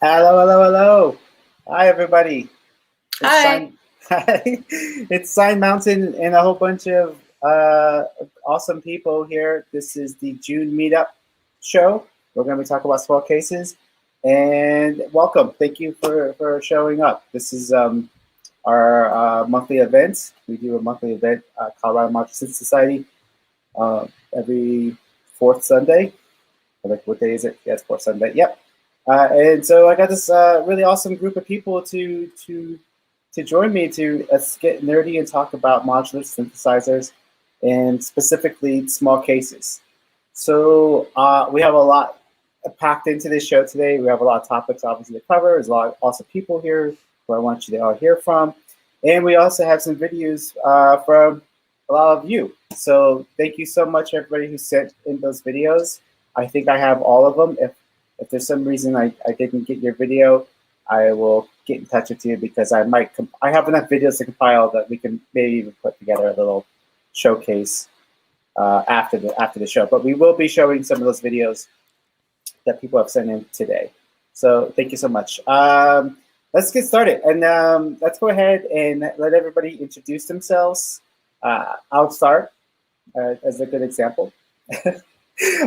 Hello, hello, hello. Hi, everybody. It's Hi. It's Sine Mountain and a whole bunch of awesome people here. This is the June Meetup show. We're going to be talking about small cases. And welcome. Thank you for showing up. This is our monthly event. We do a monthly event, Colorado Modular Synths Society, every fourth Sunday. Like, what day is it? Yeah, it's fourth Sunday. Yep. And so I got this really awesome group of people to join me to get nerdy and talk about modular synthesizers and specifically small cases. So we have a lot packed into this show today. We have a lot of topics obviously to cover. There's a lot of awesome people here who I want you to all hear from. And we also have some videos from a lot of you. So thank you so much, everybody who sent in those videos. I think I have all of them. If there's some reason I didn't get your video, I will get in touch with you because I have enough videos to compile that we can maybe even put together a little showcase after the show. But we will be showing some of those videos that people have sent in today. So thank you so much. Let's get started, and let's go ahead and let everybody introduce themselves. I'll start as a good example.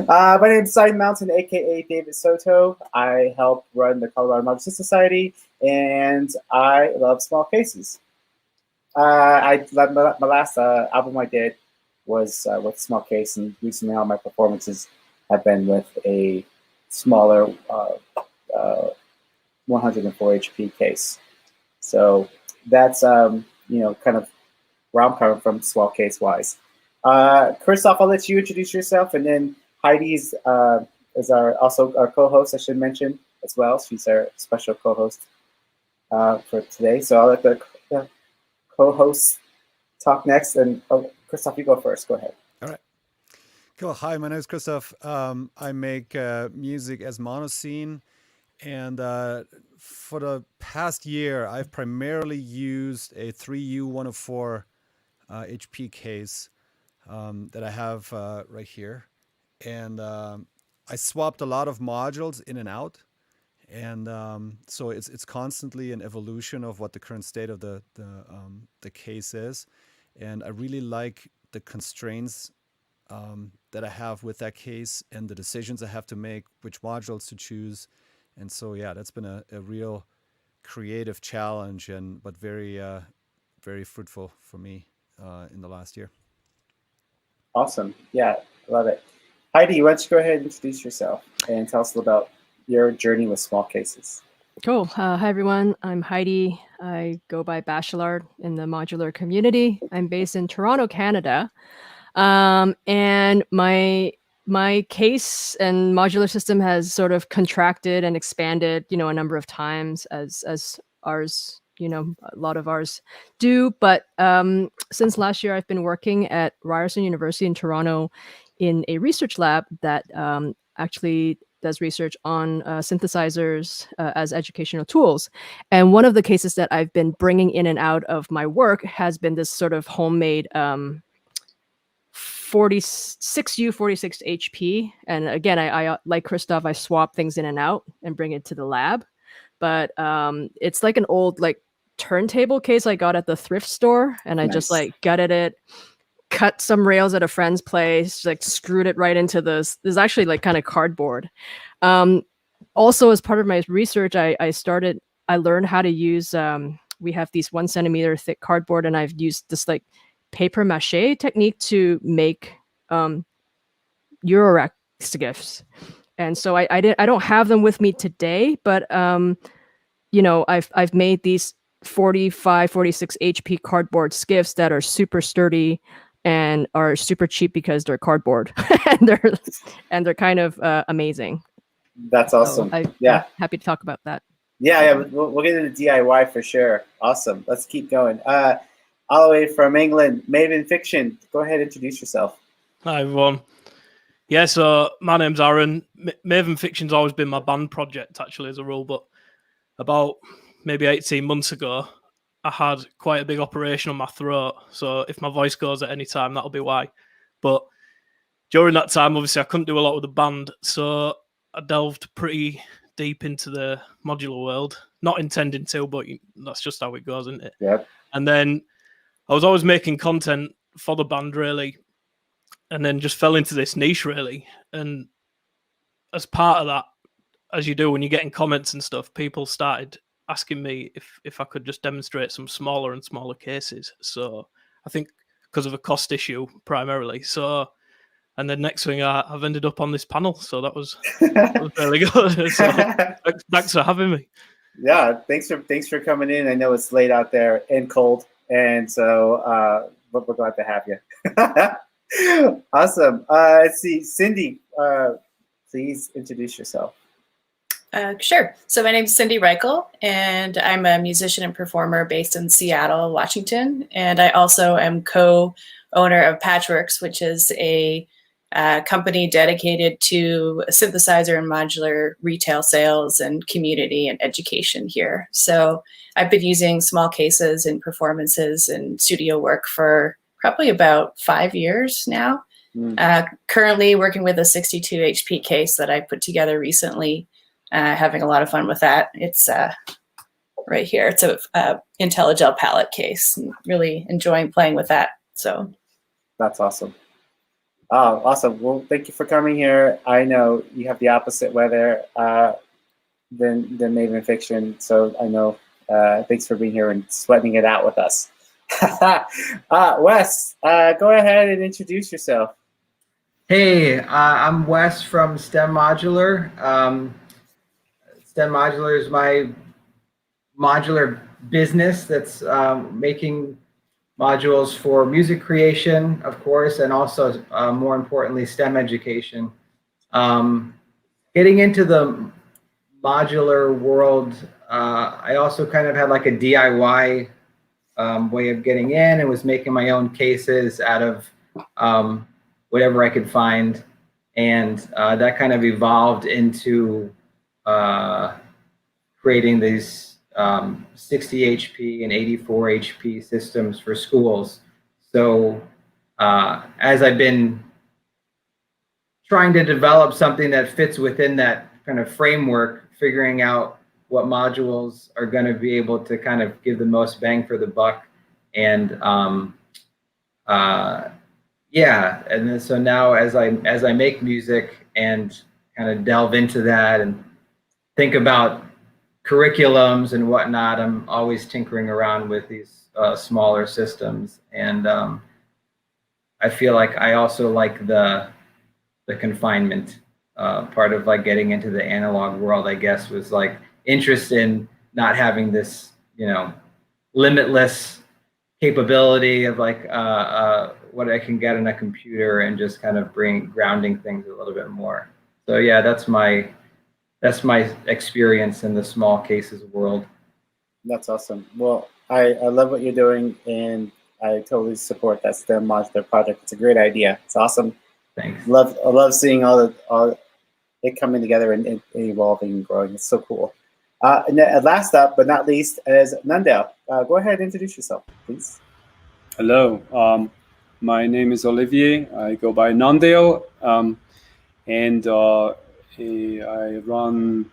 My name is Sine Mountain, aka David Soto. I help run the Colorado Modular Synths Society, and I love small cases. My last album I did was with a small case, and recently all my performances have been with a smaller 104 HP case. So that's kind of where I'm coming from, small case wise. Christoph, I'll let you introduce yourself, and then Heidi is also our co-host, I should mention as well. She's our special co-host for today. So I'll let the co-host talk next. And Christoph, you go first. Go ahead. All right. Cool. Hi, my name is Christoph. I make music as monoscene. And for the past year, I've primarily used a 3U104 HP case that I have right here. And I swapped a lot of modules in and out. And so it's constantly an evolution of what the current state of the case is. And I really like the constraints that I have with that case and the decisions I have to make, which modules to choose. And so, yeah, that's been a real creative challenge, but very, very fruitful for me in the last year. Awesome. Yeah, love it. Heidi, why don't you go ahead and introduce yourself and tell us about your journey with small cases. Cool. Hi, everyone. I'm Heidi. I go by Bachelard in the modular community. I'm based in Toronto, Canada. And my case and modular system has sort of contracted and expanded, a number of times as ours, a lot of ours do. But since last year, I've been working at Ryerson University in Toronto in a research lab that actually does research on synthesizers as educational tools. And one of the cases that I've been bringing in and out of my work has been this sort of homemade 46U 46 HP. And again, I like Christoph, I swap things in and out and bring it to the lab. But it's like an old turntable case I got at the thrift store, and I just gutted it, cut some rails at a friend's place, screwed it right into this. This is actually kind of cardboard. Also, as part of my research, I learned how to use. We have these 1 centimeter thick cardboard, and I've used this paper mache technique to make eurorack skiffs. And so I don't have them with me today, but I've made these 45, 46 HP cardboard skiffs that are super sturdy and are super cheap because they're cardboard and they're kind of amazing. That's awesome. So I'm happy to talk about that. Yeah, we'll get into DIY for sure. Awesome. Let's keep going. All the way from England, Maven Fiction. Go ahead, introduce yourself. Hi, everyone. Yeah, so my name's Aaron. Maven Fiction's always been my band project, actually, as a rule, but about maybe 18 months ago, I had quite a big operation on my throat, so if my voice goes at any time, that'll be why. But during that time, obviously, I couldn't do a lot with the band, so I delved pretty deep into the modular world. Not intending to, but that's just how it goes, isn't it? Yep. And then I was always making content for the band, really, and then just fell into this niche, really. And as part of that, as you do when you're getting comments and stuff, people started asking me if I could just demonstrate some smaller and smaller cases. So I think because of a cost issue primarily. So, and then next thing I've ended up on this panel. So that was really good. So thanks for having me. Yeah, thanks for coming in. I know it's late out there and cold, and so but we're glad to have you. Awesome. Let's see, Cindy, please introduce yourself. Sure. So my name is Cindy Reichel, and I'm a musician and performer based in Seattle, Washington. And I also am co-owner of Patchworks, which is a company dedicated to synthesizer and modular retail sales and community and education here. So I've been using small cases in performances and studio work for probably about 5 years now. Currently working with a 62 HP case that I put together recently. Having a lot of fun with that. It's right here. It's a IntelliGel palette case. And really enjoying playing with that. So that's awesome. Oh, awesome. Well, thank you for coming here. I know you have the opposite weather than Maven Fiction, so I know. Thanks for being here and sweating it out with us. Wes, go ahead and introduce yourself. Hey, I'm Wes from STEM Modular. STEM Modular is my modular business that's making modules for music creation, of course, and also, more importantly, STEM education. Getting into the modular world, I also kind of had like a DIY way of getting in and was making my own cases out of whatever I could find. And that kind of evolved into creating these 60 HP and 84 HP systems for schools. So as I've been trying to develop something that fits within that kind of framework, figuring out what modules are going to be able to kind of give the most bang for the buck. And yeah, and then so now as I make music and kind of delve into that and think about curriculums and whatnot, I'm always tinkering around with these smaller systems. And I feel like I also like the confinement part of like getting into the analog world, I guess, was like interest in not having this, you know, limitless capability of like what I can get in a computer and just kind of grounding things a little bit more. So yeah, that's my experience in the small cases world. That's awesome. Well, I love what you're doing, and I totally support that STEM modular project. It's a great idea. It's awesome. Thanks. I love seeing all it coming together and evolving and growing. It's so cool. And then last up, but not least, is Nundale. Go ahead and introduce yourself, please. Hello. My name is Olivier. I go by Nundale, and I run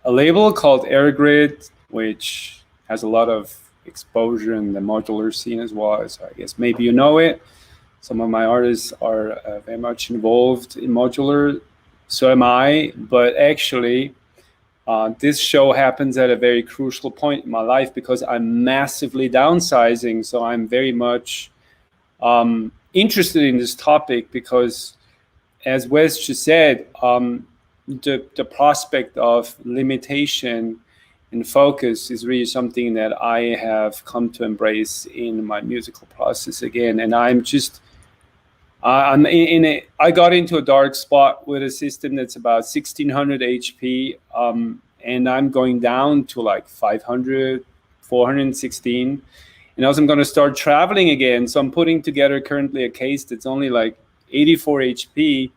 a label called Airgrid, which has a lot of exposure in the modular scene as well. So I guess maybe you know it. Some of my artists are very much involved in modular. So am I. But actually, this show happens at a very crucial point in my life because I'm massively downsizing. So I'm very much interested in this topic because, as Wes just said, the prospect of limitation and focus is really something that I have come to embrace in my musical process again. And I'm just, I got into a dark spot with a system that's about 1600 HP, and I'm going down to like 500, 416. And also I'm going to start traveling again. So I'm putting together currently a case that's only like 84 HP,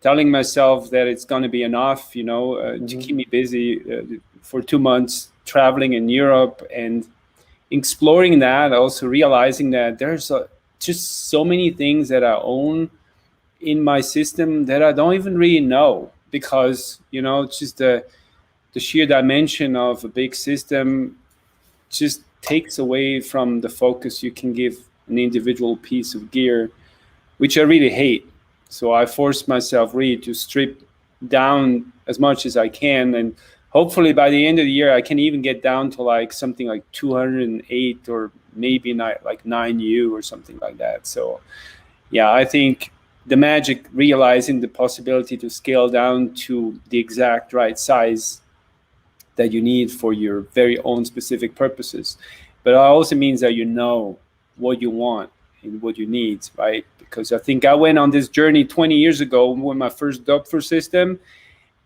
telling myself that it's going to be enough, you know, to keep me busy for 2 months traveling in Europe and exploring that. Also realizing that there's just so many things that I own in my system that I don't even really know because, you know, it's just the sheer dimension of a big system just takes away from the focus you can give an individual piece of gear, which I really hate. So I forced myself really to strip down as much as I can, and hopefully by the end of the year I can even get down to like something like 208 or maybe not like 9U or something like that. So yeah, I think the magic, realizing the possibility to scale down to the exact right size that you need for your very own specific purposes. But it also means that you know what you want and what you need, right? Because I think I went on this journey 20 years ago with my first Doppler system,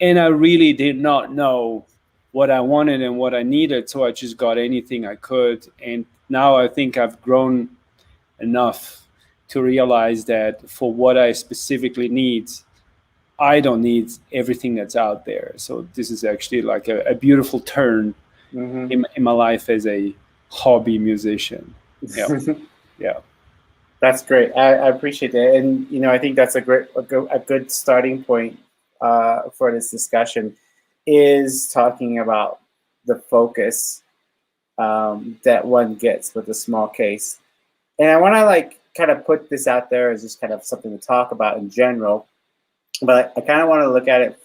and I really did not know what I wanted and what I needed, so I just got anything I could. And now I think I've grown enough to realize that for what I specifically need, I don't need everything that's out there. So this is actually like a beautiful turn in my life as a hobby musician. Yeah. Yeah. That's great. I appreciate that. And, you know, I think that's a good starting point for this discussion, is talking about the focus that one gets with a small case. And I want to like kind of put this out there as just kind of something to talk about in general, but I kind of want to look at it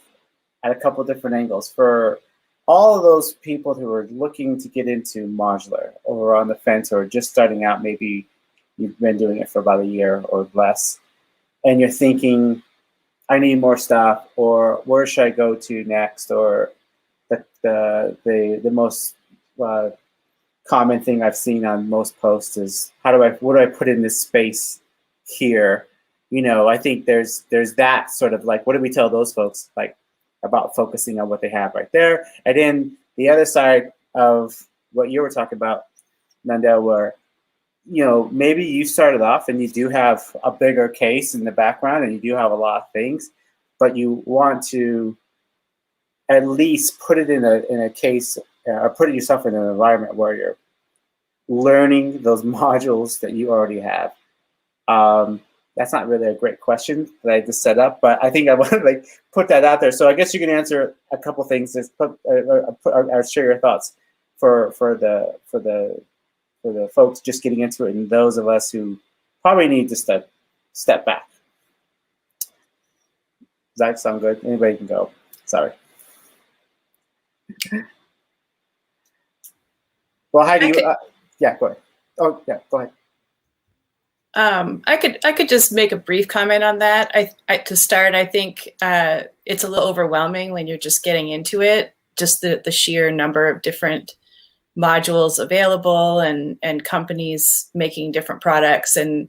at a couple different angles. For all of those people who are looking to get into modular, or on the fence, or just starting out, maybe you've been doing it for about a year or less, and you're thinking, I need more stuff, or where should I go to next? Or the most common thing I've seen on most posts is, what do I put in this space here? You know, I think there's that sort of like, what do we tell those folks like about focusing on what they have right there? And then the other side of what you were talking about, Nundale, where, you know, maybe you started off and you do have a bigger case in the background and you do have a lot of things, but you want to at least put it in a case, or put yourself in an environment where you're learning those modules that you already have. That's not really a great question that I just set up, but I think I want to like put that out there. So I guess you can answer a couple things. Just or share your thoughts for the folks just getting into it, and those of us who probably need to step back. Does that sound good? Anybody can go. Sorry. Well, Heidi, yeah, go ahead. Oh, yeah, go ahead. I could just make a brief comment on that. To start, I think it's a little overwhelming when you're just getting into it, just the sheer number of different modules available and companies making different products. And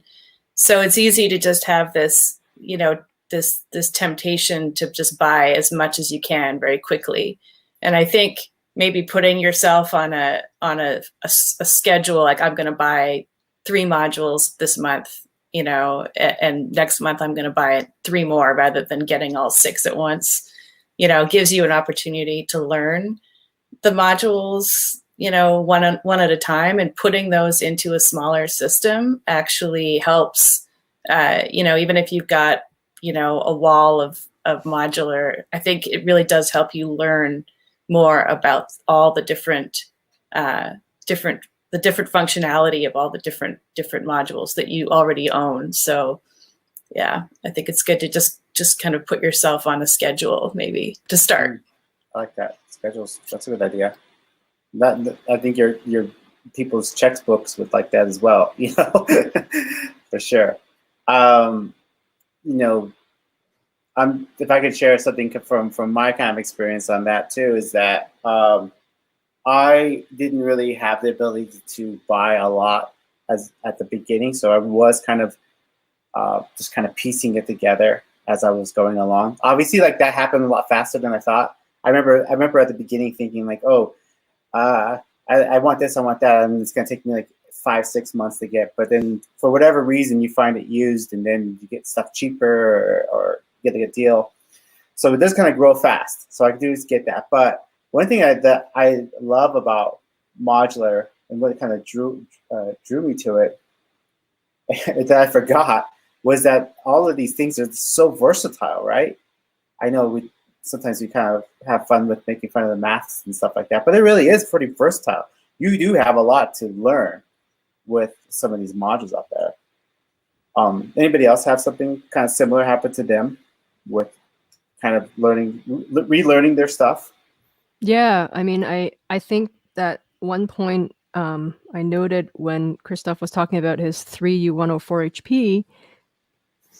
so it's easy to just have this, you know, this temptation to just buy as much as you can very quickly. And I think maybe putting yourself on a schedule, like I'm going to buy 3 modules this month, you know, and next month I'm going to buy 3 more rather than getting all 6 at once, you know, gives you an opportunity to learn the modules, you know, one at a time, and putting those into a smaller system actually helps, you know, even if you've got, you know, a wall of modular, I think it really does help you learn more about all the different functionality of all the different modules that you already own. So yeah, I think it's good to just kind of put yourself on a schedule maybe to start. I like that. Schedules, that's a good idea. I think your people's textbooks would like that as well, you know, for sure. You know, if I could share something from my kind of experience on that too, is that I didn't really have the ability to buy a lot at the beginning, so I was kind of just kind of piecing it together as I was going along. Obviously, like that happened a lot faster than I thought. I remember at the beginning thinking like, oh, I want this, I want that, and it's gonna take me like 5-6 months to get. But then for whatever reason, you find it used, and then you get stuff cheaper or get a good deal. So it does kind of grow fast. So I do get that. But one thing that I love about modular, and what kind of drew me to it that I forgot, was that all of these things are so versatile, right? I know sometimes we kind of have fun with making fun of the maths and stuff like that. But it really is pretty versatile. You do have a lot to learn with some of these modules out there. Anybody else have something kind of similar happen to them with kind of relearning their stuff? Yeah, I mean, I think that one point I noted when Christoph was talking about his 3U104 HP,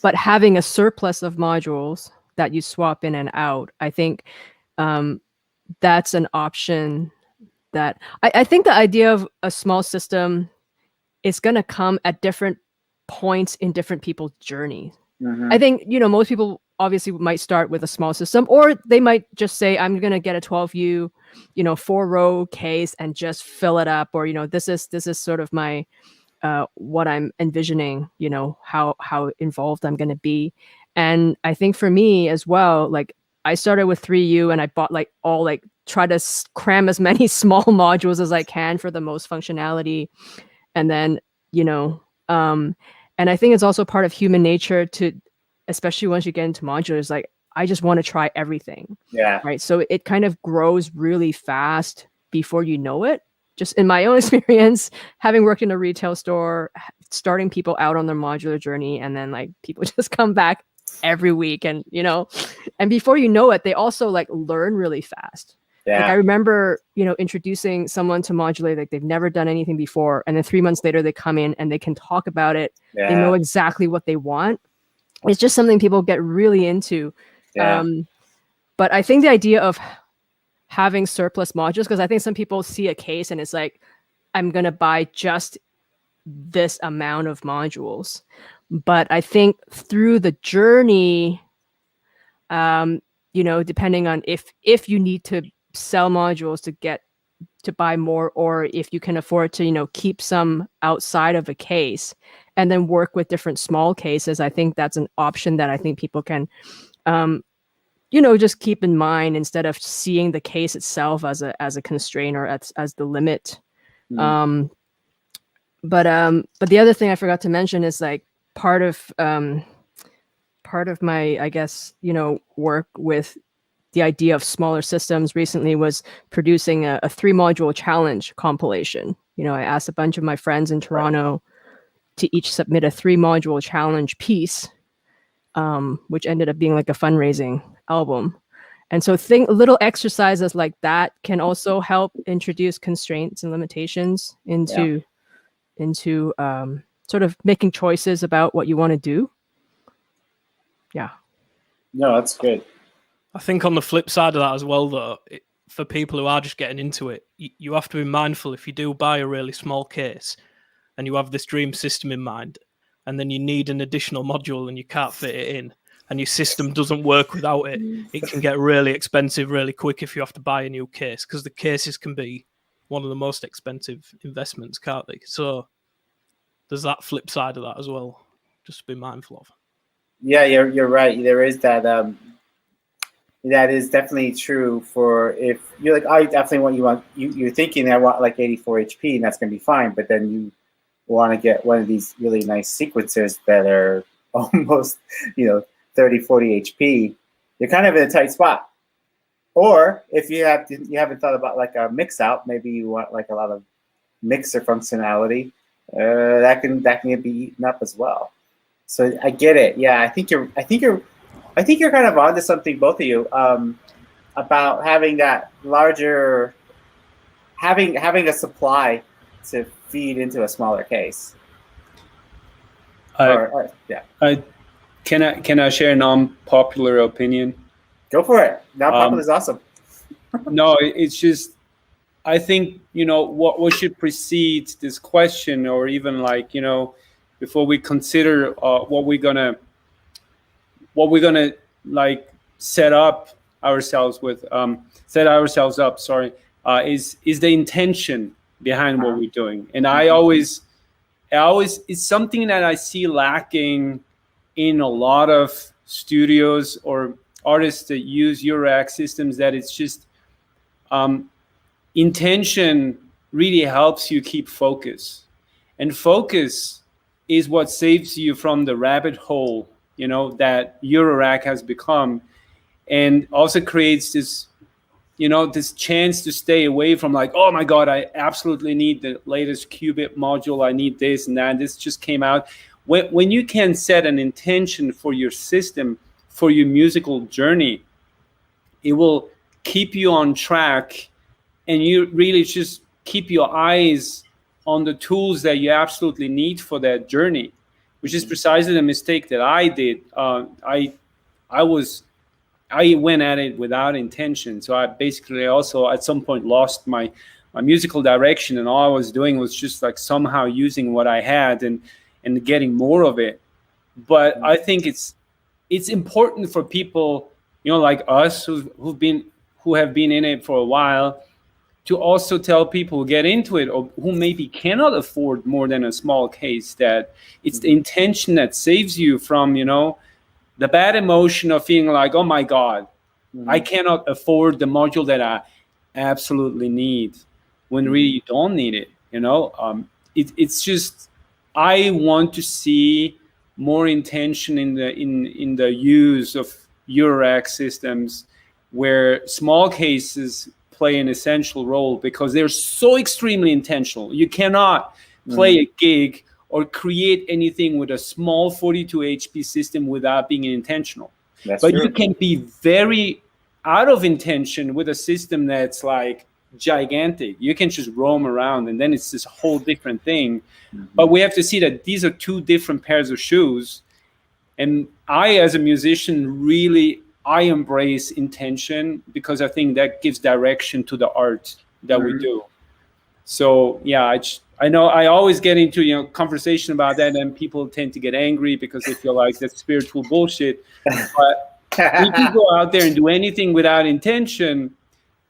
but having a surplus of modules that you swap in and out, I think that's an option that I think the idea of a small system is going to come at different points in different people's journey. Mm-hmm. I think, most people obviously might start with a small system, or they might just say, I'm going to get a 12U, 4-row case and just fill it up. Or, this is sort of my, what I'm envisioning, how involved I'm going to be. And I think for me as well, like I started with 3U and I bought try to cram as many small modules as I can for the most functionality. And then, and I think it's also part of human nature to, especially once you get into modulars, like I just want to try everything. Yeah. Right. So it kind of grows really fast before you know it. Just in my own experience, having worked in a retail store, starting people out on their modular journey, and then like people just come back every week, and and before you know it, they also like learn really fast. Yeah. Like I remember, introducing someone to modular, like they've never done anything before, and then 3 months later they come in and they can talk about it. Yeah. They know exactly what they want. It's just something people get really into. Yeah. But I think the idea of having surplus modules, because I think some people see a case and it's like, I'm going to buy just this amount of modules. But I think through the journey, depending on if you need to sell modules to buy more, or if you can afford to, keep some outside of a case and then work with different small cases, I think that's an option that I think people can, just keep in mind instead of seeing the case itself as a constraint or as the limit. Mm. But the other thing I forgot to mention is like part of my, I guess, work with the idea of smaller systems recently was producing a 3-module challenge compilation. I asked a bunch of my friends in Toronto to each submit a 3-module challenge piece, which ended up being like a fundraising album. And so little exercises like that can also help introduce constraints and limitations into sort of making choices about what you want to do. Yeah. No, that's good. I think on the flip side of that as well, though, for people who are just getting into it, you have to be mindful if you do buy a really small case and you have this dream system in mind, and then you need an additional module and you can't fit it in, and your system doesn't work without it, it can get really expensive really quick if you have to buy a new case, because the cases can be one of the most expensive investments, can't they? So there's that flip side of that as well, just to be mindful of. Yeah, you're right. There is that. That is definitely true for if you're like, I definitely you're thinking I want like 84 HP and that's going to be fine, but then you want to get one of these really nice sequencers that are almost, 30, 40 HP. You're kind of in a tight spot. Or if you haven't thought about like a mix out, maybe you want like a lot of mixer functionality, that can be eaten up as well. So I get it. Yeah, I think you're kind of onto something, both of you, about having that larger, having a supply to feed into a smaller case. Yeah. Can I share a non-popular opinion? Go for it. Non-popular is awesome. No, it's just, I think, what should precede this question, or even like, before we consider what we're gonna like set ourselves up, is the intention behind what we're doing. And I always it's something that I see lacking in a lot of studios or artists that use eurorack systems, that it's just intention really helps you keep focus, and focus is what saves you from the rabbit hole that eurorack has become. and also creates this, you know, this chance to stay away from like, oh my God, I absolutely need the latest qubit module. I need this and that. This just came out. When you can set an intention for your system, for your musical journey, it will keep you on track, and you really just keep your eyes on the tools that you absolutely need for that journey, which is precisely the mistake that I did. I went at it without intention. So I basically also at some point lost my musical direction, and all I was doing was just like somehow using what I had and getting more of it. But I think it's important for people, you know, like us who have been in it for a while, to also tell people who get into it or who maybe cannot afford more than a small case that it's the intention that saves you from, you know, the bad emotion of feeling like, oh my God, I cannot afford the module that I absolutely need, when really you don't need it. You know, it's just, I want to see more intention in the use of eurorack systems, where small cases play an essential role because they're so extremely intentional. You cannot play a gig or create anything with a small 42 HP system without being intentional. But true. You can be very out of intention with a system that's like gigantic. You can just roam around, and then it's this whole different thing. But we have to see that these are two different pairs of shoes. And I, as a musician, really, I embrace intention because I think that gives direction to the art that we do. So yeah, I know I always get into, you know, conversation about that, and people tend to get angry because they feel like that's spiritual bullshit. But if you go out there and do anything without intention,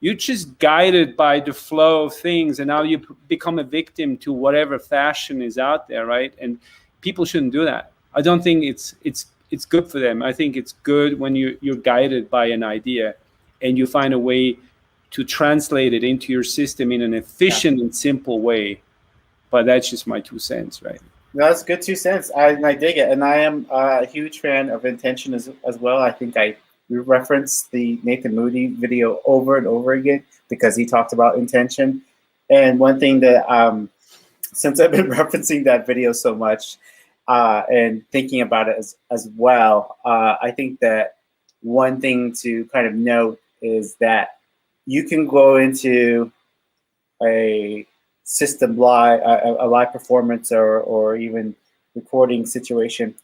you're just guided by the flow of things, and now you become a victim to whatever fashion is out there, right? And people shouldn't do that. I don't think it's good for them. I think it's good when you're guided by an idea and you find a way to translate it into your system in an efficient and simple way. But that's just my 2 cents, right? No, that's good 2 cents. I dig it. And I am a huge fan of intention as well. I think we referenced the Nathan Moody video over and over again because he talked about intention. And one thing that, since I've been referencing that video so much and thinking about it as well, I think that one thing to kind of note is that you can go into a system live, a live performance or even recording situation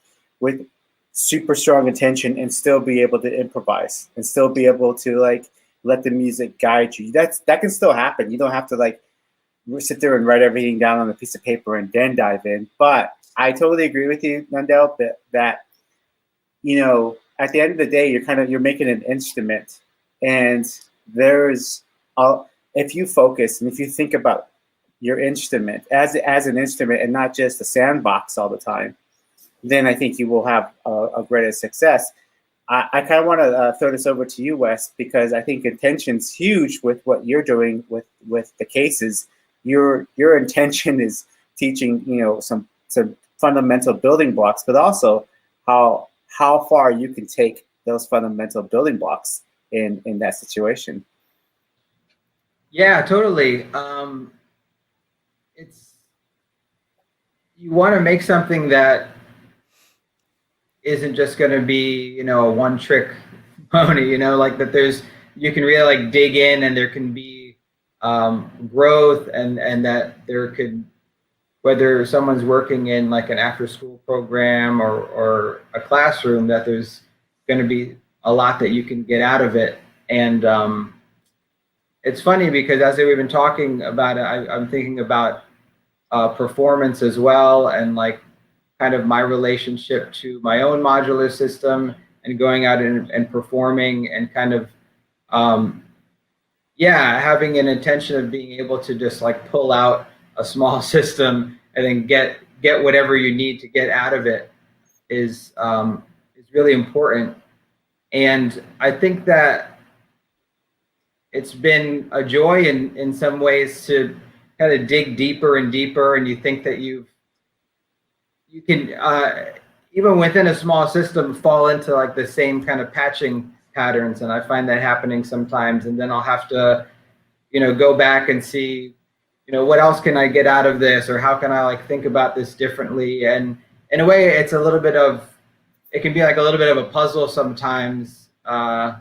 with super strong intention and still be able to improvise and still be able to like let the music guide you. That can still happen. You don't have to like sit there and write everything down on a piece of paper and then dive in. But I totally agree with you, Nundale, that you know, at the end of the day, you're making an instrument, and if you focus and if you think about your instrument as an instrument and not just a sandbox all the time, then I think you will have a greater success. I kind of want to throw this over to you, Wes, because I think intention's huge with what you're doing with the cases. Your intention is teaching, you know, some fundamental building blocks, but also how far you can take those fundamental building blocks in that situation. Yeah, totally. You want to make something that isn't just going to be, you know, a one-trick pony, you know, like that you can really like dig in, and there can be growth, and that there could, whether someone's working in like an after-school program or a classroom, that there's going to be a lot that you can get out of it. And it's funny because as we've been talking about it, I'm thinking about performance as well, and like kind of my relationship to my own modular system and going out and performing and kind of, having an intention of being able to just like pull out a small system and then get whatever you need to get out of it is really important. And I think that it's been a joy in some ways to kind of dig deeper and deeper, and you think that you can even within a small system fall into like the same kind of patching patterns, and I find that happening sometimes. And then I'll have to, go back and see, what else can I get out of this, or how can I like think about this differently? And in a way, it's a little bit of, it can be like a little bit of a puzzle sometimes, and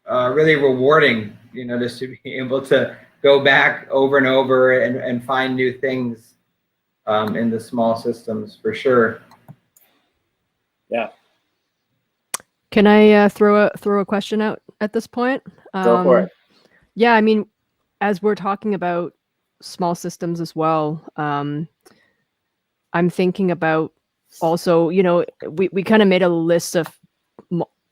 really rewarding, just to be able to go back over and over and find new things in the small systems, for sure. Yeah. Can I throw a question out at this point? Go for it. Yeah, I mean, as we're talking about small systems as well, I'm thinking about also, we kind of made a list of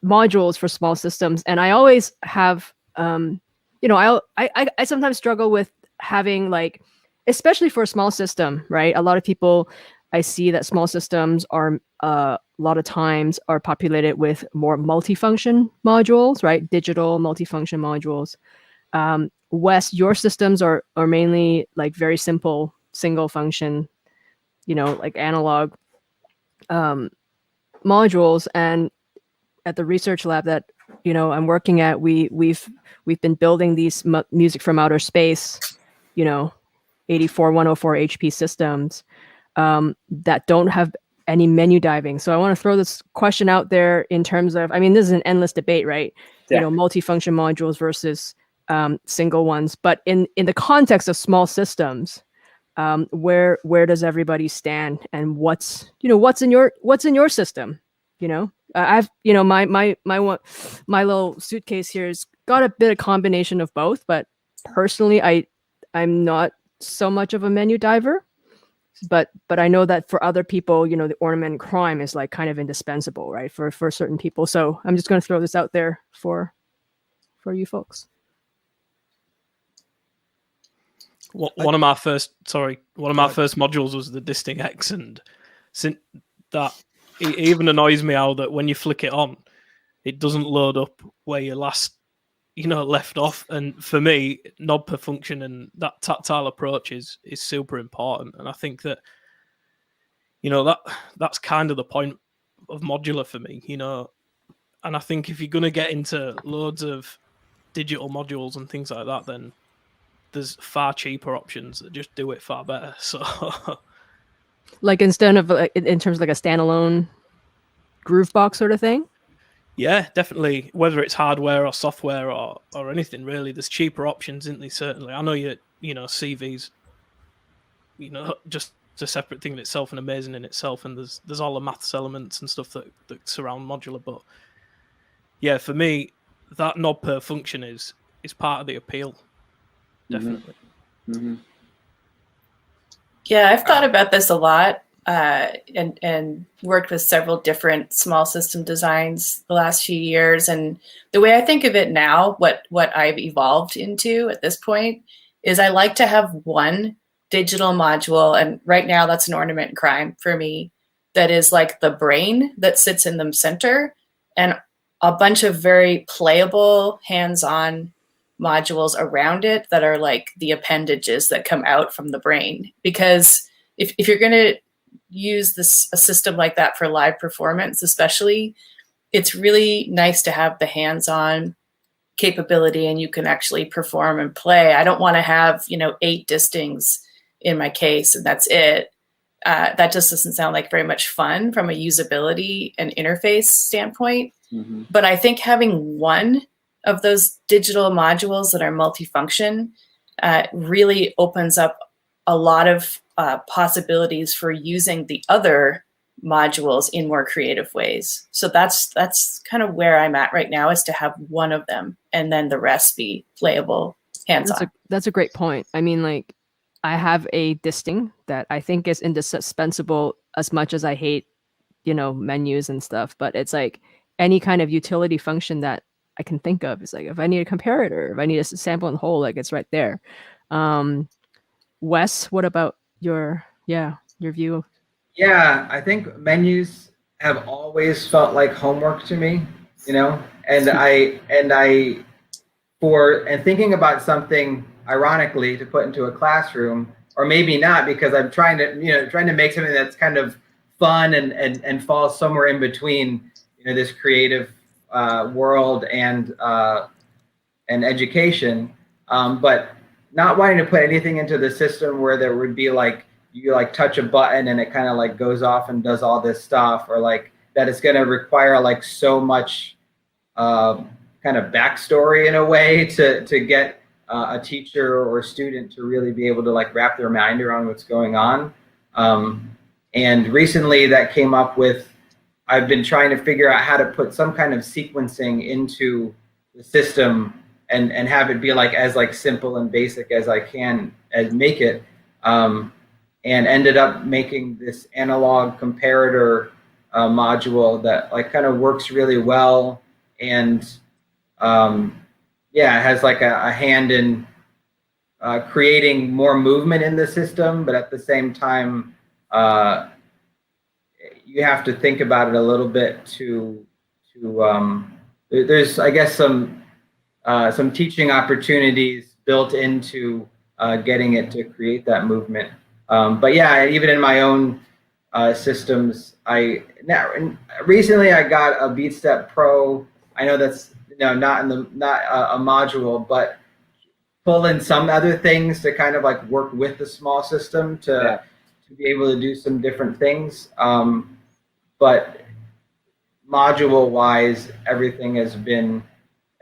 modules for small systems, and I always have, I sometimes struggle with having like, especially for a small system, right? A lot of people, I see that small systems are a lot of times are populated with more multifunction modules, right? Digital multifunction modules. Wes, your systems are mainly like very simple single function, like analog modules. And at the research lab that I'm working at, we've been building these music from outer space, 104 HP systems that don't have any menu diving. So I want to throw this question out there in terms of, I mean, this is an endless debate, right? Yeah. Multifunction modules versus single ones. But in the context of small systems, where does everybody stand, and what's in your system? I've my little suitcase here has got a bit of combination of both, but personally I'm not so much of a menu diver, but I know that for other people, the ornament and crime is like kind of indispensable, right, for certain people. So I'm just going to throw this out there for you folks. One of my first modules was the Distinct X, and since that, it even annoys me how that when you flick it on, it doesn't load up where you last, left off. And for me, knob per function and that tactile approach is super important. And I think that, that's kind of the point of modular for me, And I think if you're going to get into loads of digital modules and things like that, then there's far cheaper options that just do it far better. So, like instead of in terms of like a standalone Groovebox sort of thing. Yeah, definitely. Whether it's hardware or software or anything really, there's cheaper options, isn't there? Certainly, I know CV's, just a separate thing in itself and amazing in itself, and there's all the maths elements and stuff that surround modular. But yeah, for me, that knob per function is part of the appeal. Definitely. Mm-hmm. Yeah, I've thought about this a lot, and worked with several different small system designs the last few years. And the way I think of it now, what I've evolved into at this point is I like to have one digital module, and right now that's an ornament and crime for me, that is like the brain that sits in the center, and a bunch of very playable, hands-on modules around it that are like the appendages that come out from the brain. Because if you're going to use a system like that for live performance, especially, it's really nice to have the hands-on capability, and you can actually perform and play. I don't want to have 8 distings in my case and that's it. That just doesn't sound like very much fun from a usability and interface standpoint. Mm-hmm. But I think having one of those digital modules that are multifunction really opens up a lot of possibilities for using the other modules in more creative ways. So that's kind of where I'm at right now, is to have one of them and then the rest be playable hands-on. That's a great point. I mean, like, I have a Disting that I think is indispensable, as much as I hate, menus and stuff, but it's like any kind of utility function that I can think of. It's like, if I need a comparator, if I need a sample and hold, like, it's right there. Wes, what about your view? Yeah, I think menus have always felt like homework to me, and thinking about something ironically to put into a classroom, or maybe not, because I'm trying to make something that's kind of fun and falls somewhere in between, this creative world and education, but not wanting to put anything into the system where there would be like you like touch a button and it kind of like goes off and does all this stuff, or like that it's going to require like so much kind of backstory in a way to get a teacher or student to really be able to like wrap their mind around what's going on. And recently that came up with, I've been trying to figure out how to put some kind of sequencing into the system and have it be like as like simple and basic as I can make it. And ended up making this analog comparator module that like kind of works really well, and yeah, it has like a hand in creating more movement in the system, but at the same time you have to think about it a little bit to there's I guess some teaching opportunities built into getting it to create that movement. But yeah, even in my own systems, recently I got a BeatStep Pro. I know that's not a module, but pull in some other things to kind of like work with the small system to be able to do some different things. But module wise, everything's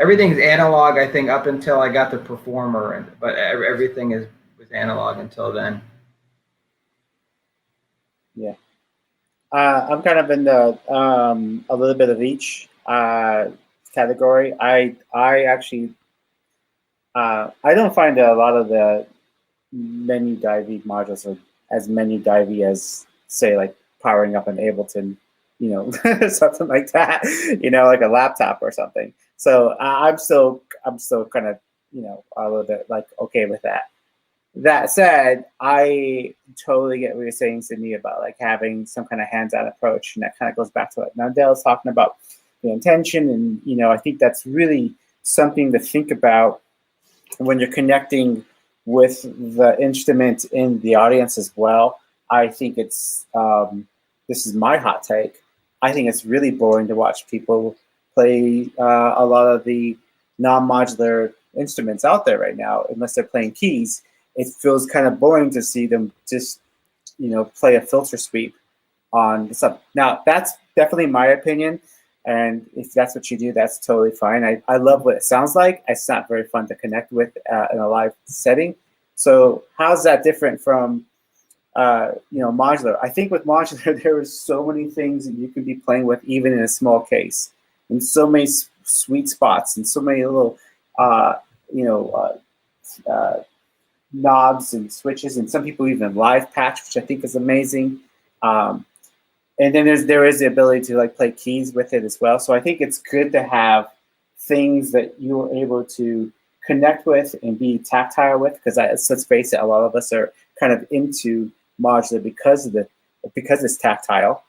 analog, I think, up until I got the Performer, but everything was analog until then. Yeah, I'm kind of in the a little bit of each category. I actually I don't find that a lot of the menu divey modules are as menu divey as, say, like powering up an Ableton, something like that, like a laptop or something. So I'm still kind of a little bit like okay with that. That said, I totally get what you're saying, Sydney, about like having some kind of hands-on approach, and that kind of goes back to what Nundale's talking about, the intention, and I think that's really something to think about when you're connecting with the instrument in the audience as well. I think it's this is my hot take. I think it's really boring to watch people play a lot of the non-modular instruments out there right now, unless they're playing keys. It feels kind of boring to see them just, play a filter sweep on something. Now, that's definitely my opinion, and if that's what you do, that's totally fine. I love what it sounds like. It's not very fun to connect with in a live setting. So how's that different from, modular? I think with modular, there are so many things that you could be playing with, even in a small case, and so many sweet spots, and so many little, knobs and switches, and some people even live patch, which I think is amazing. And then there is the ability to like play keys with it as well. So I think it's good to have things that you are able to connect with and be tactile with, because let's face it, a lot of us are kind of into modular because it's tactile,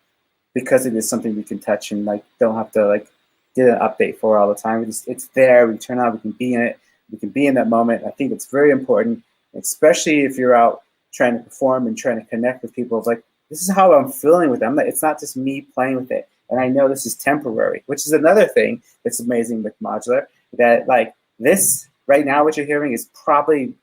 because it is something we can touch and like don't have to like get an update for all the time. It's there. We turn on. We can be in it. We can be in that moment. I think it's very important, especially if you're out trying to perform and trying to connect with people. It's like, this is how I'm feeling with them. It's not just me playing with it. And I know this is temporary, which is another thing that's amazing with modular, that like this right now, what you're hearing is probably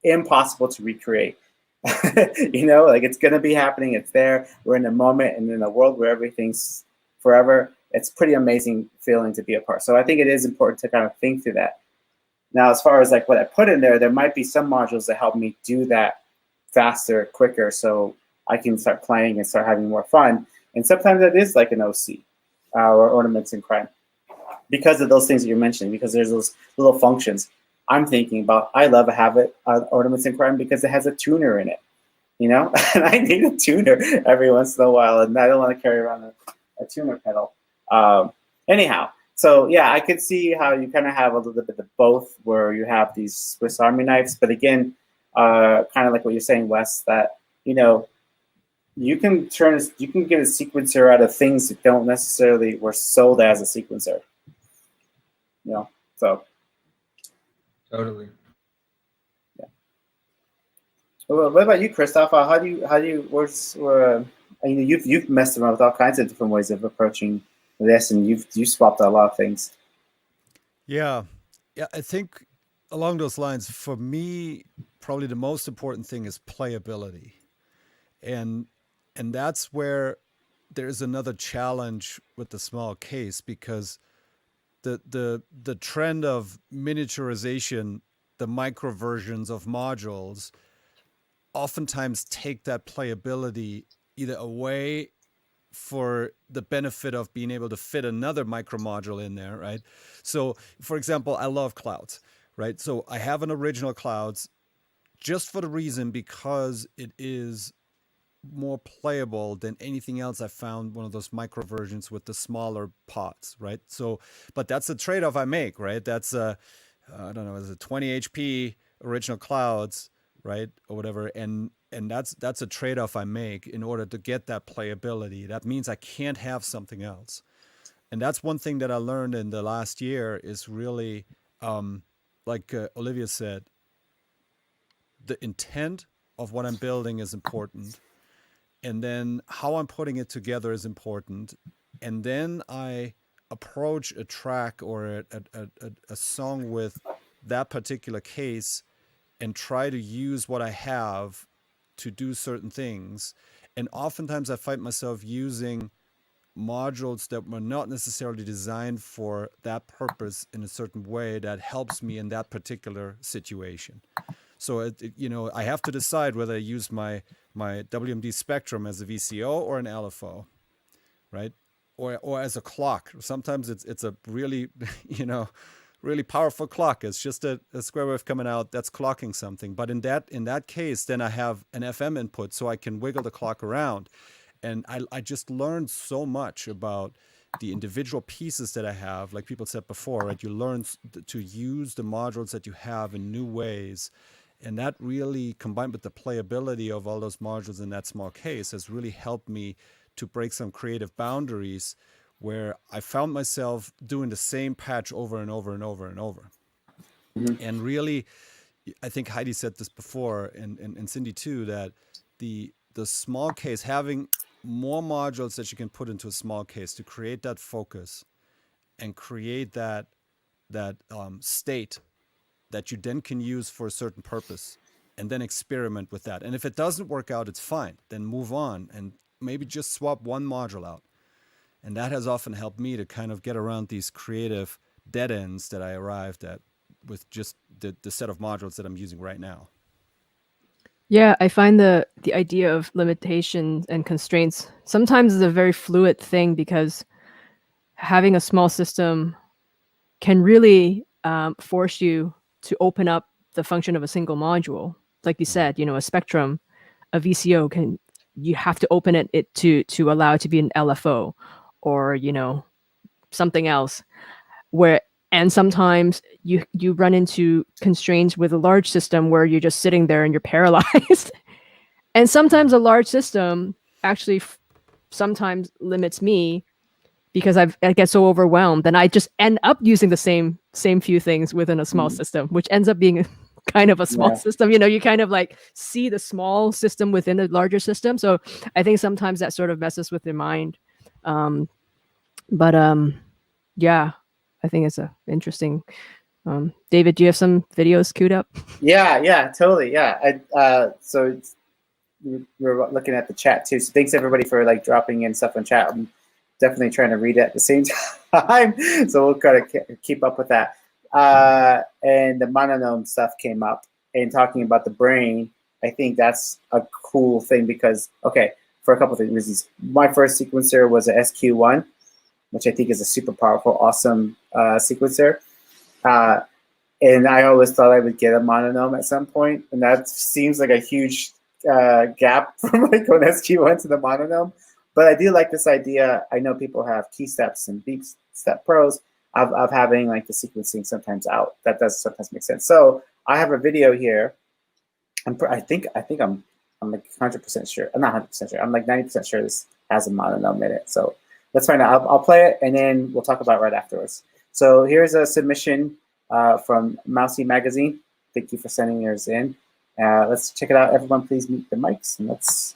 impossible to recreate. Like it's going to be happening. It's there. We're in a moment and in a world where everything's forever. It's pretty amazing feeling to be a part. So I think it is important to kind of think through that. Now, as far as like what I put in there might be some modules that help me do that faster, quicker, so I can start playing and start having more fun. And sometimes it is like an OC or ornaments in crime, because of those things that you're mentioning, because there's those little functions. I'm thinking about, I love ornaments in crime because it has a tuner in it, and I need a tuner every once in a while, and I don't want to carry around a tuner pedal. Anyhow. So yeah, I could see how you kind of have a little bit of both, where you have these Swiss Army knives, but again, kind of like what you're saying, Wes, that you can get a sequencer out of things that don't necessarily were sold as a sequencer. So totally. Yeah. Well, what about you, Christoph? You've messed around with all kinds of different ways of approaching this, and you swapped a lot of things. Yeah. I think along those lines, for me, probably the most important thing is playability, and that's where there's another challenge with the small case, because the trend of miniaturization, the micro versions of modules, oftentimes take that playability either away for the benefit of being able to fit another micro module in there, right? So, for example, I love clouds, right? So I have an original clouds just for the reason because it is more playable than anything else. I found one of those micro versions with the smaller pots, right? So, but that's a trade-off I make, right? That's I don't know, is it 20 HP original clouds, right, or whatever, and that's a trade-off I make in order to get that playability. That means I can't have something else, and that's one thing that I learned in the last year is really, like Olivia said, the intent of what I'm building is important, and then how I'm putting it together is important, and then I approach a track or a song with that particular case and try to use what I have to do certain things. And oftentimes I find myself using modules that were not necessarily designed for that purpose in a certain way that helps me in that particular situation. So, I have to decide whether I use my WMD Spectrum as a VCO or an LFO, right? Or as a clock. Sometimes it's a really, really powerful clock. It's just a square wave coming out that's clocking something. But in that case, then I have an FM input so I can wiggle the clock around. And I just learned so much about the individual pieces that I have. Like people said before, right? You learn to use the modules that you have in new ways. And that really, combined with the playability of all those modules in that small case, has really helped me to break some creative boundaries where I found myself doing the same patch over and over and over and over. Mm-hmm. And really, I think Heidi said this before, and Cindy too, that the small case, having more modules that you can put into a small case to create that focus and create that state that you then can use for a certain purpose, and then experiment with that. And if it doesn't work out, it's fine. Then move on and maybe just swap one module out. And that has often helped me to kind of get around these creative dead ends that I arrived at with just the set of modules that I'm using right now. Yeah, I find the idea of limitations and constraints sometimes is a very fluid thing, because having a small system can really force you to open up the function of a single module. Like you said, a Spectrum, a VCO you have to open it to allow it to be an LFO or, something else. And sometimes you run into constraints with a large system where you're just sitting there and you're paralyzed. And sometimes a large system actually sometimes limits me, because I get so overwhelmed, and I just end up using the same few things within a small system, which ends up being kind of a small system. You kind of like see the small system within a larger system. So I think sometimes that sort of messes with your mind. Yeah, I think it's interesting. David, do you have some videos queued up? Yeah, totally. Yeah. So we're looking at the chat too. So thanks everybody for like dropping in stuff in chat. I'm definitely trying to read it at the same time. So we'll try to keep up with that. And the mononome stuff came up, and talking about the brain. I think that's a cool thing because, for a couple of reasons. My first sequencer was a SQ1, which I think is a super powerful, awesome sequencer. And I always thought I would get a mononome at some point, and that seems like a huge gap from like going SQ1 to the mononome. But I do like this idea. I know people have key steps and beat step pros of having like the sequencing sometimes out. That does sometimes make sense. So I have a video here. I think I'm like 100% sure. I'm not 100% sure. I'm like 90% sure this has a mononome in it. So let's find out. I'll play it, and then we'll talk about it right afterwards. So here's a submission from Mousy Magazine. Thank you for sending yours in. Let's check it out. Everyone, please mute the mics, and let's.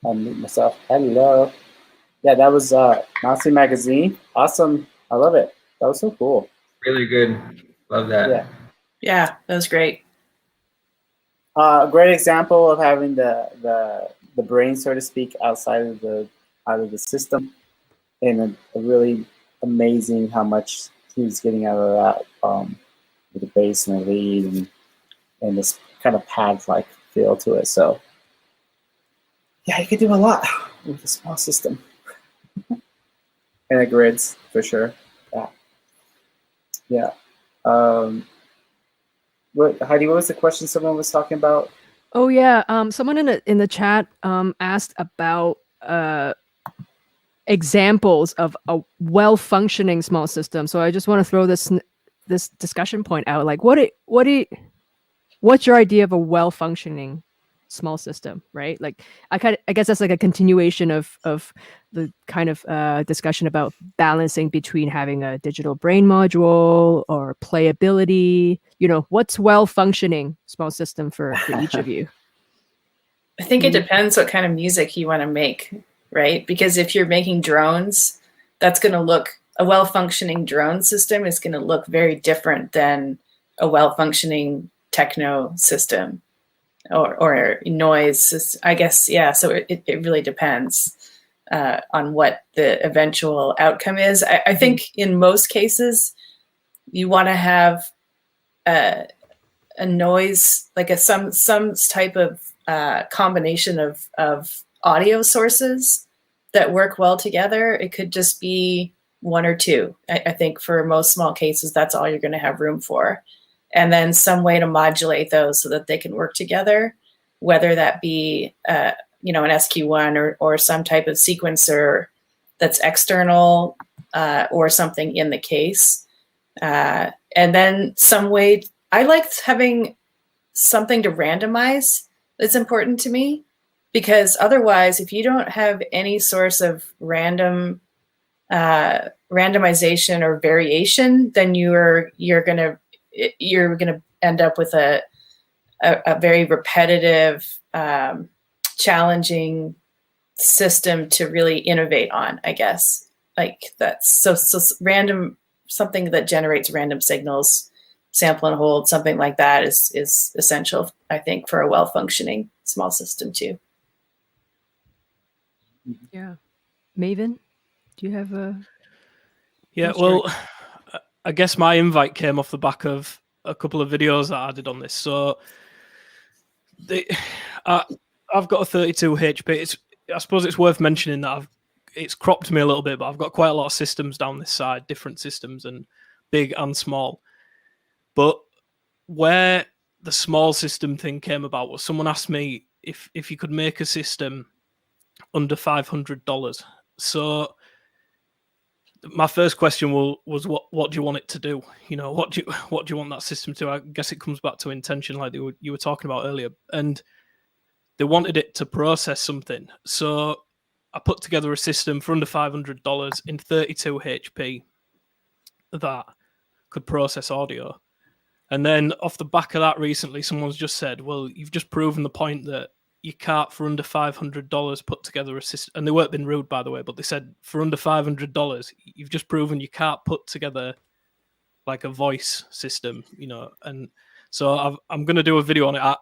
Unmute myself. Hello. Yeah, that was Mousy Magazine. Awesome. I love it. That was so cool. Really good. Love that. Yeah. Yeah, that was great. A great example of having the brain, so to speak, outside of the system, and a really amazing how much he's getting out of that with the bass and the lead and this kind of pad-like feel to it. So yeah, you can do a lot with a small system. And the grids, for sure. Yeah. Yeah. Heidi, what was the question someone was talking about? Oh yeah, someone in the chat asked about examples of a well-functioning small system. So I just want to throw this discussion point out. Like, what's your idea of a well-functioning small system, right? Like, I guess that's like a continuation of the kind of discussion about balancing between having a digital brain module or playability. You know, what's well-functioning small system for each of you? I think it depends what kind of music you want to make, right? Because if you're making drones, that's going to look, a well-functioning drone system is going to look very different than a well-functioning techno system or noise. I guess, yeah, so it really depends on what the eventual outcome is. I think in most cases, you want to have a noise, like some type of combination of audio sources that work well together. It could just be one or two. I think for most small cases, that's all you're going to have room for. And then some way to modulate those so that they can work together, whether that be an SQ1 or some type of sequencer that's external or something in the case. And then some way, I liked having something to randomize. It's important to me, because otherwise, if you don't have any source of randomization or variation, then you're gonna end up with a very repetitive, challenging system to really innovate on, I guess. Like that's so random, something that generates random signals, sample and hold, something like that is essential, I think, for a well-functioning small system too. Yeah. Maven, do you have a... Yeah, well, I guess my invite came off the back of a couple of videos that I did on this. So I've got a 32 HP. I suppose it's worth mentioning that it's cropped me a little bit, but I've got quite a lot of systems down this side, different systems, and big and small. But where the small system thing came about was someone asked me if you could make a system under $500. So my first question was what do you want it to do? You know, what do you want that system to? I guess it comes back to intention, like you were talking about earlier. And they wanted it to process something. So I put together a system for under $500 in 32 HP that could process audio. And then off the back of that recently, someone's just said, well, you've just proven the point that you can't, for under $500, put together a system. And they weren't being rude, by the way, but they said, for under $500, you've just proven you can't put together like a voice system, you know. And so I'm going to do a video on it. I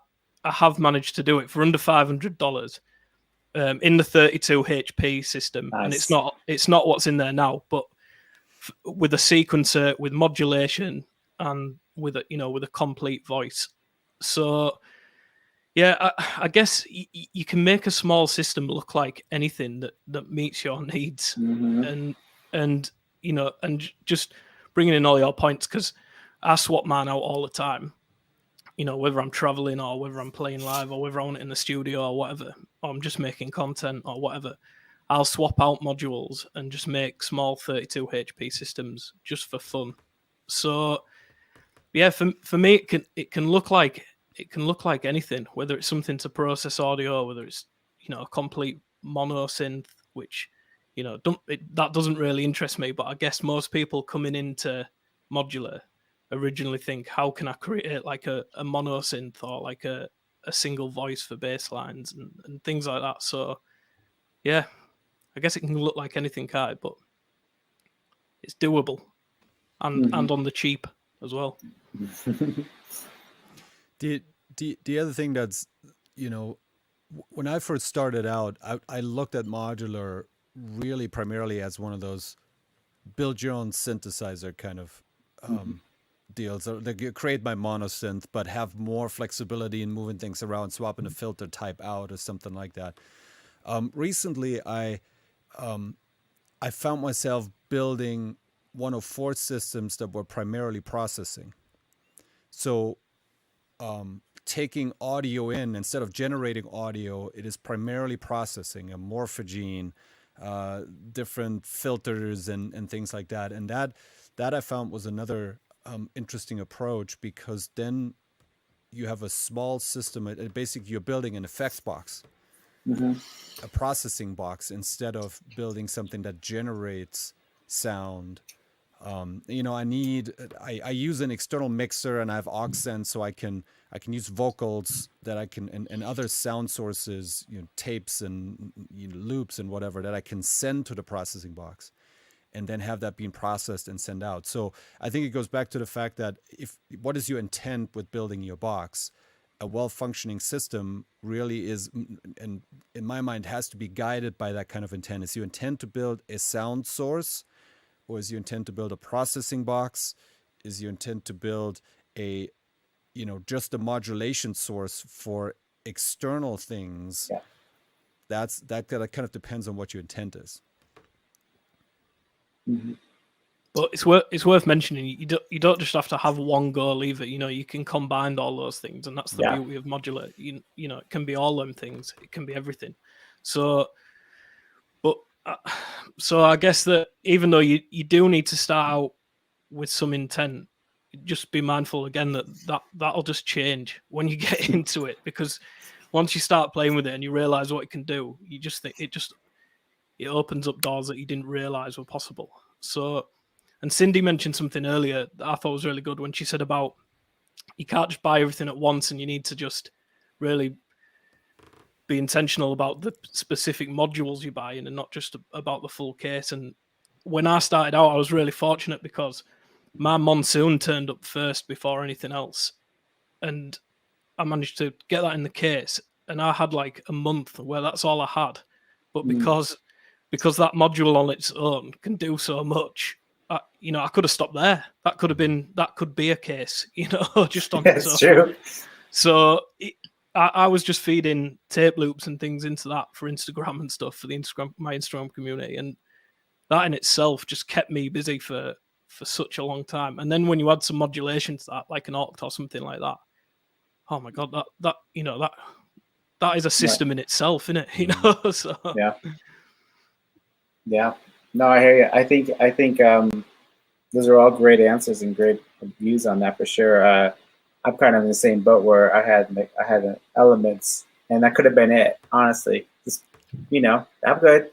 have managed to do it for under $500 in the 32 HP system. Nice. And it's not what's in there now, but with a sequencer, with modulation, and with a complete voice. So yeah, I guess you can make a small system look like anything that meets your needs. Mm-hmm. and just bringing in all your points, because I swap mine out all the time. You know, whether I'm traveling or whether I'm playing live or whether I want it in the studio or whatever, or I'm just making content or whatever, I'll swap out modules and just make small 32 HP systems just for fun. So yeah, for me, it can look like anything, whether it's something to process audio, whether it's a complete mono synth, which that doesn't really interest me. But I guess most people coming into modular originally think, how can I create like a mono synth or like a single voice for bass lines and things like that. So yeah, I guess it can look like anything, can't it? But it's doable, and on the cheap as well. The other thing that's, you know, when I first started out, I looked at modular really primarily as one of those build your own synthesizer kind of deals. So like you create my monosynth, but have more flexibility in moving things around, swapping a filter type out or something like that. Recently, I found myself building 104 systems that were primarily processing. So taking audio in, instead of generating audio, it is primarily processing a morphogene, different filters and things like that. And that I found was another interesting approach, because then you have a small system. Basically, you're building an effects box, a processing box, instead of building something that generates sound. You know, I use an external mixer, and I have aux sends, so I can use vocals that I can, and other sound sources, you know, tapes and loops and whatever, that I can send to the processing box, and then have that being processed and send out. So I think it goes back to the fact that what is your intent with building your box? A well-functioning system really is, and in my mind, has to be guided by that kind of intent. Is you intend to build a sound source, or is you intend to build a processing box? Is you intend to build a, you know, just a modulation source for external things? Yeah. That kind of depends on what your intent is. But it's worth mentioning, you don't just have to have one go lever. You know, you can combine all those things, and that's the beauty of modular. You know, it can be all them things. It can be everything. So I guess that even though you do need to start out with some intent, just be mindful again that'll just change when you get into it, because once you start playing with it and you realize what it can do, you just think it opens up doors that you didn't realize were possible. So, and Cindy mentioned something earlier that I thought was really good when she said about you can't just buy everything at once, and you need to just really be intentional about the specific modules you buy in, and not just about the full case. And when I started out, I was really fortunate because my Monsoon turned up first before anything else, and I managed to get that in the case, and I had like a month where that's all I had. But because that module on its own can do so much, you know, I could have stopped there. That could be a case, you know, just on its own. It's true. So I was just feeding tape loops and things into that for Instagram and stuff, for my Instagram community, and that in itself just kept me busy for such a long time. And then when you add some modulation to that, like an oct or something like that, oh my god, that you know, that is a system in itself, isn't it? You know, so yeah. No, I hear you. I think those are all great answers and great views on that for sure. I'm kind of in the same boat where I had elements, and that could have been it. Honestly, just, you know, I'm good.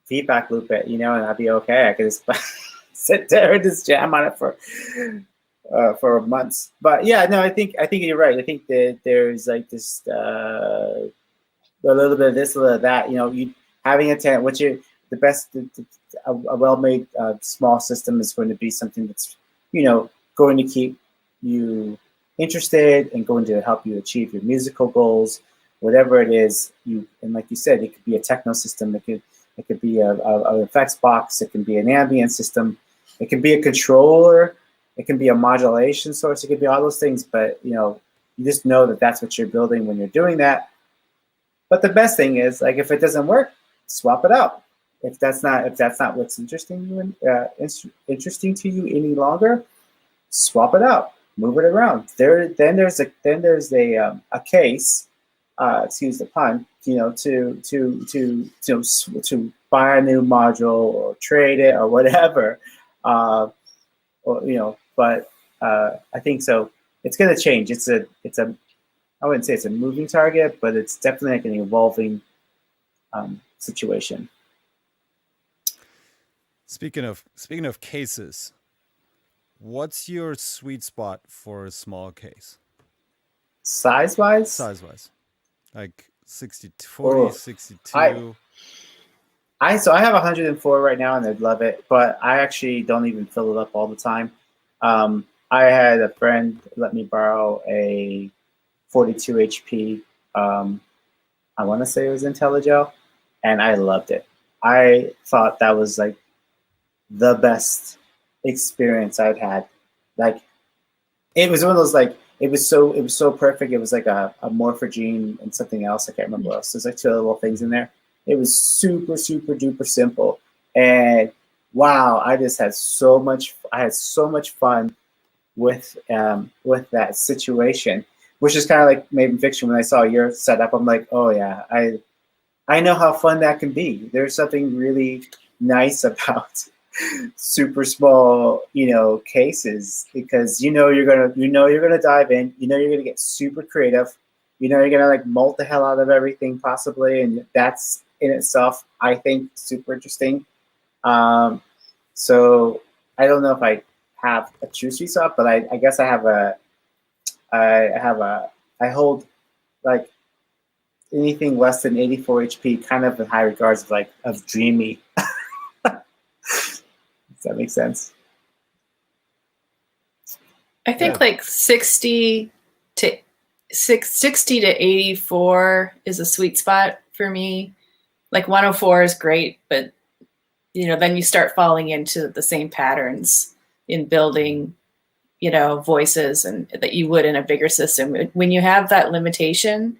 Feedback loop it, you know, and I'd be okay. I could just sit there and just jam on it for months. But yeah, no, I think you're right. I think that there's like this a little bit of this, a little of that. You know, you having a tent, which the best, a well-made small system is going to be something that's, you know, going to keep you interested and going to help you achieve your musical goals, whatever it is. And like you said, it could be a techno system. It could be an effects box. It can be an ambient system. It can be a controller. It can be a modulation source. It could be all those things. But you know, you just know that that's what you're building when you're doing that. But the best thing is, like, if it doesn't work, swap it out. If that's not what's interesting to you any longer, swap it out, move it around. Then there's a case, excuse the pun, you know, to buy a new module or trade it or whatever, or you know. But I think so. It's going to change. It's a I wouldn't say it's a moving target, but it's definitely like an evolving situation. Speaking of cases, what's your sweet spot for a small case? Size-wise? Size-wise. Like 40, 62. So I have 104 right now, and I'd love it, but I actually don't even fill it up all the time. I had a friend let me borrow a 42 HP. I want to say it was IntelliGel, and I loved it. I thought that was like the best experience I'd had. Like, it was one of those, like, it was so perfect. It was like a morphogene and something else. I can't remember what else. There's like two other little things in there. It was super duper simple, and wow, I just had so much. I had so much fun with that situation, which is kind of like Maven Fiction. When I saw your setup, I'm like, oh yeah, I know how fun that can be. There's something really nice about super small, cases, because you're gonna dive in. You're gonna get super creative. You're gonna like molt the hell out of everything possibly, and that's in itself, I think, super interesting. So I don't know if I have a true sweet spot, but I guess I hold like anything less than 84 HP kind of in high regards of dreamy. Does that make sense? I think like 60 to 84 is a sweet spot for me. Like 104 is great, but then you start falling into the same patterns in building, voices and that you would in a bigger system. When you have that limitation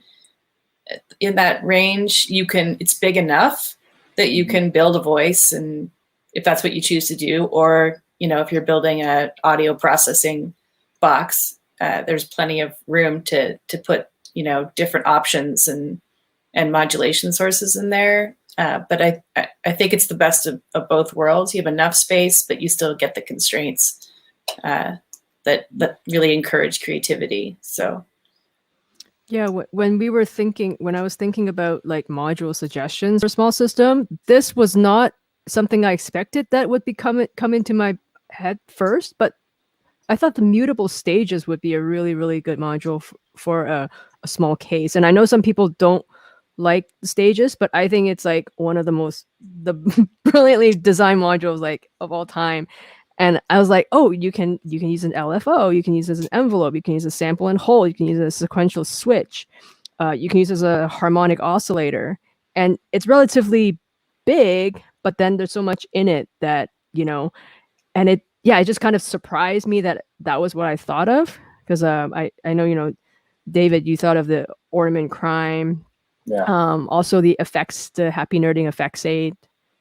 in that range, it's big enough that you can build a voice, and if that's what you choose to do, or if you're building an audio processing box, there's plenty of room to put different options and modulation sources in there. But I think it's the best of both worlds. You have enough space, but you still get the constraints that really encourage creativity. So Yeah, when I was thinking about like module suggestions for small system, this was not something I expected that would come into my head first, but I thought the mutable stages would be a really, really good module for a small case. And I know some people don't like the stages, but I think it's like one of the brilliantly designed modules like of all time. And I was like, oh, you can use an LFO, you can use it as an envelope, you can use a sample and hold, you can use it as a sequential switch, you can use it as a harmonic oscillator, and it's relatively big, but then there's so much in it that and it just kind of surprised me that was what I thought of, because I know David, you thought of the ornament crime. Yeah. Also the effects, the happy nerding effects aid,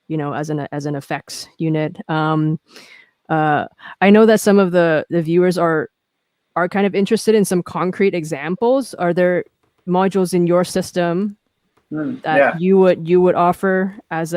as an effects unit. I know that some of the viewers are kind of interested in some concrete examples. Are there modules in your system that you would offer as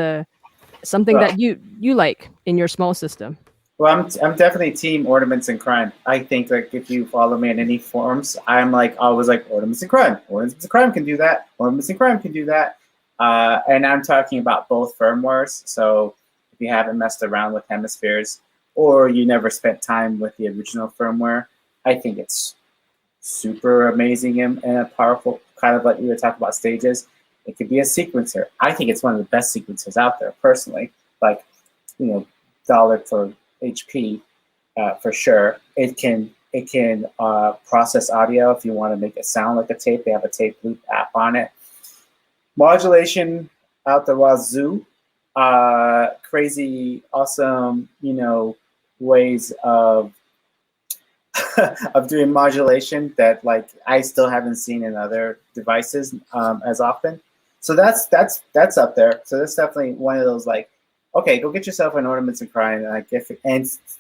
something that you like in your small system? Well, I'm definitely team ornaments and crime. I think like if you follow me in any forums, I'm like always like ornaments and crime. Ornaments and crime can do that. Ornaments and crime can do that. And I'm talking about both firmwares. So if you haven't messed around with hemispheres, or you never spent time with the original firmware, I think it's super amazing and a powerful, kind of like we were talking about stages. It could be a sequencer. I think it's one of the best sequencers out there, personally. Like, dollar for HP for sure. It can process audio if you want to make it sound like a tape. They have a tape loop app on it. Modulation out the wazoo. Crazy, awesome, ways of of doing modulation that like I still haven't seen in other devices as often. So that's up there. So that's definitely one of those like, okay, go get yourself an ornaments and crime, and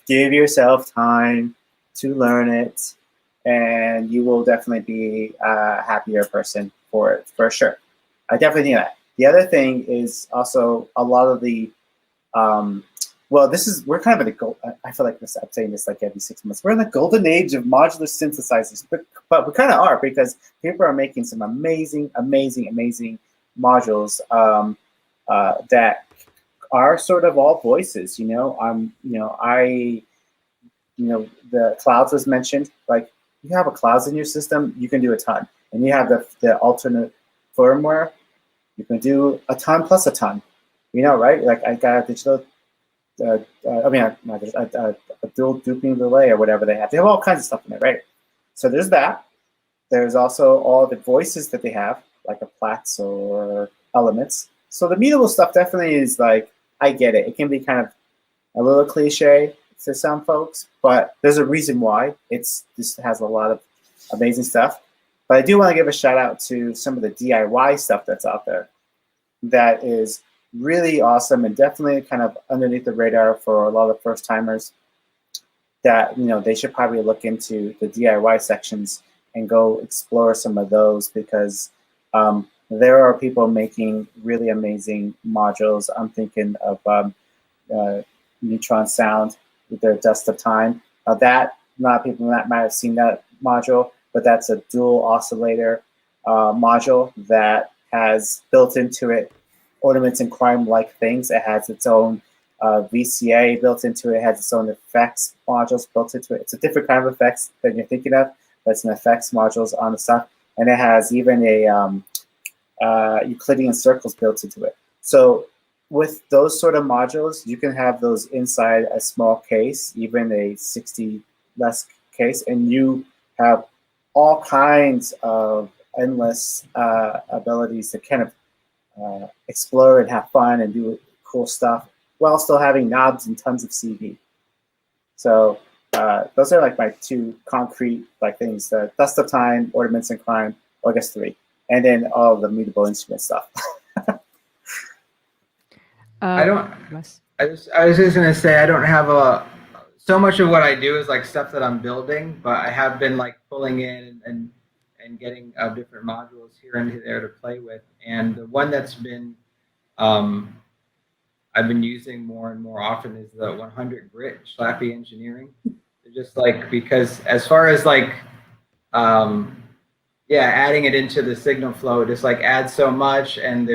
give yourself time to learn it, and you will definitely be a happier person for it, for sure. I definitely think that. The other thing is also a lot of the, we're kind of in I feel like I'm saying this like every 6 months. We're in the golden age of modular synthesizers, but we kind of are, because people are making some amazing modules that are sort of all voices. The clouds was mentioned. Like, you have a clouds in your system, you can do a ton, and you have the alternate firmware, you can do a ton plus a ton. You know, right? Like I got a digital, a dual duping delay or whatever they have. They have all kinds of stuff in there, right? So there's that. There's also all the voices that they have, like a Platts or Elements. So the mutable stuff definitely is like, I get it. It can be kind of a little cliche to some folks, but there's a reason why. This has a lot of amazing stuff. But I do want to give a shout out to some of the DIY stuff that's out there that is really awesome and definitely kind of underneath the radar for a lot of first timers that, you know, they should probably look into the DIY sections and go explore some of those, because there are people making really amazing modules. I'm thinking of Neutron Sound with their Dust of Time. That, a lot of people might have seen that module, but that's a dual oscillator module that has built into it Ornaments in Crime-like things. It has its own VCA built into it. It has its own effects modules built into it. It's a different kind of effects than you're thinking of, but it's an effects modules on the stuff. And it has even a Euclidean circles built into it. So with those sort of modules, you can have those inside a small case, even a 60 less case, and you have all kinds of endless abilities to kind of explore and have fun and do cool stuff while still having knobs and tons of CD. So those are like my two concrete like things: the Dust of Time, Ornaments in Crime, or I guess three, and then all the mutable instrument stuff. I was just gonna say I don't have so much of what I do is like stuff that I'm building, but I have been like pulling in and getting different modules here and there to play with. And the one that's been I've been using more and more often is the 100 grit Schlappy Engineering. They're just like, because as far as like adding it into the signal flow, just like adds so much, and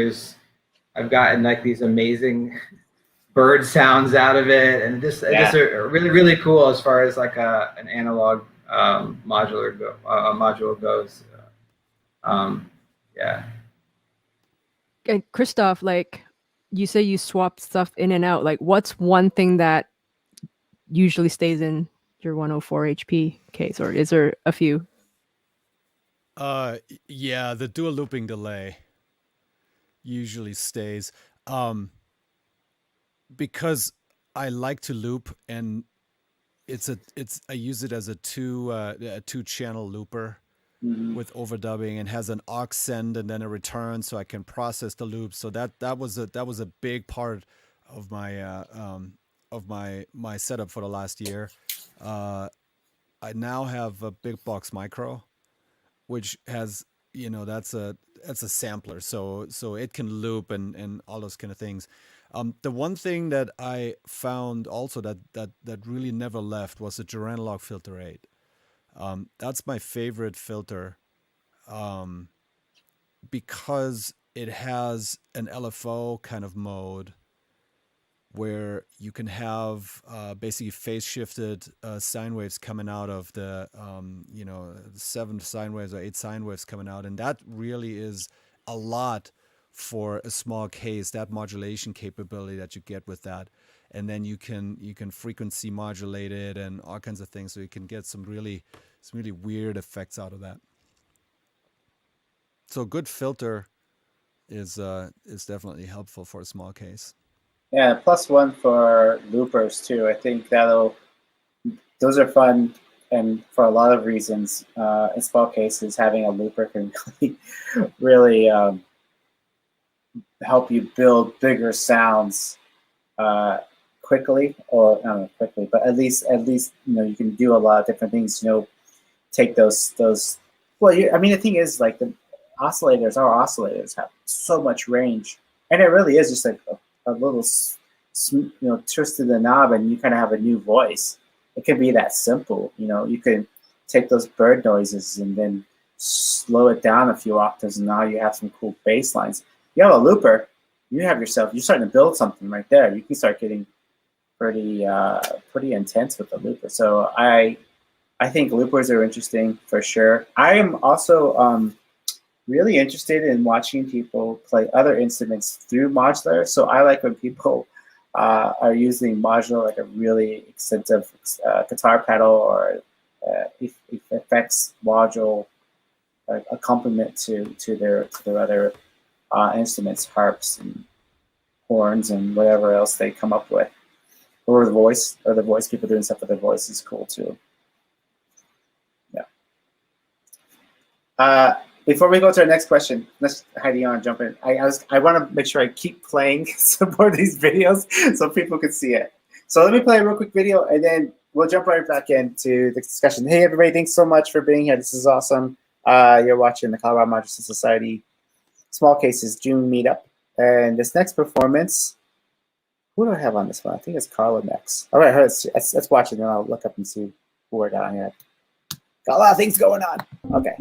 I've gotten like these amazing bird sounds out of it, and just are really, really cool as far as like an analog module goes. And Christoph, like you say you swap stuff in and out. Like, what's one thing that usually stays in your 104 HP case, or is there a few? Yeah, the dual looping delay usually stays. Because I like to loop, and I use it as a two channel looper with overdubbing, and has an aux send and then a return, so I can process the loops. So that was a big part of my setup for the last year. I now have a big box micro, which has, you know, that's a sampler, so it can loop and all those kind of things. The one thing that I found also that really never left was the Geranalog Filter 8. That's my favorite filter because it has an LFO kind of mode where you can have basically phase shifted sine waves coming out of the 7 sine waves or 8 sine waves coming out, and that really is a lot for a small case, that modulation capability that you get with that. And then you can frequency modulate it and all kinds of things, so you can get some really weird effects out of that. So a good filter is definitely helpful for a small case. Yeah, +1 for loopers too. I think those are fun, and for a lot of reasons. In small cases, having a looper can really help you build bigger sounds quickly, or not really quickly, but at least you can do a lot of different things. Take those. Well, the thing is, like, the oscillators have so much range, and it really is just like a little twist of the knob, and you kind of have a new voice. It can be that simple. You can take those bird noises and then slow it down a few octaves, and now you have some cool bass lines. You have a looper, you're starting to build something right there. You can start getting pretty intense with the looper. So I think loopers are interesting for sure. I am also really interested in watching people play other instruments through modular. So I like when people are using modular like a really extensive guitar pedal or effects module accompaniment to their other instruments, harps and horns and whatever else they come up with. Or the voice people doing stuff with their voice is cool too. Yeah. Before we go to our next question, let's Heidi on jump in. I want to make sure I keep playing some more of these videos so people can see it. So let me play a real quick video and then we'll jump right back into the discussion. Hey everybody, thanks so much for being here. This is awesome. You're watching the Colorado Modular Synth Society Small Cases June Meetup. And this next performance, who do I have on this one? I think it's Carla next. All right, let's watch it and I'll look up and see who we're down here. Got a lot of things going on. Okay.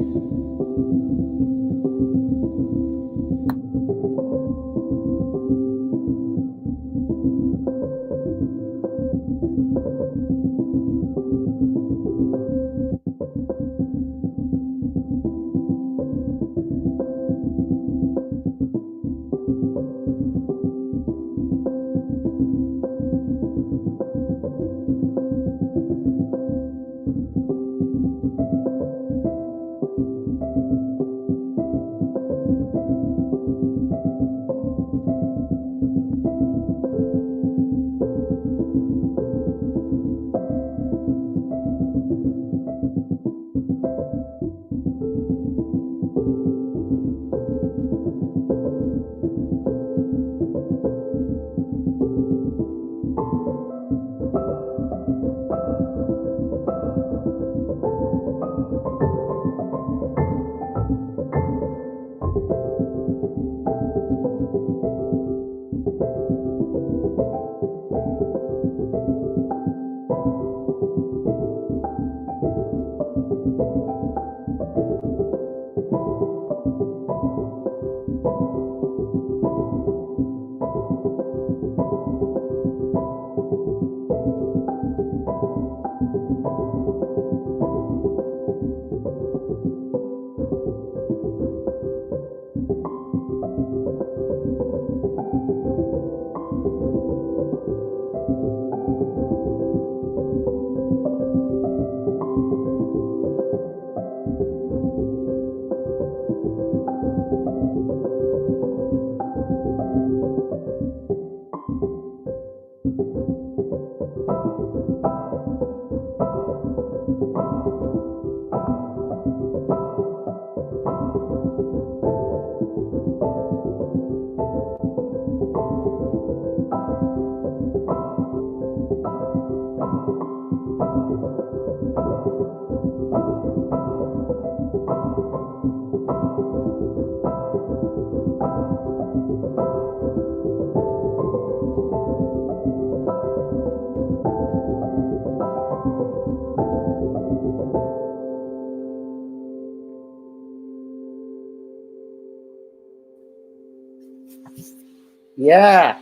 Yeah,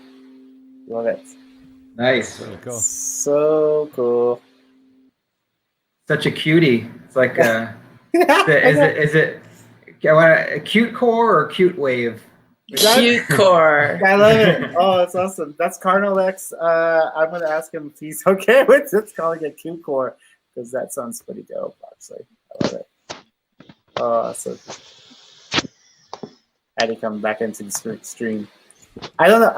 love it. Nice. Really cool. So cool. Such a cutie. It's like Yeah, is it a cute core or cute wave? Cute core. I love it. Oh, that's awesome. That's Cardinal X. I'm gonna ask him if he's okay with just calling it Q Core because that sounds pretty dope. Actually, I love it. Oh, so Eddie coming back into the stream. I don't know.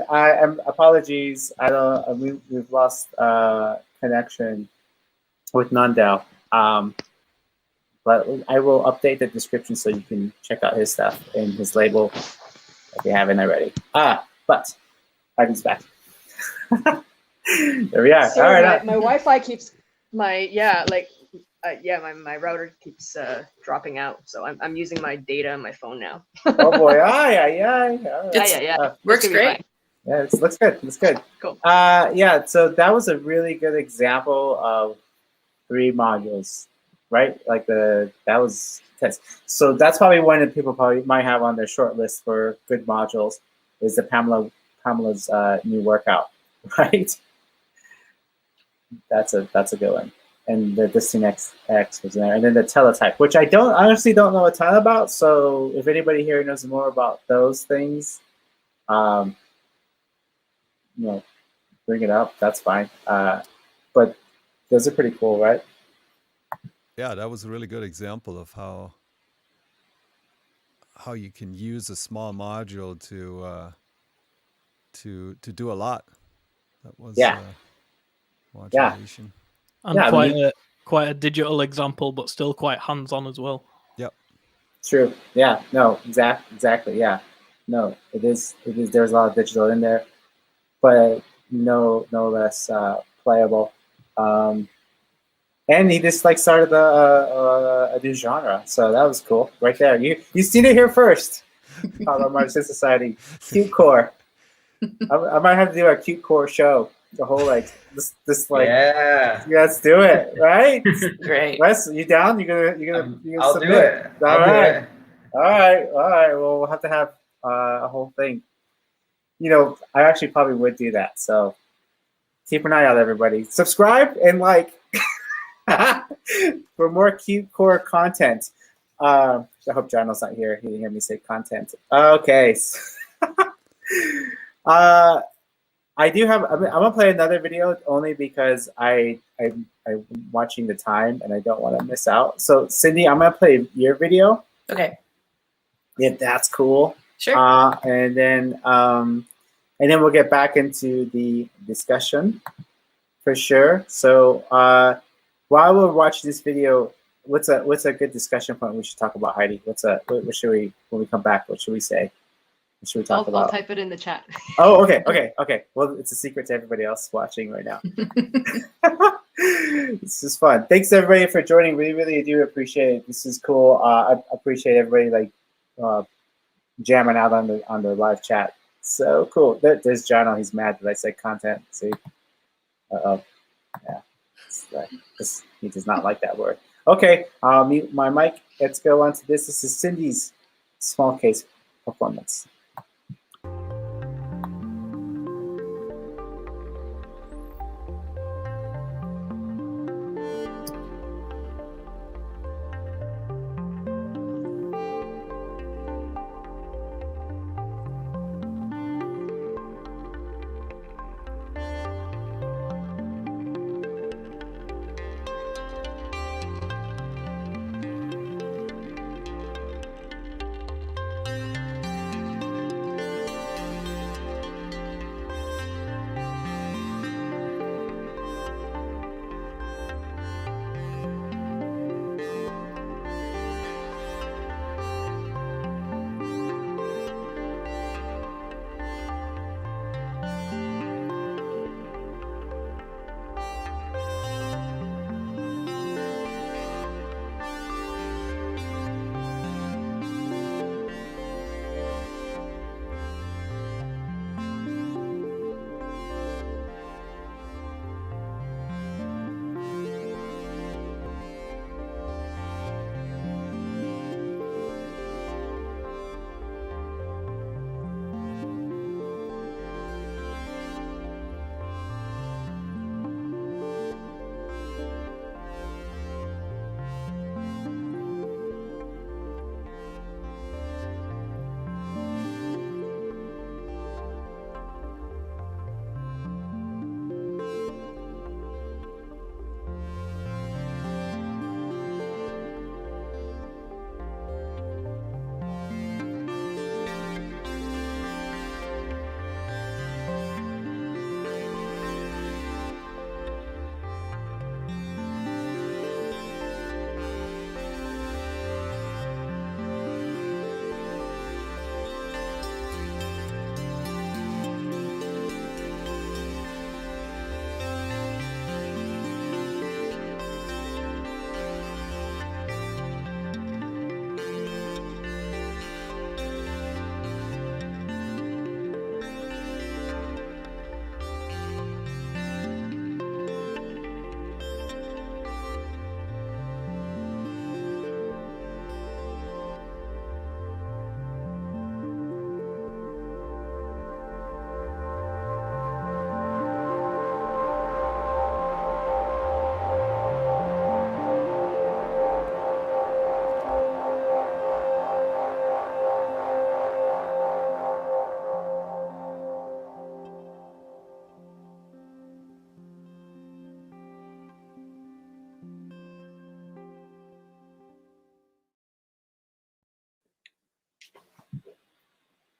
I'm apologies. I don't. We've lost connection with Nundale. But I will update the description so you can check out his stuff and his label if you haven't already. But Ivan's back. There we are. So all right. my Wi-Fi keeps my router keeps dropping out, so I'm using my data on my phone now. Oh boy! Aye. Works great. Yeah, it looks good. Looks good. Cool. Yeah. So that was a really good example of 3 modules, right? Like that was test. So that's probably one that people probably might have on their short list for good modules is the Pamela's new workout, right? That's a good one. and the Distinct X was in there, and then the teletype, which I honestly don't know a ton about. So if anybody here knows more about those things, bring it up. That's fine. But those are pretty cool, right? Yeah, that was a really good example of how you can use a small module to do a lot. That was modulation. And quite a digital example, but still quite hands-on as well. Yep. True. Yeah. No. Exactly. Yeah. No. It is. There's a lot of digital in there, but no less playable. And he just started a new genre, so that was cool. Right there, you seen it here first. Colorado Modular Synth Society, cute core. I might have to do a cute core show. The whole this yeah. Let's do it, right? Great. Wes, you down? You're gonna I'll submit? do it. All right. Well, we'll have to have a whole thing. I actually probably would do that. So keep an eye out, everybody. Subscribe and for more cute core content. I hope John's not here. He didn't hear me say content. Okay. I do have. I'm gonna play another video only because I'm watching the time and I don't want to miss out. So Cindy, I'm gonna play your video. Okay. If that's cool. Sure. And then we'll get back into the discussion for sure. So while we're watching this video, what's a good discussion point we should talk about, Heidi? What should we, when we come back? What should we say? What should we talk about? I'll type it in the chat. Oh, okay. Well, it's a secret to everybody else watching right now. This is fun. Thanks everybody for joining. Really do appreciate it. This is cool. I appreciate everybody jamming out on the live chat. So cool. There's John. He's mad that I said content. See? Yeah. He does not like that word. Okay. I'll mute my mic. Let's go on to this. This is Cindy's small case performance.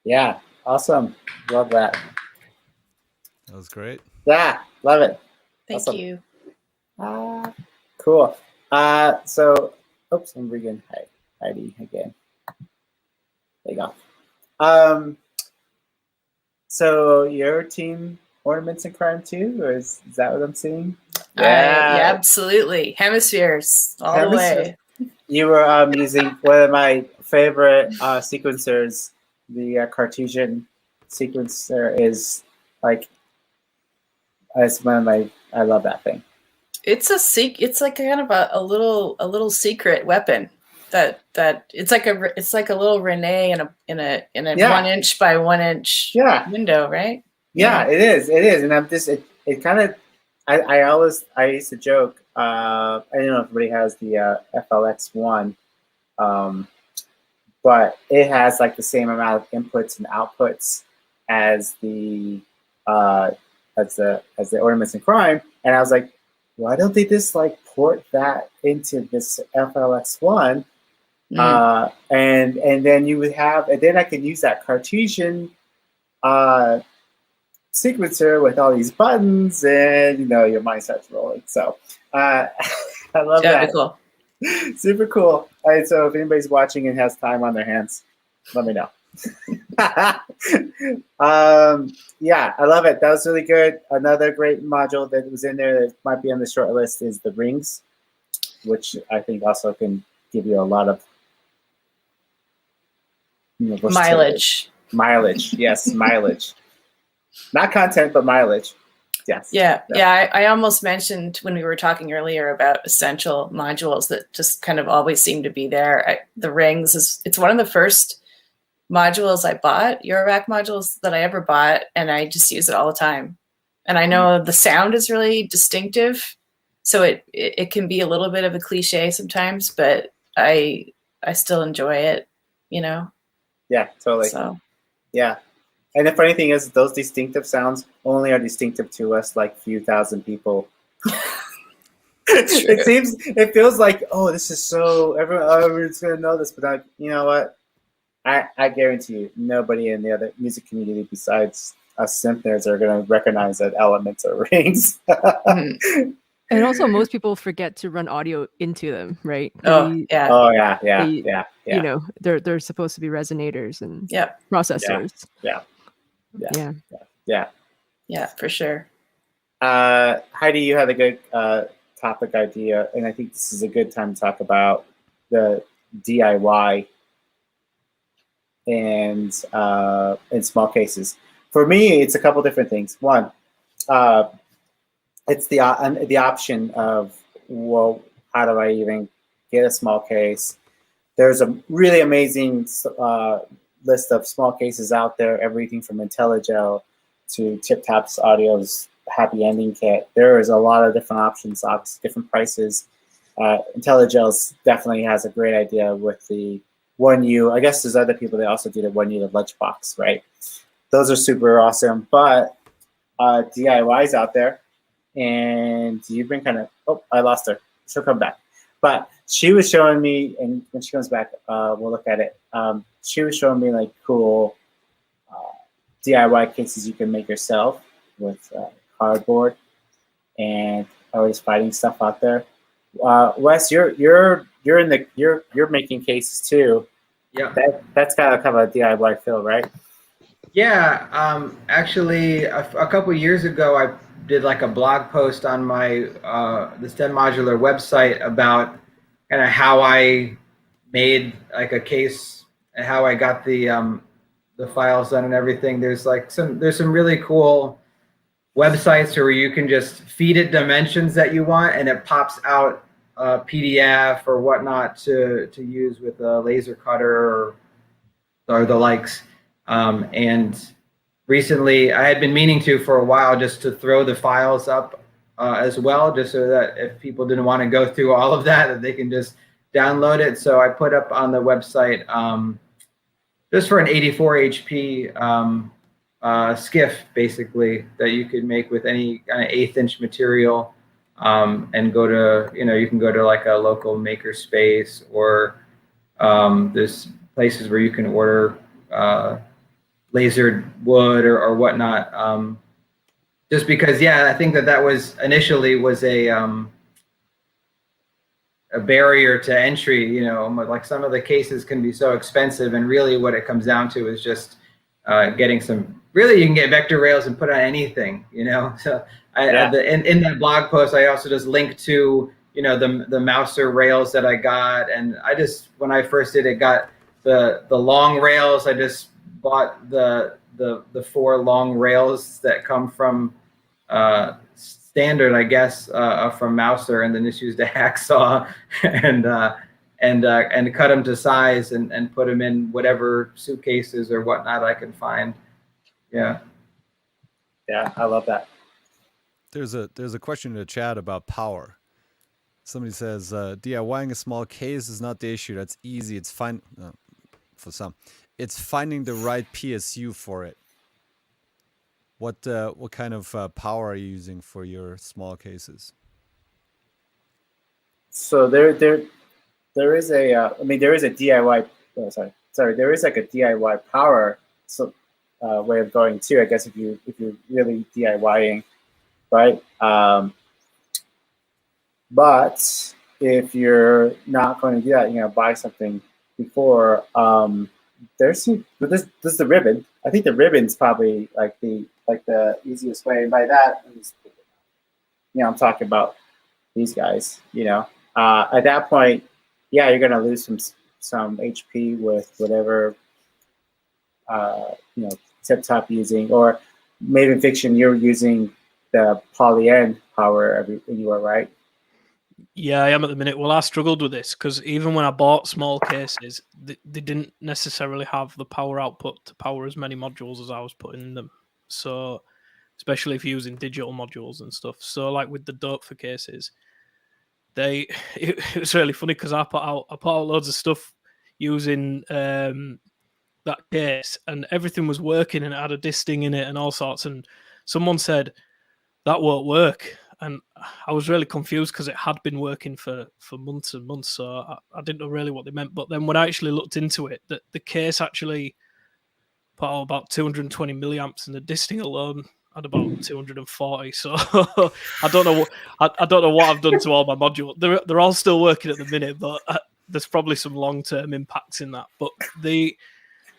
Yeah, awesome. Love that. That was great. Yeah, love it. Thank Awesome. you. Cool. So, oops, I'm bringing Heidi again. There you go. So your team Ornaments and Crime too, or is that what I'm seeing? Yeah, absolutely. Hemispheres all the way. You were using one of my favorite sequencers. The Cartesian sequencer is like, it's one of my. I love that thing. It's it's like kind of a little secret weapon that it's like a little Renee in a 1 inch by 1 inch window, right? Yeah, it is, and I'm just it kind of. I used to joke. I don't know if everybody has the FLX1, but it has like the same amount of inputs and outputs as the Ornaments and Crime, and I was like, why don't they just like port that into this FLX1, and then you would have, and then I could use that Cartesian sequencer with all these buttons, and your mind starts rolling. So I love that. Cool. Super cool. All right, so if anybody's watching and has time on their hands, let me know. Yeah, I love it. That was really good. Another great module that was in there that might be on the short list is the rings, which I think also can give you a lot of mileage. Mileage, yes, mileage. Not content, but mileage. Yes. Yeah. I almost mentioned when we were talking earlier about essential modules that just kind of always seem to be there. The rings it's one of the first modules I bought, eurorack modules that I ever bought, and I just use it all the time. And I know the sound is really distinctive, so it can be a little bit of a cliche sometimes, but I still enjoy it, Yeah, totally. So yeah. And the funny thing is, those distinctive sounds only are distinctive to us, like few thousand people. It feels like, oh, this is so everyone's gonna know this, but you know what? I guarantee you, nobody in the other music community besides us synth nerds are gonna recognize that elements are rings. And also, most people forget to run audio into them, right? Yeah. They're supposed to be resonators and processors. Yeah, for sure. Heidi, you had a good topic idea, and I think this is a good time to talk about the DIY and small cases. For me, it's a couple different things. One, it's the option of, well, how do I even get a small case? There's a really amazing list of small cases out there, everything from IntelliGel to Tip Tap's Audio's Happy Ending Kit. There is a lot of different options, different prices. IntelliGel definitely has a great idea with the 1U. I guess there's other people that also do the 1U, the lunchbox, right? Those are super awesome, but DIY's out there. And you bring oh, I lost her. She'll come back. But she was showing me, and when she comes back, we'll look at it. She was showing me like cool DIY cases you can make yourself with cardboard, and always finding stuff out there. Wes, you're making cases too. Yeah, that's kind of a DIY feel, right? Yeah, actually, a couple years ago, I did like a blog post on my the STEM Modular website about kind of how I made like a case and how I got the files done and everything. There's some really cool websites where you can just feed it dimensions that you want, and it pops out a PDF or whatnot to use with a laser cutter or the likes. And recently, I had been meaning to for a while just to throw the files up as well, just so that if people didn't want to go through all of that they can just download it. So I put up on the website just for an 84 HP skiff, basically, that you could make with any kind of 1/8 inch material, and go to, you can go to like a local maker space, or there's places where you can order lasered wood or whatnot. Just because, I think that was initially a barrier to entry. Like some of the cases can be so expensive, and really what it comes down to is just getting some. Really, you can get vector rails and put on anything. So in that blog post, I also just linked to the Mouser rails that I got, and I just, when I first did it, got the long rails. I just bought the 4 long rails that come from standard, I guess, from Mouser, and then just used a hacksaw and cut them to size and put them in whatever suitcases or whatnot I can find. Yeah, I love that. There's a question in the chat about power. Somebody says DIYing a small case is not the issue. That's easy. It's fine for some. It's finding the right PSU for it. What kind of power are you using for your small cases? So there is a there is a DIY. Oh, sorry. There is like a DIY power way of going too. I guess if you're really DIYing, right? But if you're not going to do that, buy something before. There's the ribbon. I think the ribbon's probably like the easiest way. And by that, I'm talking about these guys. At that point, you're gonna lose some HP with whatever tip top using, or Maven Fiction. You're using the poly-N power everywhere, right? Yeah, I am at the minute. Well, I struggled with this because even when I bought small cases, they didn't necessarily have the power output to power as many modules as I was putting in them. So, especially if you're using digital modules and stuff. So, like with the dope for cases, it was really funny because I put out loads of stuff using that case, and everything was working, and it had a disting in it and all sorts. And someone said that won't work. And I was really confused because it had been working for months and months, so I didn't know really what they meant. But then when I actually looked into it, the case actually put out about 220 milliamps, and the disting alone had about 240. So I don't know what I've done to all my modules. They're all still working at the minute, but there's probably some long-term impacts in that. But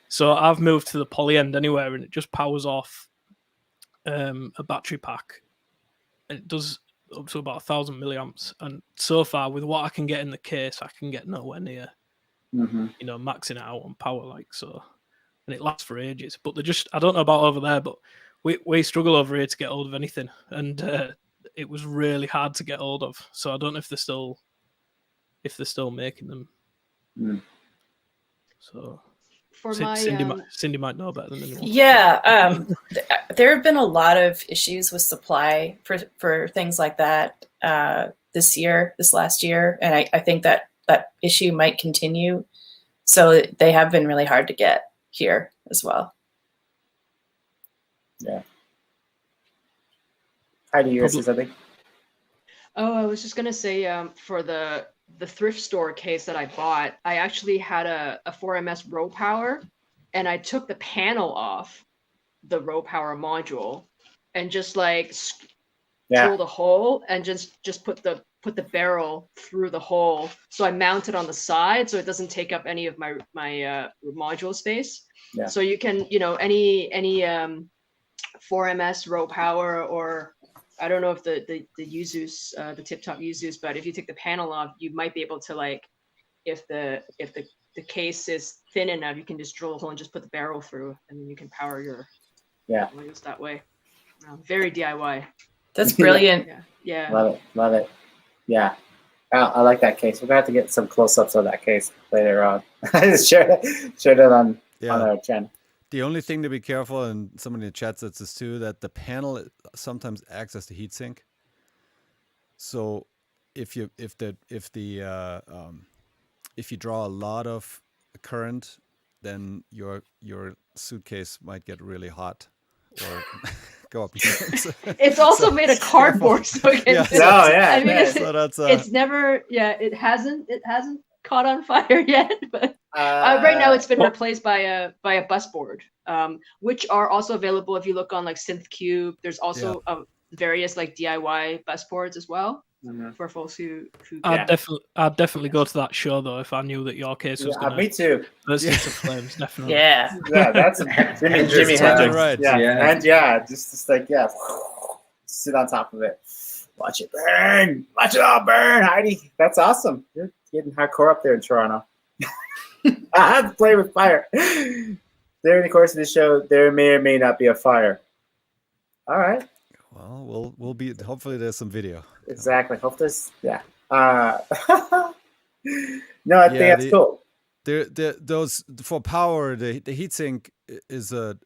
so I've moved to the poly-end anywhere, and it just powers off a battery pack. It does up to about 1,000 milliamps, and so far with what I can get in the case, I can get nowhere near, maxing it out on power so, and it lasts for ages. But I don't know about over there, but we struggle over here to get hold of anything, and it was really hard to get hold of. So I don't know if they're still making them. Mm. So. For Cindy might know better than anyone. Yeah, there have been a lot of issues with supply for things like that this last year, and I think that issue might continue. So they have been really hard to get here as well. Yeah. Heidi, you say something? Oh, I was just gonna say, for the thrift store case that I bought, I actually had a 4MS row power, and I took the panel off the row power module and just drilled a hole and just put the barrel through the hole. So I mount it on the side so it doesn't take up any of my module space. Yeah. So you can, any 4MS row power, or I don't know if the Yuzus, the tip top Yuzus, but if you take the panel off, you might be able to if the case is thin enough, you can just drill a hole and just put the barrel through, and then you can power your modules that way. Very DIY. That's brilliant. Yeah. Love it. Yeah. I like that case. We're gonna have to get some close-ups of that case later on. I just shared it on our channel. The only thing to be careful, and somebody in the chat says this too, that the panel sometimes acts as the heatsink. So if you draw a lot of current, then your suitcase might get really hot or go up. It's also made of cardboard, so it can. I mean, it's never. Yeah, it hasn't caught on fire yet, but Right now, it's been replaced by a bus board, which are also available if you look on like SynthCube. There's also various like DIY bus boards as well for folks who. I'd definitely go to that show though if I knew that your case was going to. Me too. Burst into flames, definitely. Yeah. Yeah, that's Jimmy Hendrix. Right. Yeah, and just like sit on top of it, watch it burn, watch it all burn, Heidi. That's awesome. You're getting hardcore up there in Toronto. I have to play with fire. During the course of the show, there may or may not be a fire. All right. Well, we'll be. Hopefully, there's some video. Exactly. Hope there's. Yeah. No, I think that's cool. Those for power. The heatsink is a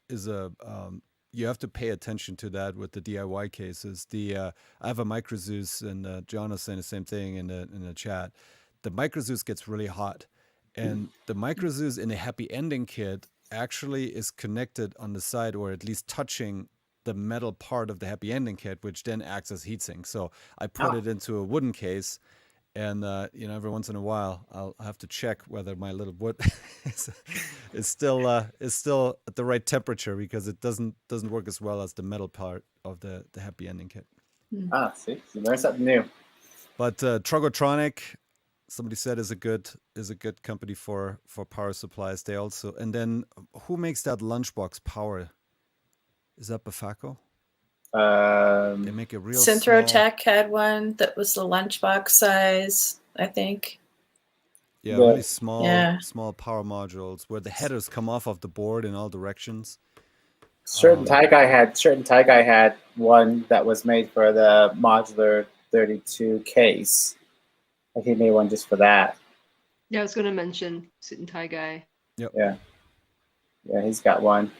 you have to pay attention to that with the DIY cases. I have a Micro Zeus, and John is saying the same thing in the chat. The Micro Zeus gets really hot, and the Micro Zeus in a happy ending kit actually is connected on the side, or at least touching the metal part of the happy ending kit, which then acts as heatsink. So I put it into a wooden case, and every once in a while I'll have to check whether my little wood is still at the right temperature, because it doesn't work as well as the metal part of the happy ending kit. See, you learn something new. But Trogotronic, somebody said, is a good company for power supplies. They also, and then who makes that lunchbox power? Is that Bafaco? They make a real Synthrotech had one that was the lunchbox size, I think. Yeah, really small power modules where the headers come off of the board in all directions. Certain Tie Guy had one that was made for the modular 32 case. Like he made one just for that. Yeah, I was going to mention Certain Tie Guy. Yep. Yeah, he's got one.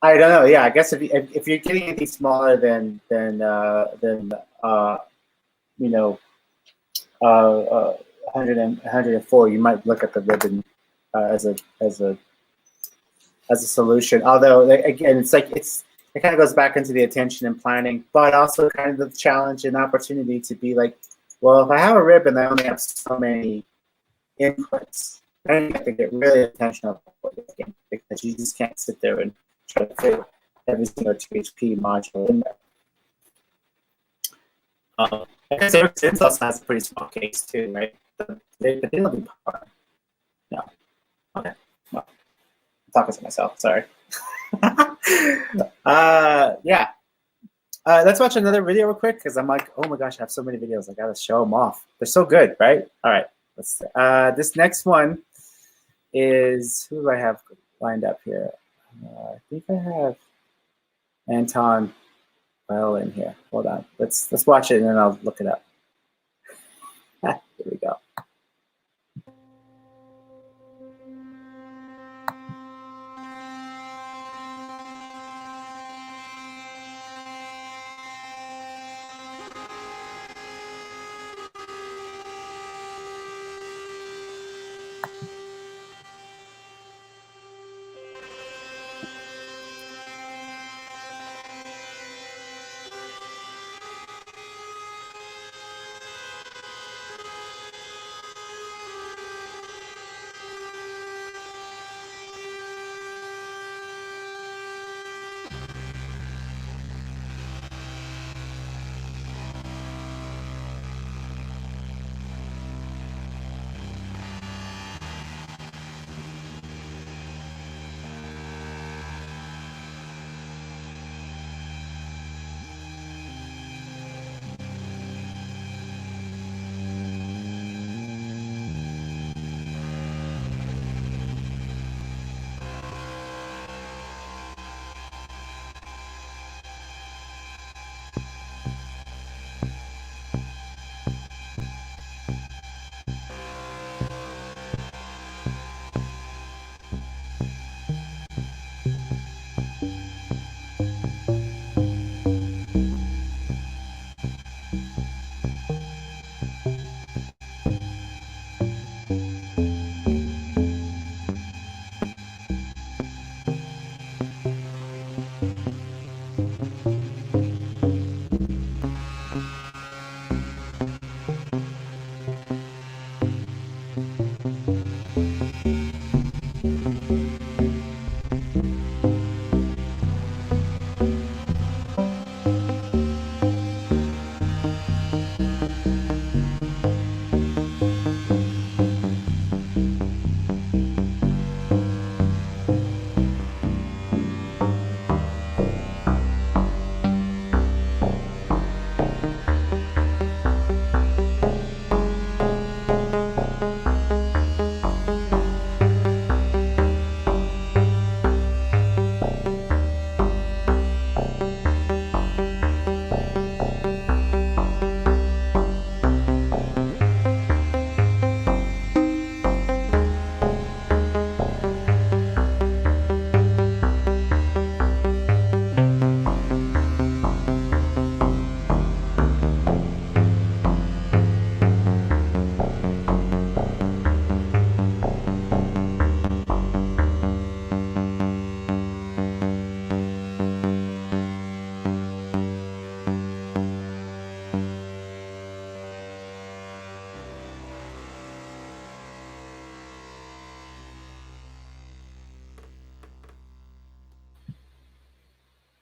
I don't know. Yeah, I guess if you're getting anything smaller than 104, you might look at the ribbon as a solution. Although again, it kind of goes back into the attention and planning, but also kind of the challenge and opportunity to be like, well, if I have a ribbon, I only have so many inputs. Then you have to get really intentional about what you're thinking, because you just can't sit there and try to fit every single 2HP module in there. I guess Synth also has a pretty small case too, right? But they don't be power. No. Okay. Well, I'm talking to myself. Sorry. Yeah. Let's watch another video real quick, because I'm like, oh my gosh, I have so many videos. I gotta show them off. They're so good, right? All right. Let's. This next one is, who do I have lined up here? I think I have Anton Well in here. Hold on. Let's watch it and then I'll look it up. Here we go.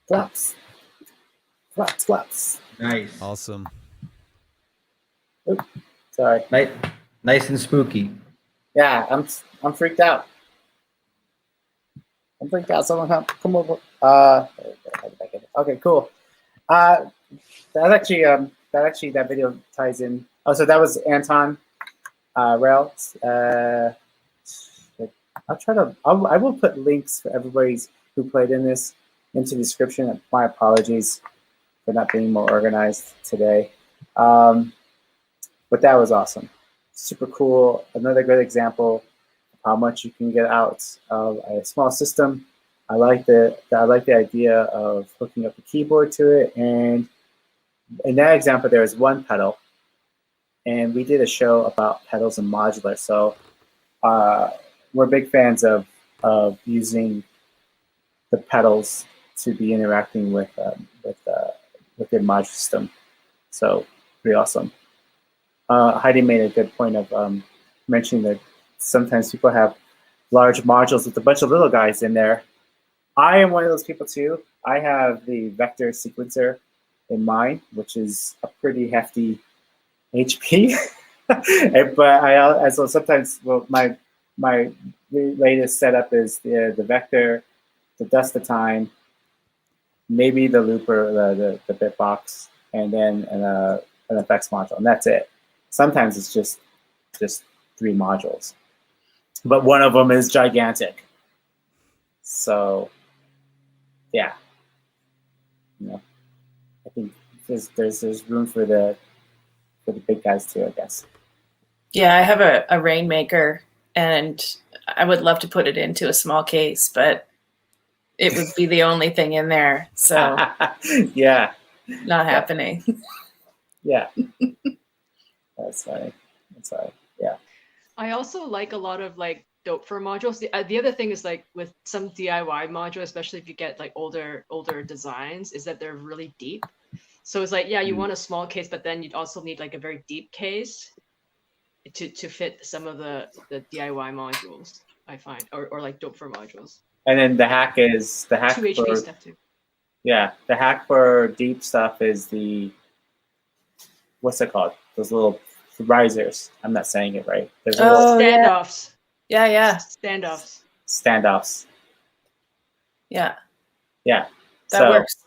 Flaps. Flaps, flaps. Nice. Awesome. Oops, sorry. Nice and spooky. Yeah, I'm freaked out. I'm freaked out. Someone come over. Okay, cool. That video ties in. Oh, so that was Anton Rail. I will put links for everybody's who played in this into the description. My apologies for not being more organized today. But that was awesome. Super cool. Another great example of how much you can get out of a small system. I like the idea of hooking up the keyboard to it. And in that example, there is one pedal. And we did a show about pedals and modular. So we're big fans of using the pedals to be interacting with the module system. So pretty awesome. Heidi made a good point of mentioning that sometimes people have large modules with a bunch of little guys in there. I am one of those people too. I have the vector sequencer in mine, which is a pretty hefty HP. But I also sometimes, well, my latest setup is the vector, the dust to time, maybe the looper, the bitbox, and then an effects module, and that's it. Sometimes it's just 3 modules, but one of them is gigantic. So, yeah, I think there's room for the big guys too, I guess. Yeah, I have a Rainmaker, and I would love to put it into a small case, but it would be the only thing in there. So, yeah, not happening. Yeah, that's funny. Yeah. I also like a lot of like dope for modules. The other thing is like with some DIY modules, especially if you get like older designs, is that they're really deep. So it's like, yeah, you want a small case, but then you'd also need like a very deep case to fit some of the DIY modules, I find, or like dope for modules. And then the hack 2 HP stuff too. Yeah, the hack for deep stuff is what's it called? Those little risers. I'm not saying it right. There's standoffs. Yeah. Standoffs. Yeah. Yeah. That works.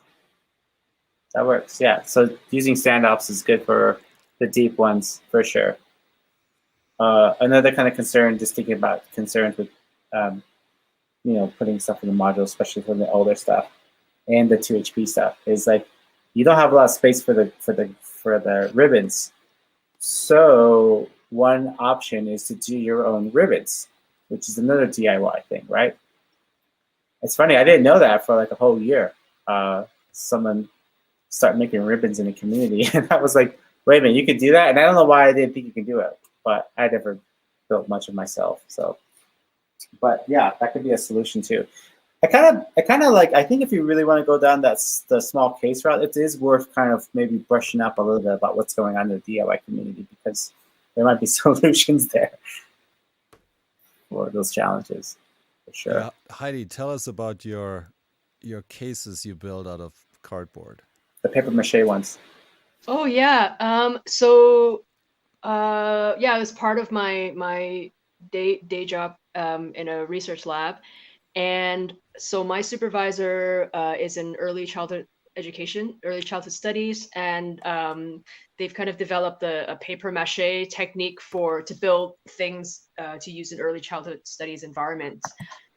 That works. Yeah. So using standoffs is good for the deep ones for sure. Another kind of concern, just thinking about concerns with, putting stuff in the module, especially for the older stuff and the 2 HP stuff, is like you don't have a lot of space for the ribbons. So one option is to do your own ribbons, which is another DIY thing, right? It's funny, I didn't know that for like a whole year. Someone started making ribbons in the community, and I was like, wait a minute, you could do that? And I don't know why I didn't think you could do it, but I never built much of myself. So, but yeah, that could be a solution too. I kind of like, I think if you really want to go down the small case route, it is worth kind of maybe brushing up a little bit about what's going on in the DIY community, because there might be solutions there for those challenges, for sure. Yeah, Heidi, tell us about your cases you build out of cardboard. The paper mache ones. Oh yeah. So it was part of my day job in a research lab. And so my supervisor is in early childhood education, early childhood studies, and they've kind of developed a paper mache technique to build things to use in early childhood studies environment.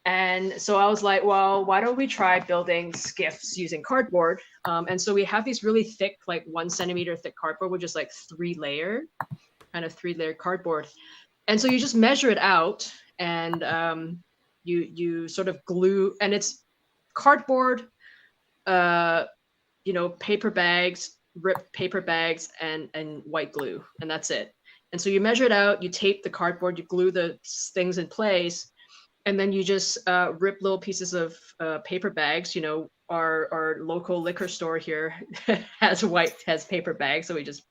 And so I was like, well, why don't we try building skiffs using cardboard? And so we have these really thick, like 1 centimeter thick cardboard, which is like 3-layer cardboard. And so you just measure it out, and you sort of glue, and it's cardboard, paper bags, ripped paper bags, and white glue, and that's it. And so you measure it out, you tape the cardboard, you glue the things in place, and then you just rip little pieces of paper bags. Our local liquor store here has paper bags, so we just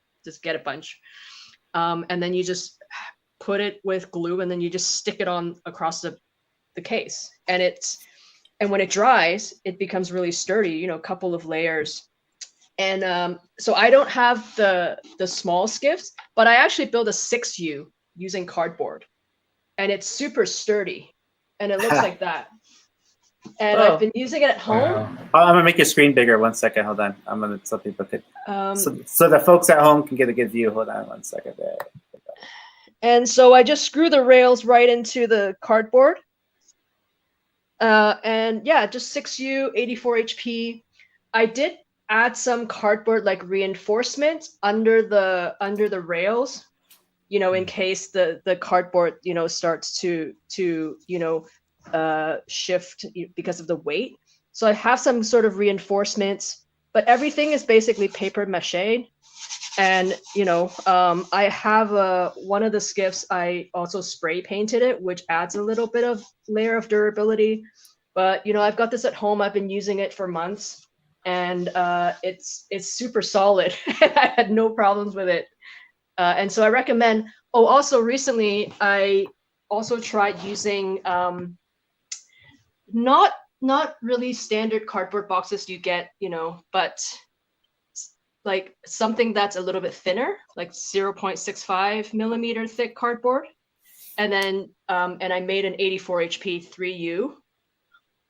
get a bunch, and then you just put it with glue, and then you just stick it on across the case, and And when it dries, it becomes really sturdy, you know, a couple of layers. And so I don't have the small skiffs, but I actually built a 6U using cardboard, and it's super sturdy, and it looks like that. And I've been using it at home. Wow. Oh, I'm gonna make your screen bigger. 1 second. Hold on. I'm gonna so people could so the folks at home can get a good view. Hold on 1 second there. And so I just screw the rails right into the cardboard. And yeah, just 6U, 84 HP. I did add some cardboard like reinforcement under the rails, you know, in case the cardboard, you know, starts to you know, shift because of the weight. So I have some sort of reinforcements, but everything is basically paper mache. And you know, I have one of the skiffs, I also spray painted it, which adds a little bit of layer of durability. But you know, I've got this at home. I've been using it for months, and it's super solid. I had no problems with it, and so I recommend. Oh, also recently I also tried using not really standard cardboard boxes you get, you know, but like something that's a little bit thinner, like 0.65 millimeter thick cardboard. And then and I made an 84 HP 3U.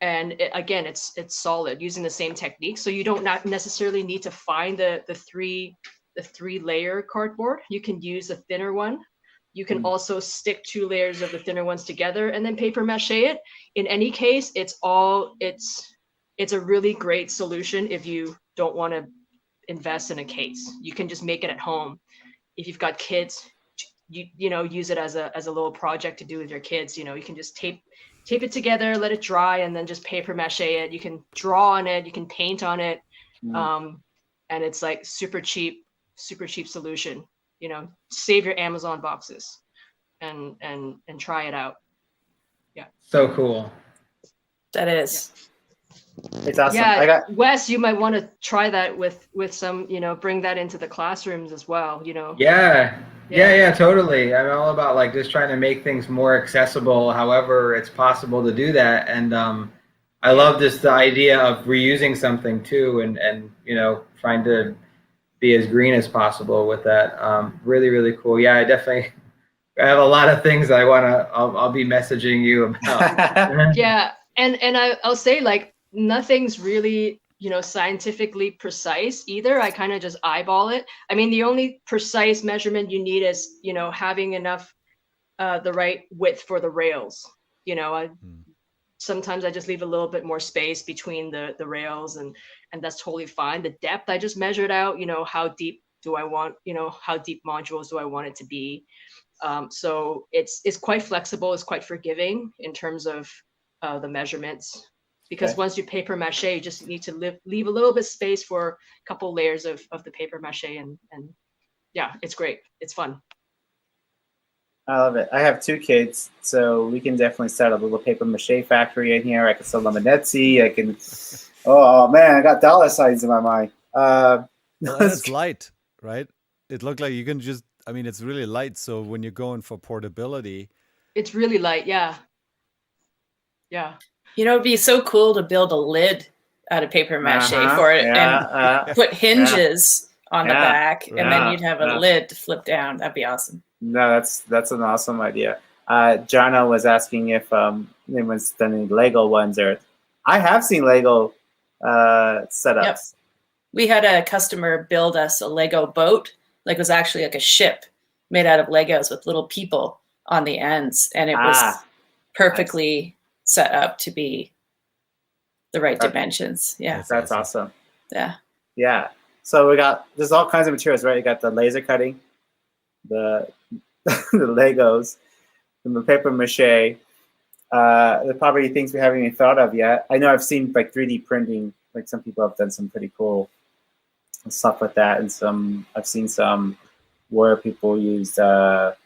And again, it's solid using the same technique. So you don't not necessarily need to find the three layer cardboard. You can use a thinner one. You can also stick 2 layers of the thinner ones together and then paper mache it. In any case, it's a really great solution if you don't want to invest in a case. You can just make it at home. If you've got kids, you know, use it as a little project to do with your kids. You know, you can just tape it together, let it dry, and then just paper mache it. You can draw on it, you can paint on it, and it's like super cheap solution. You know, save your Amazon boxes and try it out. Yeah. So cool. That is. It's awesome. Yeah, Wes, you might want to try that with some, you know, bring that into the classrooms as well, you know. Yeah, totally. I'm all about like just trying to make things more accessible, however it's possible to do that. And I love just the idea of reusing something too, and you know, trying to be as green as possible with that. Really, really cool. Yeah, I have a lot of things I'll be messaging you about. Yeah, and I'll say like nothing's really, you know, scientifically precise either. I kind of just eyeball it. I mean, the only precise measurement you need is, you know, having enough the right width for the rails. You know, sometimes I just leave a little bit more space between the rails, and that's totally fine. The depth, I just measured out, you know, how deep do I want, you know, how deep modules do I want it to be. So it's quite flexible, it's quite forgiving in terms of the measurements. Because once you paper mache, you just need to leave a little bit space for a couple layers of the paper mache, and yeah, it's great. It's fun. I love it. I have 2 kids, so we can definitely start a little paper mache factory in here. I can sell them on Etsy. I can. Oh man, I got dollar signs in my mind. Well, and it's light, right? It looked like you can just. I mean, it's really light. So when you're going for portability, it's really light. Yeah. Yeah. You know, it'd be so cool to build a lid out of paper mache for it and put hinges on the back, and then you'd have a lid to flip down. That'd be awesome. No, that's an awesome idea. Jana was asking if anyone's done any Lego ones, or I have seen Lego setups. Yep. We had a customer build us a Lego boat, like it was actually like a ship made out of Legos with little people on the ends, and it was perfectly set up to be the right dimensions. Yeah, that's awesome. Yeah. So there's all kinds of materials, right? You got the laser cutting, the the Legos, and the paper mache. There probably things we haven't even thought of yet. I know I've seen like 3D printing. Like some people have done some pretty cool stuff with that, and I've seen some where people used that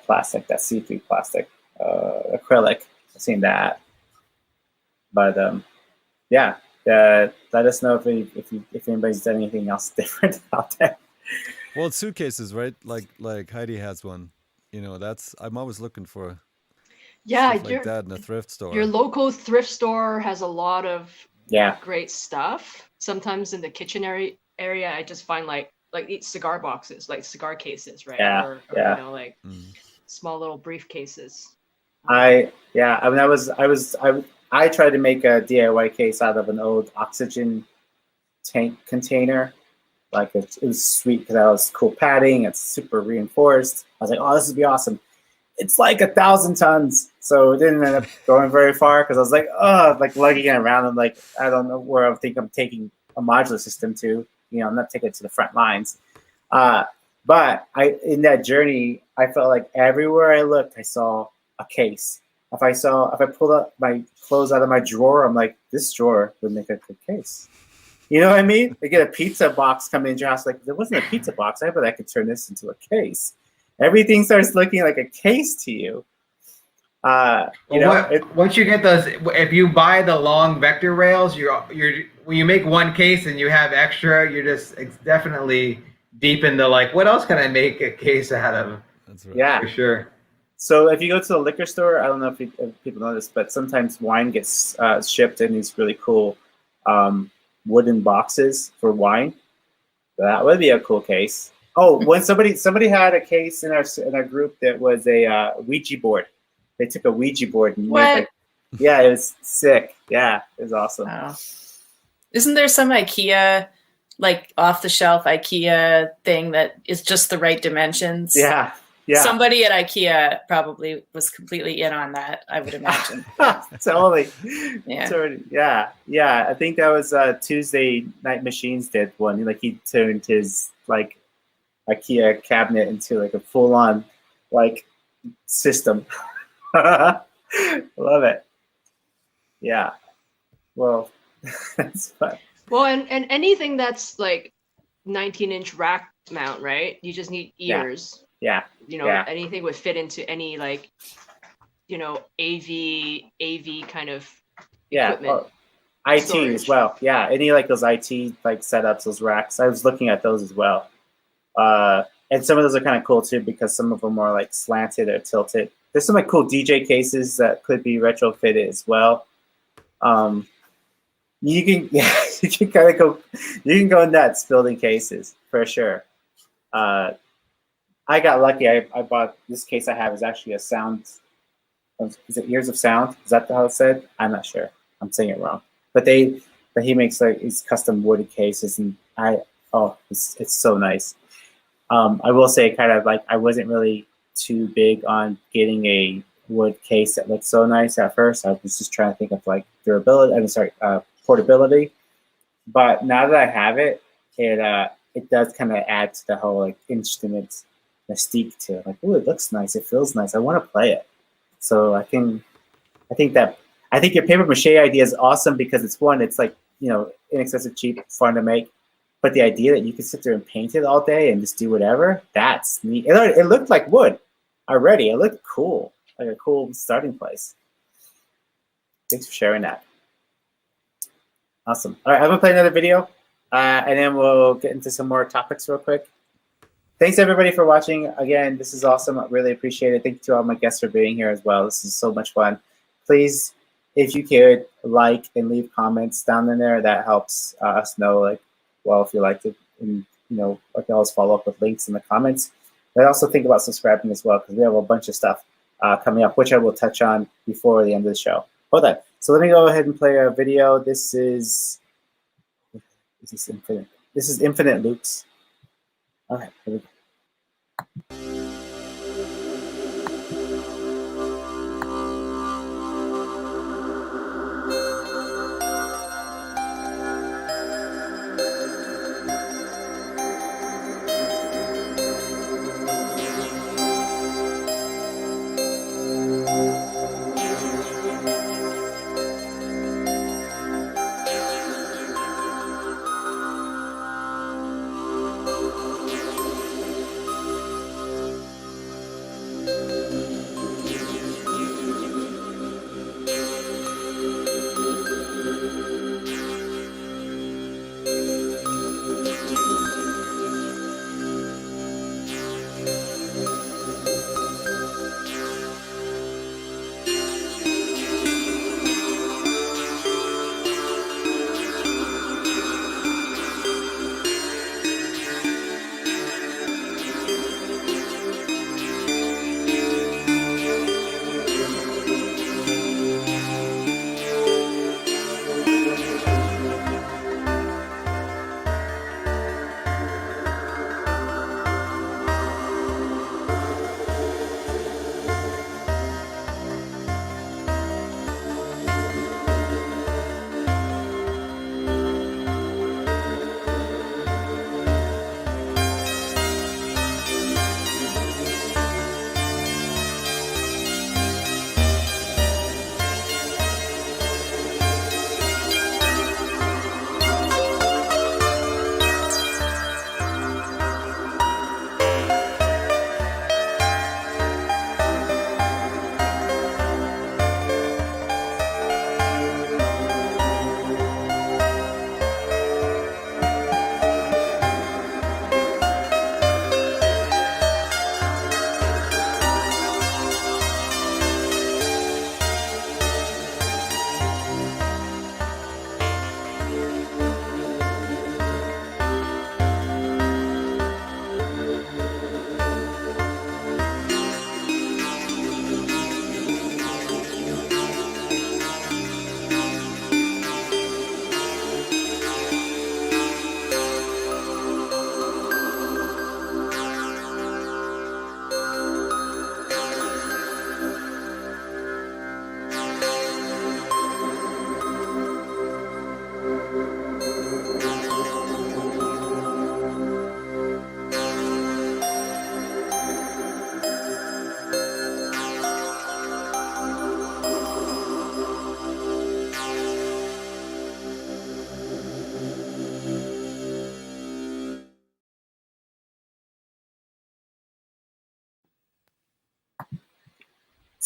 plastic, that see-through plastic, acrylic. I've seen that, but let us know if anybody's done anything else different out there. Well, it's suitcases, right? Like Heidi has one. You know, I'm always looking for. Yeah, stuff like that in a thrift store. your local thrift store has a lot of Yeah. great stuff. Sometimes in the kitchen area, I just find like cigar boxes, like cigar cases, right? Yeah, Or yeah. you know, like Mm. small little briefcases. I mean, I tried to make a DIY case out of an old oxygen tank container. Like it was sweet because I was cool padding. It's super reinforced. I was like, oh, this would be awesome. It's like 1,000 tons, so it didn't end up going very far because I was like, oh, like lugging it around. I'm like, I don't know where I think I'm taking a modular system to. You know, I'm not taking it to the front lines. But in that journey, I felt like everywhere I looked, I saw a case. If I pulled up my clothes out of my drawer, I'm like, this drawer would make a good case. You know what I mean? They get a pizza box coming into your house, like there wasn't a pizza box. I bet I could turn this into a case. Everything starts looking like a case to you. Once you get those, if you buy the long vector rails, when you make one case and you have extra, it's definitely deep into like, what else can I make a case out of? That's right. Yeah, for sure. So if you go to the liquor store, I don't know if people know this, but sometimes wine gets shipped in these really cool wooden boxes for wine. That would be a cool case. Oh, when somebody had a case in our group that was a Ouija board. They took a Ouija board and made yeah, it was sick. Yeah, it was awesome. Wow. Isn't there some IKEA, like off the shelf IKEA thing that is just the right dimensions? Yeah. Yeah. Somebody at IKEA probably was completely in on that, I would imagine. Totally. Yeah. Yeah. I think that was Tuesday Night Machines did one. Like he turned his like IKEA cabinet into like a full-on like system. Love it. Yeah. Well, that's fun. Well, and anything that's like 19-inch rack mount, right? You just need ears. Yeah. You know, anything would fit into any like, you know, AV kind of equipment. IT storage. as well. Yeah. Any like those IT like setups, those racks. I was looking at those as well. And some of those are kind of cool too because some of them are like slanted or tilted. There's some like cool DJ cases that could be retrofitted as well. You can you can go nuts building cases for sure. I got lucky. I bought this case I have is actually a sound. Is it Ears of Sound? Is that how it's said? I'm not sure. I'm saying it wrong. But he makes like these custom wooded cases, and it's so nice. I will say, kind of like I wasn't really too big on getting a wood case that looked so nice at first. I was just trying to think of like durability. Portability. But now that I have it, it does kind of add to the whole like instrument mystique to it. Like, oh, it looks nice. It feels nice. I want to play it. So I think your paper mache idea is awesome because it's like, you know, inexpensive, cheap, fun to make. But the idea that you can sit there and paint it all day and just do whatever, that's neat. It looked like wood already. It looked cool, like a cool starting place. Thanks for sharing that. Awesome. All right, I'm going to play another video, and then we'll get into some more topics real quick. Thanks, everybody, for watching. Again, this is awesome. I really appreciate it. Thank you to all my guests for being here as well. This is so much fun. Please, if you could, like and leave comments down in there. That helps us know, like, well, if you liked it, and, you know, I can always follow up with links in the comments. But also think about subscribing as well, because we have a bunch of stuff coming up, which I will touch on before the end of the show. Hold on. So let me go ahead and play a video. This is Infinite. This is Infinite Loops. All right, here we go.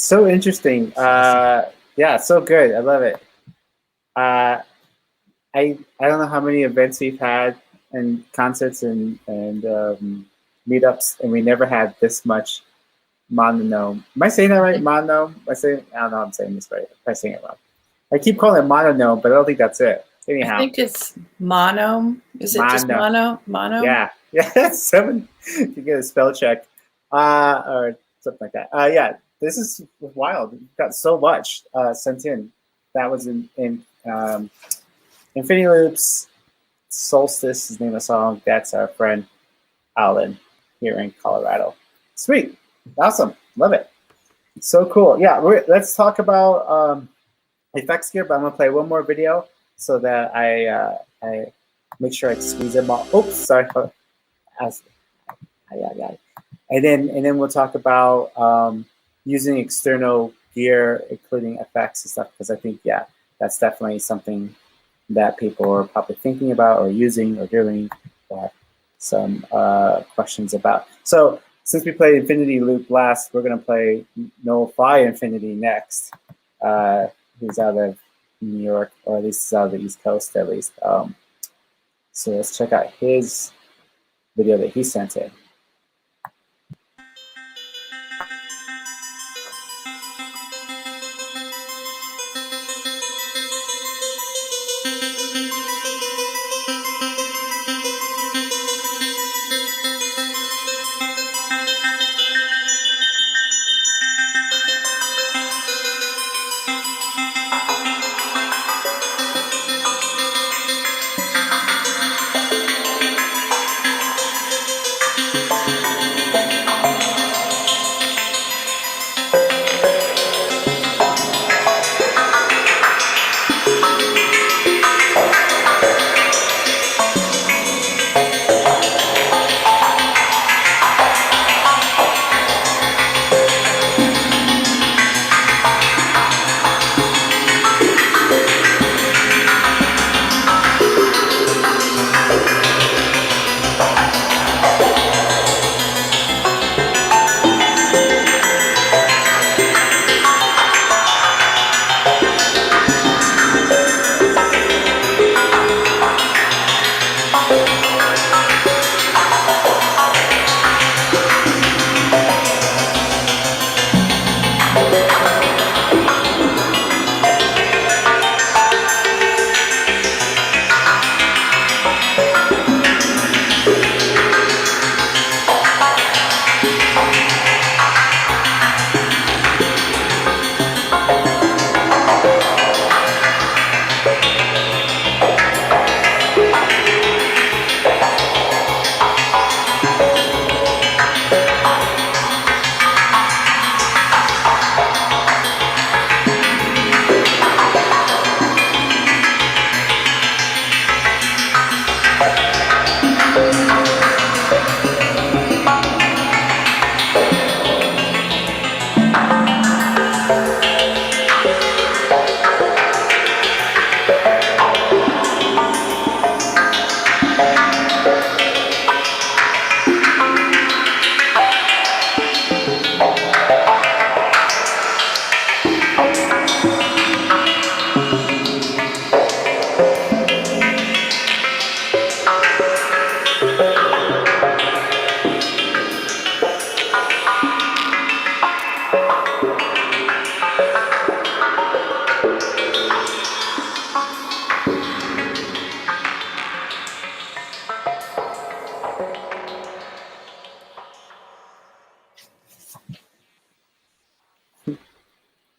So interesting. Yeah, so good. I love it. I don't know how many events we've had and concerts and meetups, and we never had this much mononome. Am I saying that right? Mononome? I don't know. I'm saying this right. I'm saying it wrong. I keep calling it mononome, but I don't think that's it. Anyhow, I think it's mono. Is it just mono? Mono? Yeah. 7. You get a spell check, or something like that. Yeah, this is wild. We've got so much sent in. That was in Infinity Loops, Solstice is the name of the song. That's our friend Alan here in Colorado. Sweet. Awesome. Love it. So cool. Yeah, let's talk about effects here, but I'm going to play one more video so that I make sure I squeeze them all. Oops, sorry. And then we'll talk about using external gear, including effects and stuff, because I think, yeah, that's definitely something that people are probably thinking about or using or doing, or some questions about. So since we played Infinity Loop last, we're going to play No-Fi Infinity next. Who's out of New York, or at least out of the East Coast, at least. So let's check out his video that he sent in.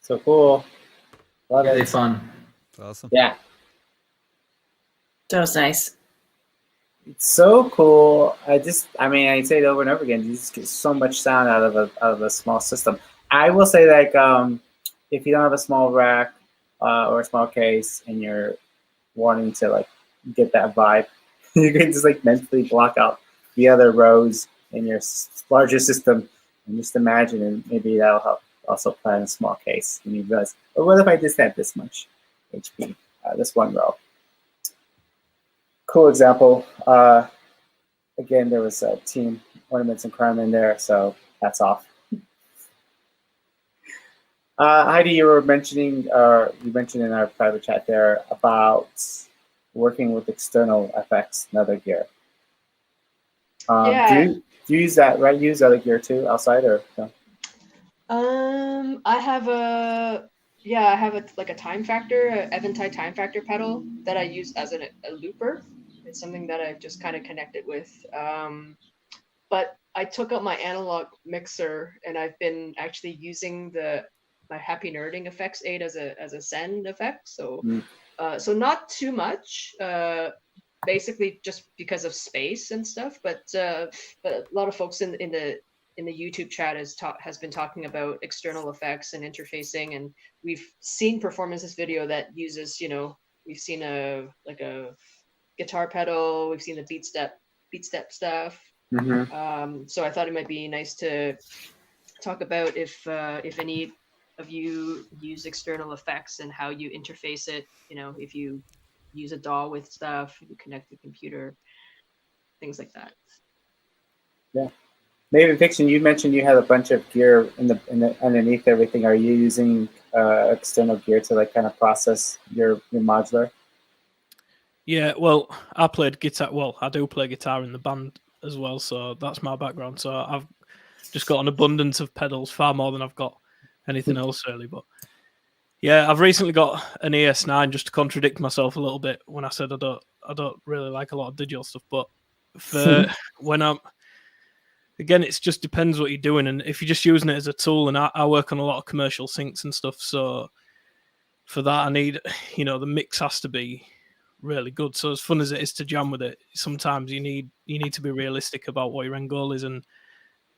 So cool. Love Really it. fun. It's awesome. Yeah. That was nice. It's so cool. I say it over and over again. You just get so much sound out of a small system. I will say, like, if you don't have a small rack or a small case, and you're wanting to like get that vibe, you can just like mentally block out the other rows in your larger system and just imagine, and maybe that'll help also plan a small case. And you realize, well, what if I just had this much HP, this one row? Cool example. Again, there was Team Ornaments and Crime in there, so hats off. Heidi, you were mentioning, you mentioned in our private chat there about working with external effects and other gear. Yeah. Do you use that, right? Use other gear too outside, or no? I have a like a time factor, a Eventide time factor pedal that I use as a looper. It's something that I've just kind of connected with. But I took out my analog mixer and I've been actually using my Happy Nerding Effects aid as a send effect. So so not too much. Basically just because of space and stuff, but a lot of folks in the YouTube chat has been talking about external effects and interfacing, and we've seen performances video that uses, we've seen a guitar pedal, we've seen the beat step stuff. So I thought it might be nice to talk about if any of you use external effects and how you interface it. If you use a DAW with stuff, you connect the computer, things like that. Yeah. Maven Fiction, you mentioned you had a bunch of gear in the underneath everything. Are you using external gear to like kind of process your modular? Yeah, well, I played guitar. Well, I do play guitar in the band as well, so that's my background. So I've just got an abundance of pedals, far more than I've got anything else really. But yeah, I've recently got an ES9, just to contradict myself a little bit when I said I don't really like a lot of digital stuff. But for when again, it just depends what you're doing, and if you're just using it as a tool. And I work on a lot of commercial syncs and stuff, so for that I need, the mix has to be really good. So as fun as it is to jam with it, sometimes you need to be realistic about what your end goal is. And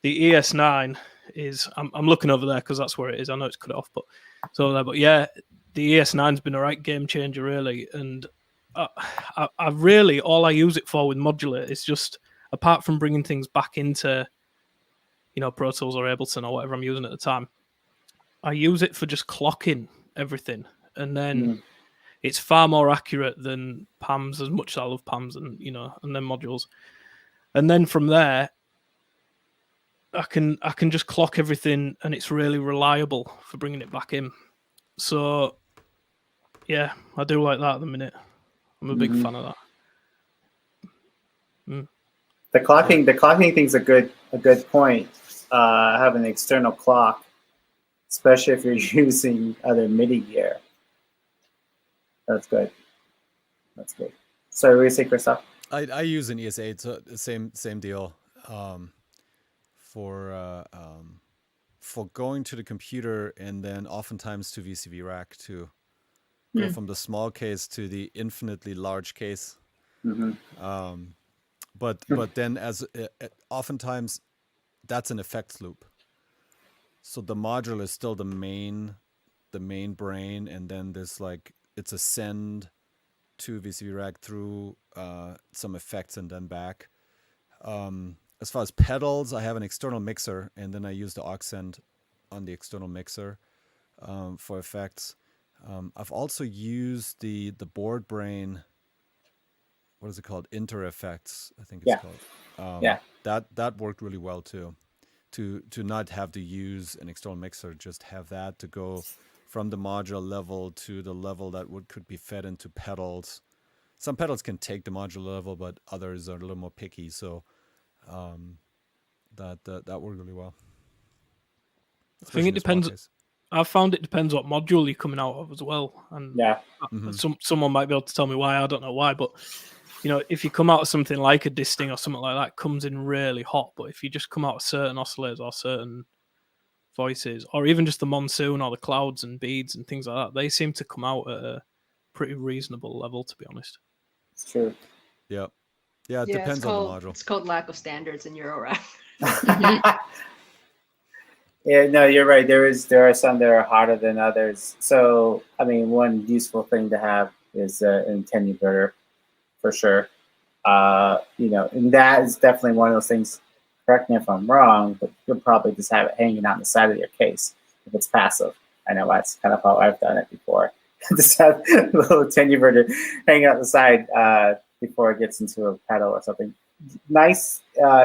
the ES9 is, I'm looking over there because that's where it is. I know it's cut off, but it's over there. But yeah, the ES9's been a right game changer, really. And I really, all I use it for with Modular is just, apart from bringing things back into, Pro Tools or Ableton or whatever I'm using at the time, I use it for just clocking everything. And then it's far more accurate than PAMs, as much as I love PAMs and, and then modules. And then from there, I can just clock everything, and it's really reliable for bringing it back in. So yeah, I do like that at the minute. I'm a big fan of that. The clocking thing's a good point. Having an external clock, especially if you're using other MIDI gear. That's good. Sorry, what do you say, Christoph? I use an ES8, so the same deal. For going to the computer and then oftentimes to VCV rack to go from the small case to the infinitely large case. But then oftentimes that's an effects loop. So the module is still the main brain, and then there's it's a send to VCV rack through some effects and then back. As far as pedals, I have an external mixer, and then I use the aux send on the external mixer for effects. I've also used the board brain. What is it called? Inter Effects, I think it's called. That worked really well too. To not have to use an external mixer, just have that to go from the modular level to the level that could be fed into pedals. Some pedals can take the modular level, but others are a little more picky. So that worked really well. I think it depends. I've found it depends what module you're coming out of as well. And someone might be able to tell me why. I don't know why, but if you come out of something like a Disting or something like that, it comes in really hot. But if you just come out of certain oscillators or certain voices, or even just the monsoon or the clouds and beads and things like that, they seem to come out at a pretty reasonable level, to be honest. It's true. Yeah, it depends on the module. It's called lack of standards in eurorack. Yeah, no, you're right. There are some that are hotter than others. So, I mean, one useful thing to have is an attenuator, for sure. And that is definitely one of those things. Correct me if I'm wrong, but you'll probably just have it hanging out on the side of your case if it's passive. I know that's kind of how I've done it before. Just have a little attenuator hanging out the side before it gets into a pedal or something. Nice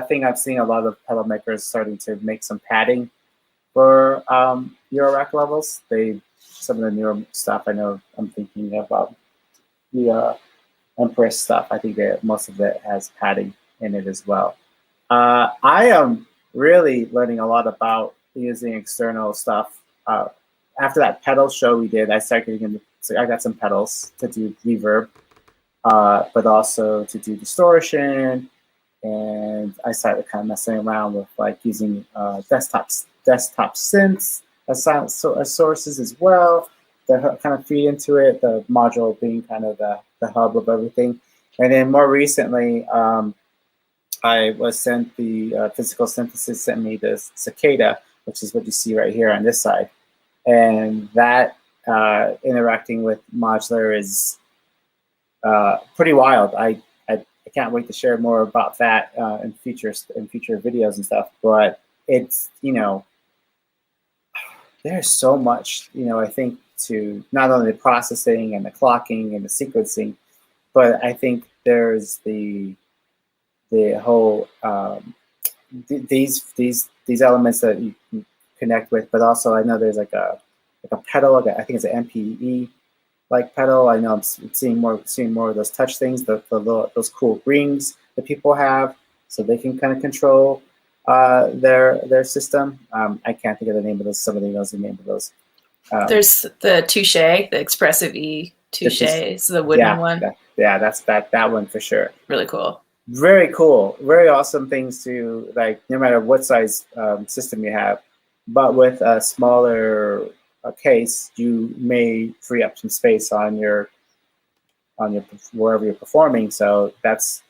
thing I've seen a lot of pedal makers starting to make some padding for eurorack levels. Some of the newer stuff I know, I'm thinking about the Empress stuff. I think that most of it has padding in it as well. I am really learning a lot about using external stuff. After that pedal show we did, I got some pedals to do reverb, but also to do distortion. And I started kind of messing around with like using desktop synths as sources as well. That kind of feed into it. The module being kind of the hub of everything. And then more recently, I was sent the Physical Synthesis sent me the Cicada, which is what you see right here on this side. And that interacting with Modular is pretty wild. I can't wait to share more about that in future videos and stuff. But it's, there's so much, I think, to not only the processing and the clocking and the sequencing, but I think there's the whole these elements that you can connect with, but also I know there's like a pedal, I think it's an MPE like pedal. I know I'm seeing more of those touch things, those cool rings that people have, so they can kind of control their system. I can't think of the name of those. Somebody knows the name of those. There's the Touche, the Expressive E Touche, it's the wooden one. That's that one for sure. Really cool. Very cool. Very awesome things to, like, no matter what size system you have, but with a smaller case, you may free up some space on your wherever you're performing. So that's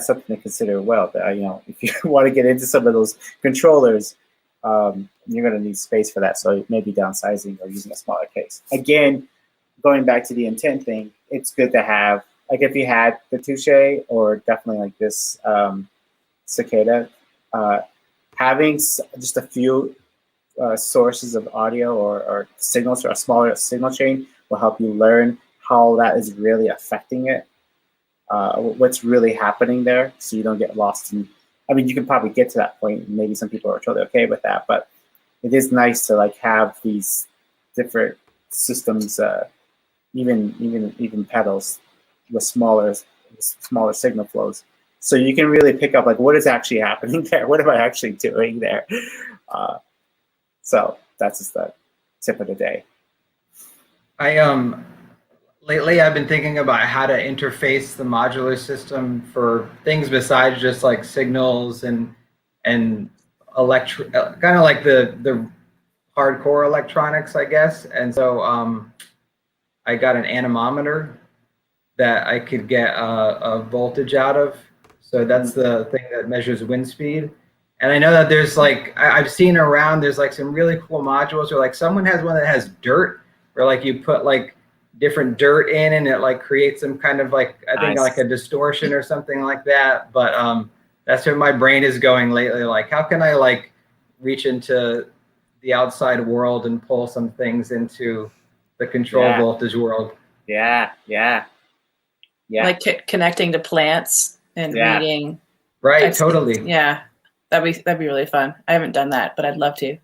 something to consider. Well, if you want to get into some of those controllers, you're going to need space for that. So maybe downsizing or using a smaller case. Again, going back to the intent thing, it's good to have, like, if you had the Touche or definitely like this Cicada, having just a few sources of audio or signals, or a smaller signal chain, will help you learn how that is really affecting it, what's really happening there, so you don't get lost in. I mean, you can probably get to that point, and maybe some people are totally okay with that, but it is nice to like have these different systems, even pedals with smaller signal flows, so you can really pick up like what is actually happening there, what am I actually doing there. So that's just the tip of the day. Lately I've been thinking about how to interface the modular system for things besides just like signals and kind of like the hardcore electronics, I guess. And so I got an anemometer that I could get a voltage out of. So that's the thing that measures wind speed. And I know that there's like, I've seen around, there's like some really cool modules, or like someone has one that has dirt, where like you put like different dirt in and it like creates some kind of like, I think like a distortion or something like that. But that's where my brain is going lately. Like, how can I like reach into the outside world and pull some things into the control voltage world? Yeah. Like connecting to plants and reading. Right, totally. Yeah, that'd be really fun. I haven't done that, but I'd love to.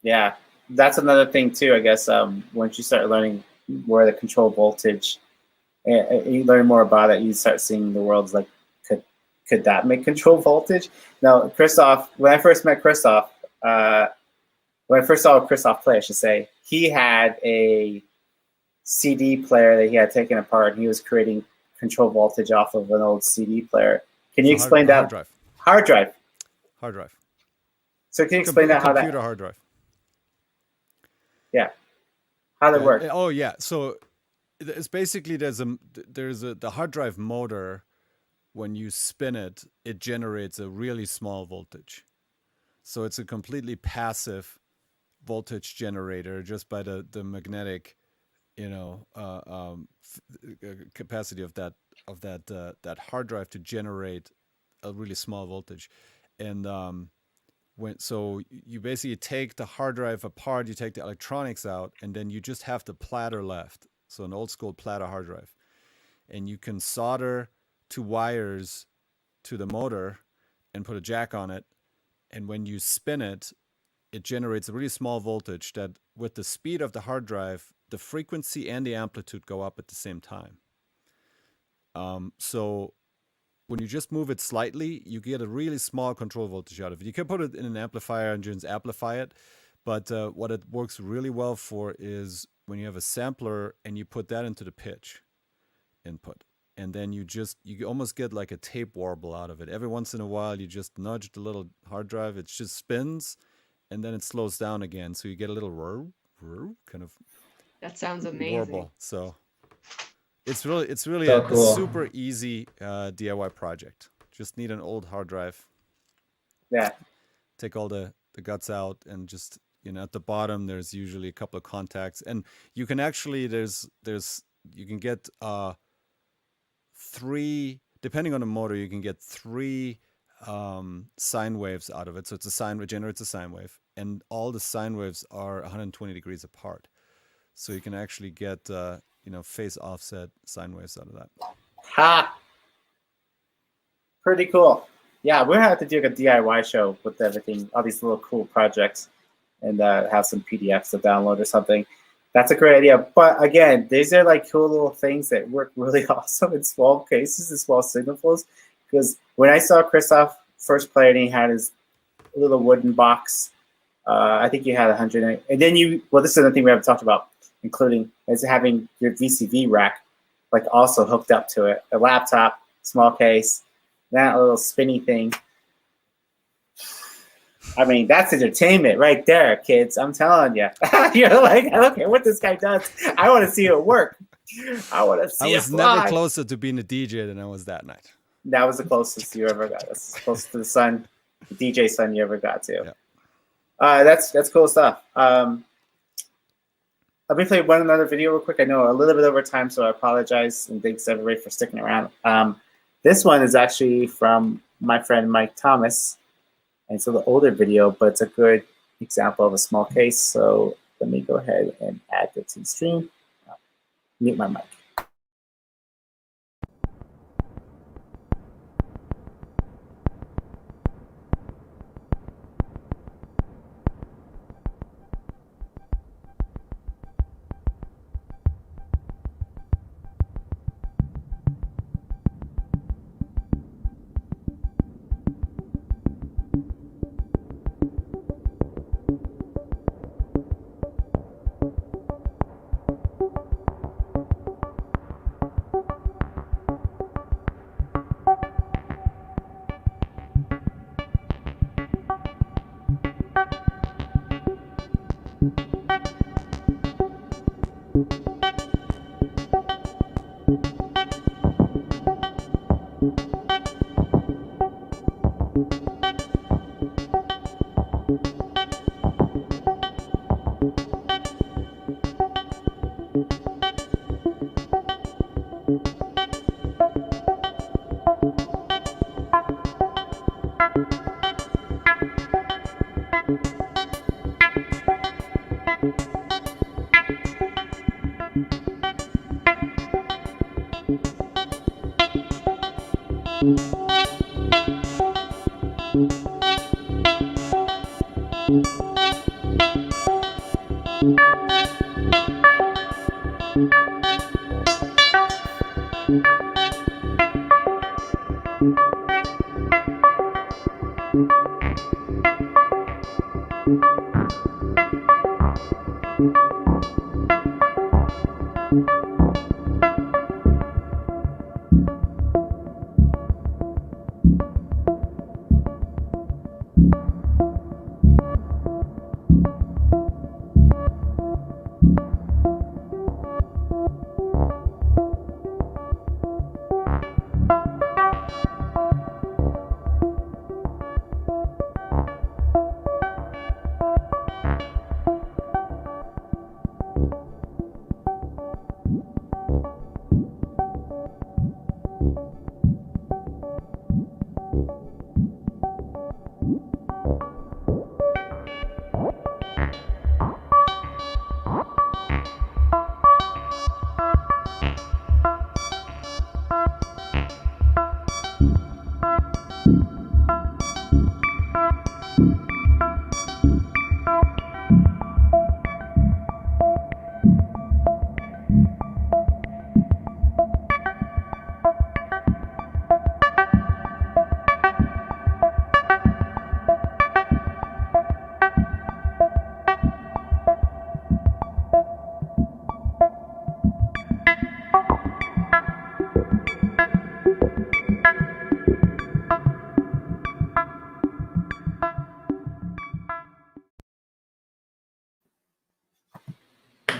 Yeah, that's another thing too, I guess. Once you start learning where the control voltage, you learn more about it, you start seeing the world's like, could that make control voltage? Now, Christoph, when I first met Christoph, when I first saw Christoph play, I should say, he had a CD player that he had taken apart, and he was creating control voltage off of an old CD player. Can you explain that? Hard drive. So can you explain that? Computer hard drive. Yeah. How that work? Oh yeah. So it's basically there's the hard drive motor. When you spin it, it generates a really small voltage. So it's a completely passive voltage generator just by the magnetic, capacity of that hard drive to generate a really small voltage. And so you basically take the hard drive apart, you take the electronics out, and then you just have the platter left. So an old school platter hard drive, and you can solder 2 wires to the motor and put a jack on it. And when you spin it, it generates a really small voltage that with the speed of the hard drive, the frequency and the amplitude go up at the same time. So when you just move it slightly, you get a really small control voltage out of it. You can put it in an amplifier and just amplify it, but what it works really well for is when you have a sampler and you put that into the pitch input. And then you almost get like a tape warble out of it. Every once in a while, you just nudge the little hard drive. It just spins, and then it slows down again. So you get a little kind of That sounds amazing. warble. So it's really So a cool. super easy DIY project. Just need an old hard drive. Yeah. Take all the guts out, and just at the bottom there's usually a couple of contacts, and you can actually you can get 3, depending on the motor, you can get 3 sine waves out of it. So it's it generates a sine wave, and all the sine waves are 120 degrees apart. So you can actually get phase offset sine waves out of that. Ha! Pretty cool. Yeah, we're gonna have to do like a DIY show with everything, all these little cool projects, and have some PDFs to download or something. That's a great idea. But again, these are like cool little things that work really awesome in small cases and small signal flows. Because when I saw Christoph first play it, he had his little wooden box. I think you had 100. And then this is another thing we haven't talked about, including is having your VCV rack like also hooked up to it. A laptop, small case, that little spinny thing. I mean, that's entertainment right there, kids. I'm telling you. You're like, I don't care what this guy does. I want to see it work. I want to see it I was fly. never closer to being a DJ than I was that night. That was the closest you ever got. That's as close to the DJ son you ever got to. Yeah. That's cool stuff. Let me play another video real quick. I know a little bit over time, so I apologize, and thanks everybody for sticking around. This one is actually from my friend Mike Thomas. And it's a little older video, but it's a good example of a small case. So let me go ahead and add this to the stream. Mute my mic.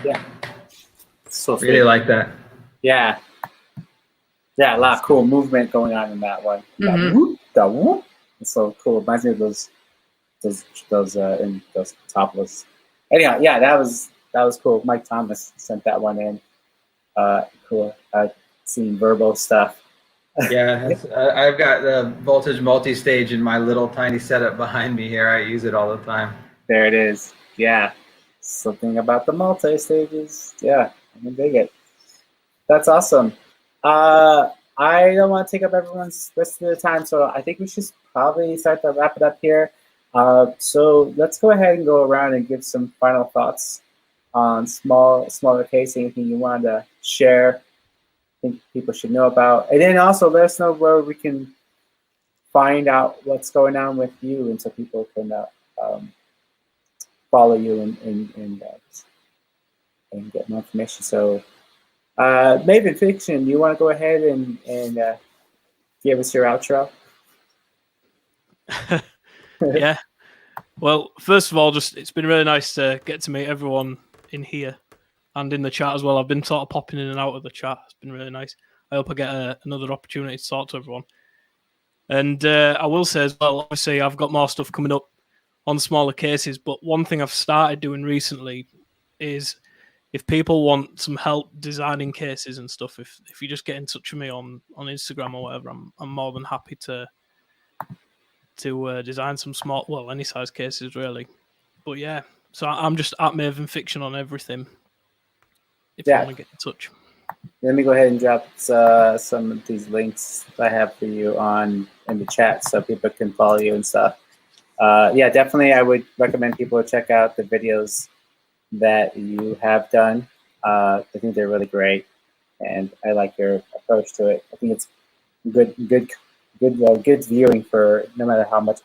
Yeah. So Really like that. Yeah. Yeah, a lot of cool movement going on in that one. That Mhm. whoop, that whoop. It's so cool. Reminds me of those topless. Anyhow, yeah, that was cool. Mike Thomas sent that one in. Cool. Seeing Verbo stuff. Yeah, I've got the voltage multi-stage in my little tiny setup behind me here. I use it all the time. There it is. Yeah. Something about the multi-stages. Yeah, I'm gonna dig it. That's awesome. I don't want to take up everyone's rest of the time, so I think we should probably start to wrap it up here. So let's go ahead and go around and give some final thoughts on smaller case, anything you wanted to share, think people should know about. And then also let us know where we can find out what's going on with you, and so people can follow you and get more information. So Maven Fiction, do you want to go ahead and give us your outro? Yeah. Well, first of all, just it's been really nice to get to meet everyone in here and in the chat as well. I've been sort of popping in and out of the chat. It's been really nice. I hope I get another opportunity to talk to everyone. And I will say as well, obviously, I've got more stuff coming up on smaller cases, but one thing I've started doing recently is if people want some help designing cases and stuff, if you just get in touch with me on Instagram or whatever, I'm more than happy to design some small, well, any size cases really. But yeah, so I'm just at Maven Fiction on everything. If you want to get in touch. Let me go ahead and drop some of these links I have for you in the chat so people can follow you and stuff. Yeah, definitely I would recommend people check out the videos that you have done. I think they're really great, and I like your approach to it. I think it's good viewing for no matter how much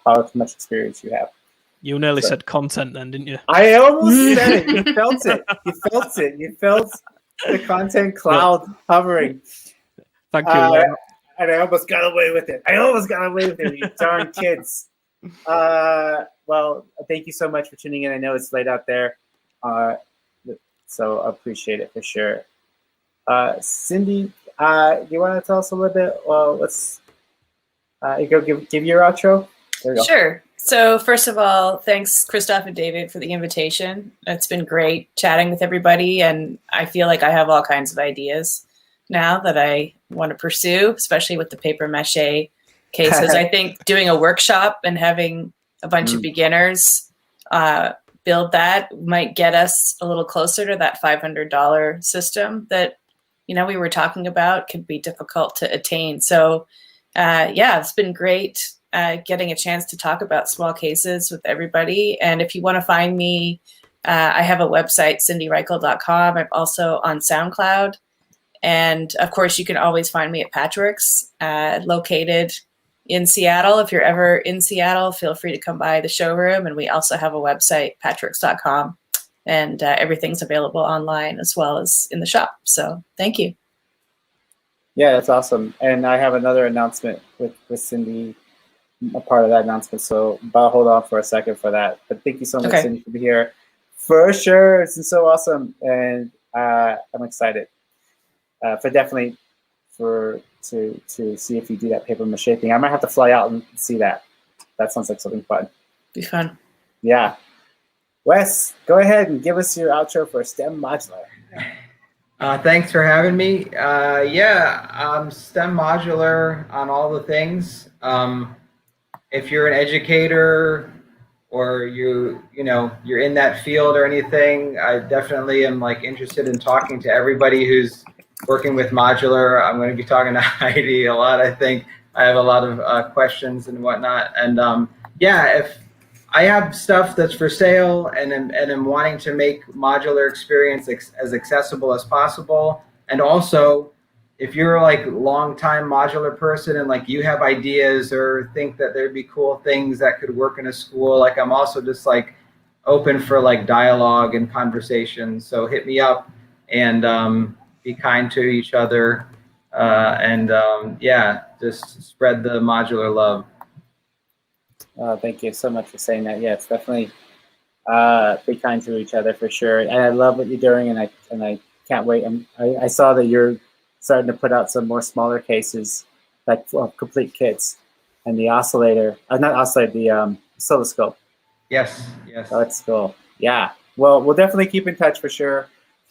experience you have. You nearly said content then, didn't you? I almost said it. You felt it. You felt the content cloud hovering. Thank you. And I almost got away with it. You darn kids. Well, thank you so much for tuning in. I know it's late out there, so I appreciate it for sure. Cindy, do you want to tell us a little bit? Well, let's give your outro. There you go. Sure. So first of all, thanks Christoph and David for the invitation. It's been great chatting with everybody, and I feel like I have all kinds of ideas now that I want to pursue, especially with the paper mache cases. I think doing a workshop and having a bunch of beginners build that might get us a little closer to that $500 system that, you know, we were talking about could be difficult to attain. So yeah, it's been great getting a chance to talk about small cases with everybody. And if you want to find me, I have a website, cindyreichel.com. I'm also on SoundCloud. And of course, you can always find me at Patchworks, located in Seattle. If you're ever in Seattle, feel free to come by the showroom. And we also have a website, patchworks.com. And everything's available online as well as in the shop. So thank you. Yeah, that's awesome. And I have another announcement with Cindy, a part of that announcement. So I'll hold on for a second for that. But thank you so much, Cindy, for being here. For sure. It's been so awesome. And I'm excited to see if you do that paper mache thing. I might have to fly out and see that. That sounds like something fun. Be fun. Yeah. Wes, go ahead and give us your outro for STEM Modular. Thanks for having me. Yeah, STEM Modular on all the things. If you're an educator or you're in that field or anything, I definitely am interested in talking to everybody who's working with modular. I'm going to be talking to Heidi a lot. I think I have a lot of questions and whatnot. And yeah, if I have stuff that's for sale and I'm wanting to make modular experience as accessible as possible. And also, if you're a long-time modular person and you have ideas or think that there'd be cool things that could work in a school, I'm also just open for dialogue and conversation. So hit me up, and be kind to each other, and yeah, just spread the modular love. Thank you so much for saying that. Yeah, it's definitely be kind to each other for sure. And I love what you're doing, and I can't wait. I saw that you're starting to put out some more smaller cases, like complete kits, and the oscillator, not oscillator, the oscilloscope. Yes, yes. Oh, that's cool. Yeah. Well, we'll definitely keep in touch for sure.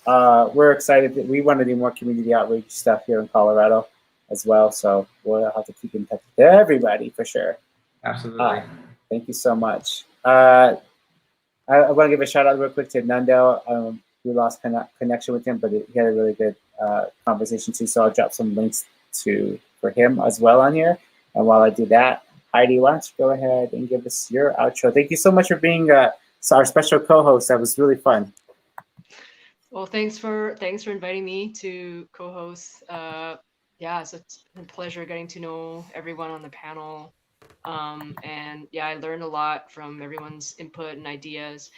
We're excited that we want to do more community outreach stuff here in Colorado as well. So we'll have to keep in touch with everybody for sure. Absolutely. Thank you so much. I want to give a shout out real quick to Nundale. We lost connection with him, but he had a really good conversation too. So I'll drop some links for him as well on here. And while I do that, Heidi, why don't you go ahead and give us your outro? Thank you so much for being our special co-host. That was really fun. Well, thanks for inviting me to co-host. Yeah, so it's been a pleasure getting to know everyone on the panel. And yeah, I learned a lot from everyone's input and ideas.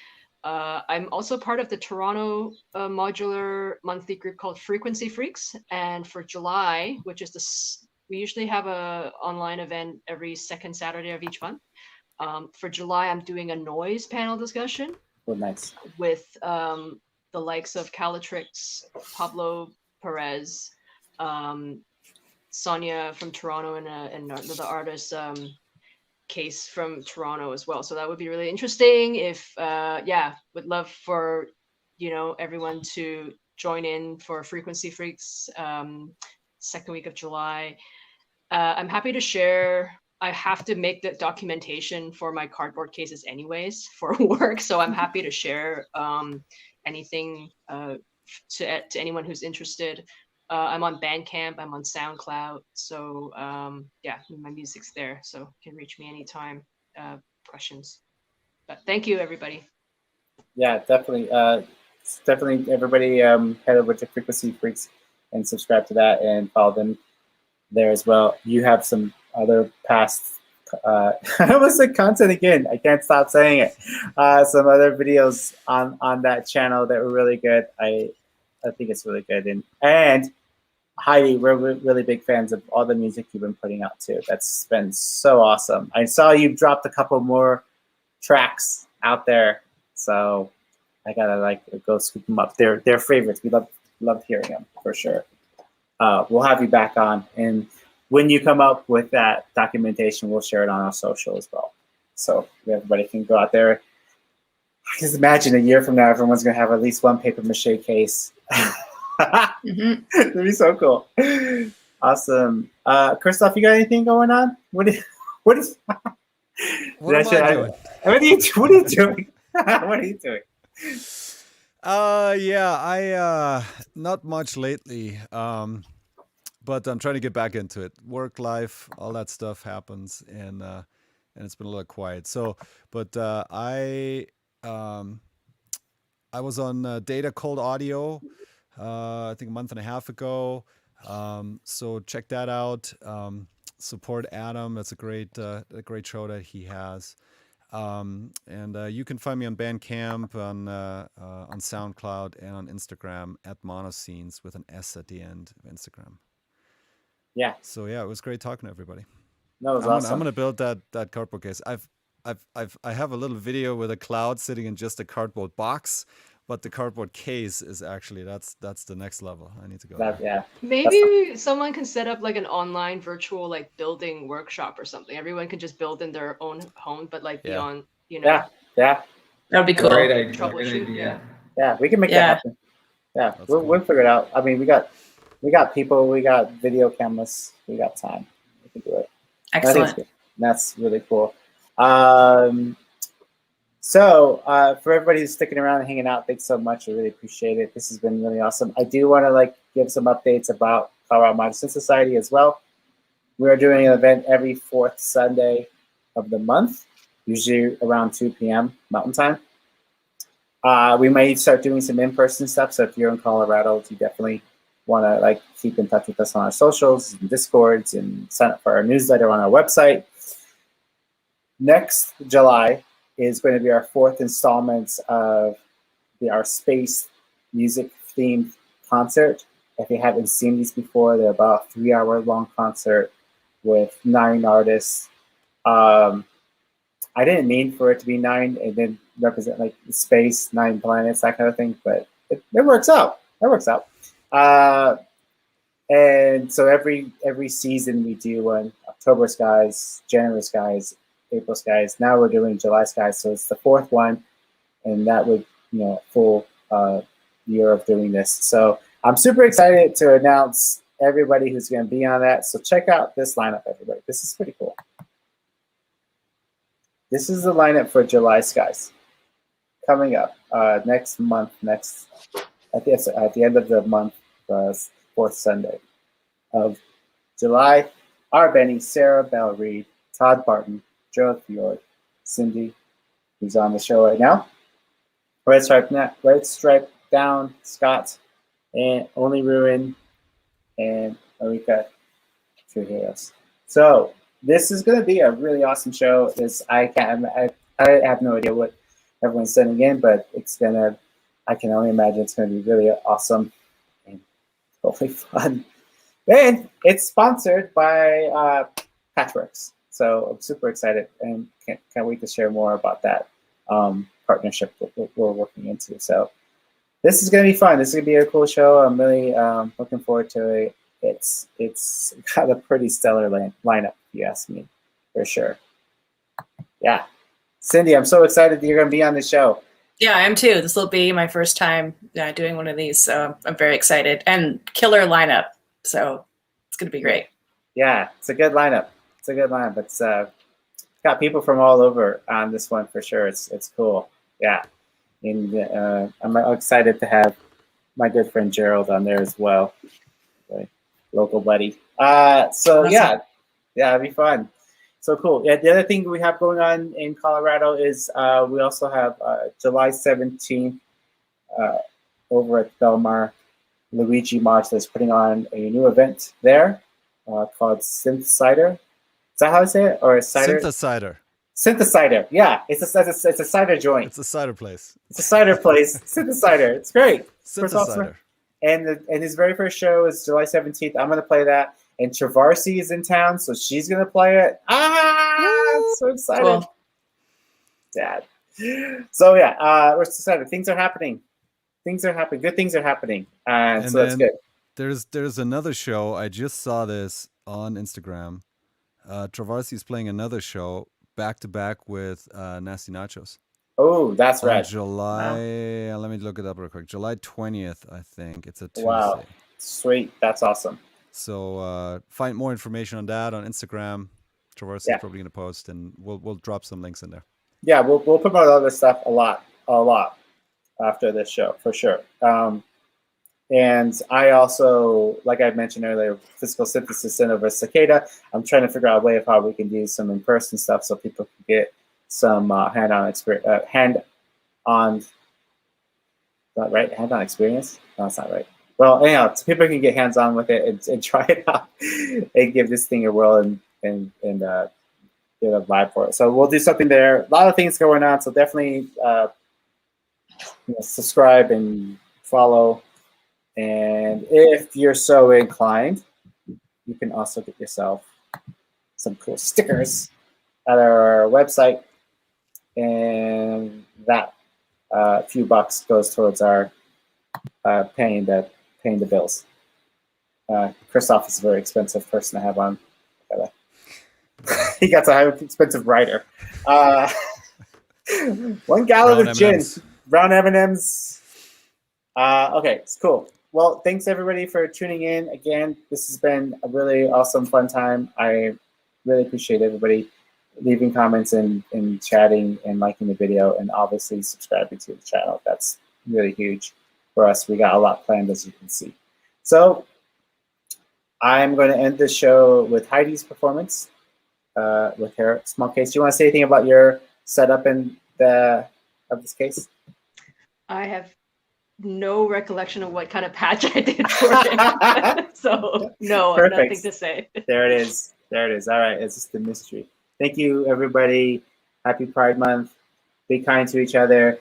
I'm also part of the Toronto modular monthly group called Frequency Freaks. And for July, which is we usually have a online event every second Saturday of each month. For July, I'm doing a noise panel discussion. Oh, nice. With the likes of Calatrix, Pablo Perez, Sonia from Toronto, and the artist Case from Toronto as well. So that would be really interesting. If would love for everyone to join in for Frequency Freaks second week of July. I'm happy to share. I have to make the documentation for my cardboard cases anyways for work, so I'm happy to share anything to anyone who's interested. I'm on Bandcamp, I'm on SoundCloud, so yeah, my music's there, so you can reach me anytime. Questions. But thank you, everybody. Yeah, definitely. Definitely, everybody head over to Frequency Freaks and subscribe to that and follow them there as well. You have some other past, I almost said content again. I can't stop saying it. Some other videos on that channel that were really good. I think it's really good. And Heidi, we're really big fans of all the music you've been putting out too. That's been so awesome. I saw you dropped a couple more tracks out there, so I gotta go scoop them up. They're favorites. We love hearing them for sure. We'll have you back on, and when you come up with that documentation, we'll share it on our social as well. So everybody can go out there. I just imagine a year from now, everyone's gonna have at least one paper mache case. Mm-hmm. That'd be so cool. Awesome. Christoph, you got anything going on? What are you doing? What What are you doing? What are you doing? Yeah, I not much lately. But I'm trying to get back into it. Work, life, all that stuff happens, and it's been a little quiet. So, but I was on Data Cold Audio, I think a month and a half ago. So check that out. Support Adam. That's a great show that he has. And you can find me on Bandcamp, on SoundCloud, and on Instagram at monoscenes with an S at the end of Instagram. Yeah. So yeah, it was great talking to everybody. That was awesome. I'm gonna build that cardboard case. I have a little video with a cloud sitting in just a cardboard box, but the cardboard case is actually that's the next level. I need to go there. Yeah. Maybe someone can set up like an online virtual building workshop or something. Everyone can just build in their own home, but be on Yeah. That'd be cool. Great idea. Troubleshoot. Yeah, we can make that happen. Yeah, we'll figure it out. I mean, we got people, we got video cameras, we got time. We can do it. Excellent. That's really cool. So for everybody who's sticking around and hanging out, thanks so much. I really appreciate it. This has been really awesome. I do want to give some updates about Colorado Modular Synth Society as well. We are doing an event every fourth Sunday of the month, usually around 2 p.m. Mountain Time. We may start doing some in-person stuff. So if you're in Colorado, you definitely want to keep in touch with us on our socials and Discords and sign up for our newsletter on our website. Next July is going to be our fourth installment of our space music themed concert. if you haven't seen these before, they're about 3-hour-long concert with 9 artists. I didn't mean for it to be 9 and then represent like space, 9 planets, that kind of thing, but it works out. It works out. And so every season we do one: October skies, January skies, April skies. Now we're doing July skies, so it's the 4th one, and that would, full year of doing this. So I'm super excited to announce everybody who's going to be on that. So check out this lineup, everybody. This is pretty cool. This is the lineup for July skies coming up next month. At the end of the month, 4th Sunday of July. R. Benny, Sarah Bell Reed, Todd Barton, Joe Fjord, Cindy, who's on the show right now, Red Stripe Down, Scott, and Only Ruin, and Marika Trujillos. So this is going to be a really awesome show. I have no idea what everyone's sending in, but I can only imagine it's going to be really awesome and hopefully fun. And it's sponsored by Patchworks. So I'm super excited and can't wait to share more about that partnership we're working into. So this is going to be fun. This is going to be a cool show. I'm really looking forward to it. It's got a pretty stellar lineup, if you ask me, for sure. Yeah. Cindy, I'm so excited that you're going to be on the show. Yeah, I am too. This will be my first time doing one of these, so I'm very excited. And killer lineup, so it's going to be great. Yeah, it's a good lineup. It's got people from all over on this one for sure. It's cool. Yeah, and I'm excited to have my good friend Gerald on there as well, my local buddy. So awesome. Yeah, it'll be fun. So cool. Yeah, the other thing we have going on in Colorado is we also have July 17th over at Belmar. Luigi March is putting on a new event there called Synth Cider. Is that how I say it? Or cider? Synthesider. Yeah, it's a cider joint. It's a cider place. It's a cider place. Synthesider. It's great. Synthesider. And his very first show is July 17th. I'm going to play that. And Travarsi is in town, so she's going to play it. I'm so excited. Cool. Dad. So yeah, we're so excited. Things are happening. Good things are happening. And so that's good. There's another show. I just saw this on Instagram. Travarsi is playing another show back to back with Nasty Nachos. Oh, that's right. July. Wow. Let me look it up real quick. July 20th, I think. It's a Tuesday. Wow. Sweet. That's awesome. So find more information on that on Instagram. Travarsi is probably going to post, and we'll drop some links in there. Yeah, we'll promote all this stuff a lot after this show for sure. And I also, like I mentioned earlier, physical synthesis in over Cicada. I'm trying to figure out a way of how we can do some in-person stuff so people can get some hands-on experience. Not right? Hands-on experience? No, that's not right. Well, anyhow, so people can get hands-on with it and try it out and give this thing a whirl and get a vibe for it. So we'll do something there. A lot of things going on, so definitely subscribe and follow. And if you're so inclined, you can also get yourself some cool stickers at our website, and that few bucks goes towards our paying the bills. Christoph is a very expensive person to have on. He got a high expensive writer. 1 gallon of gin, brown M&Ms. Okay, it's cool. Well, thanks everybody for tuning in. Again, this has been a really awesome, fun time. I really appreciate everybody leaving comments and chatting and liking the video, and obviously subscribing to the channel. That's really huge for us. We got a lot planned, as you can see. So I'm going to end this show with Heidi's performance with her small case. Do you want to say anything about your setup of this case? I have no recollection of what kind of patch I did for it. So no, perfect. Nothing to say. There it is. All right, it's just a mystery. Thank you, everybody. Happy Pride Month. Be kind to each other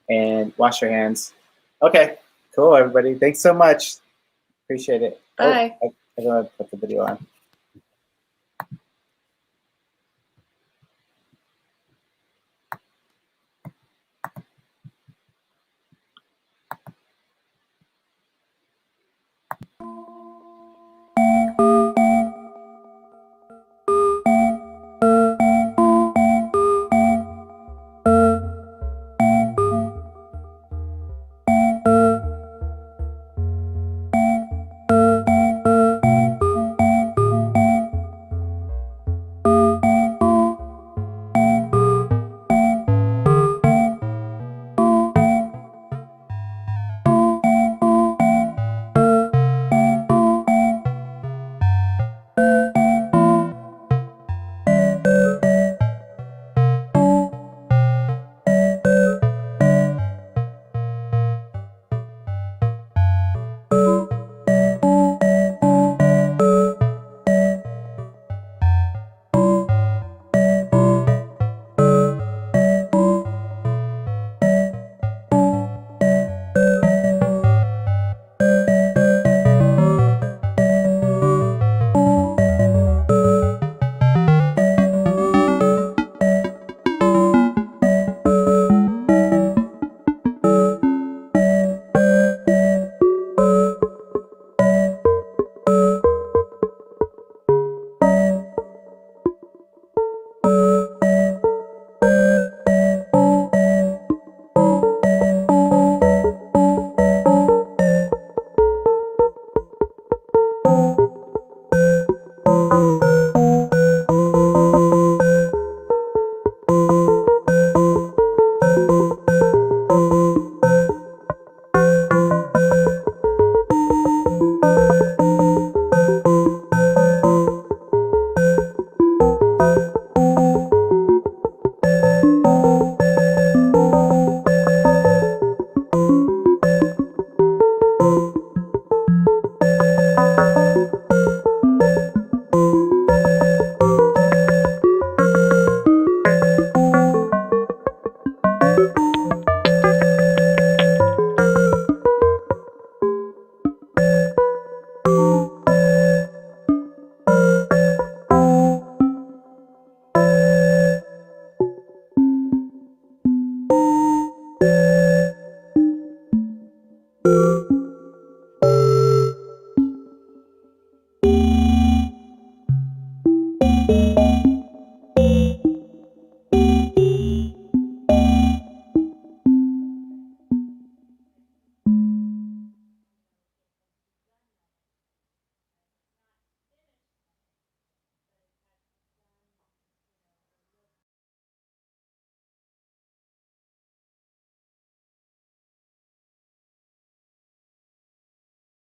and wash your hands. Okay, cool, everybody. Thanks so much. Appreciate it. Bye. I'm going to put the video on.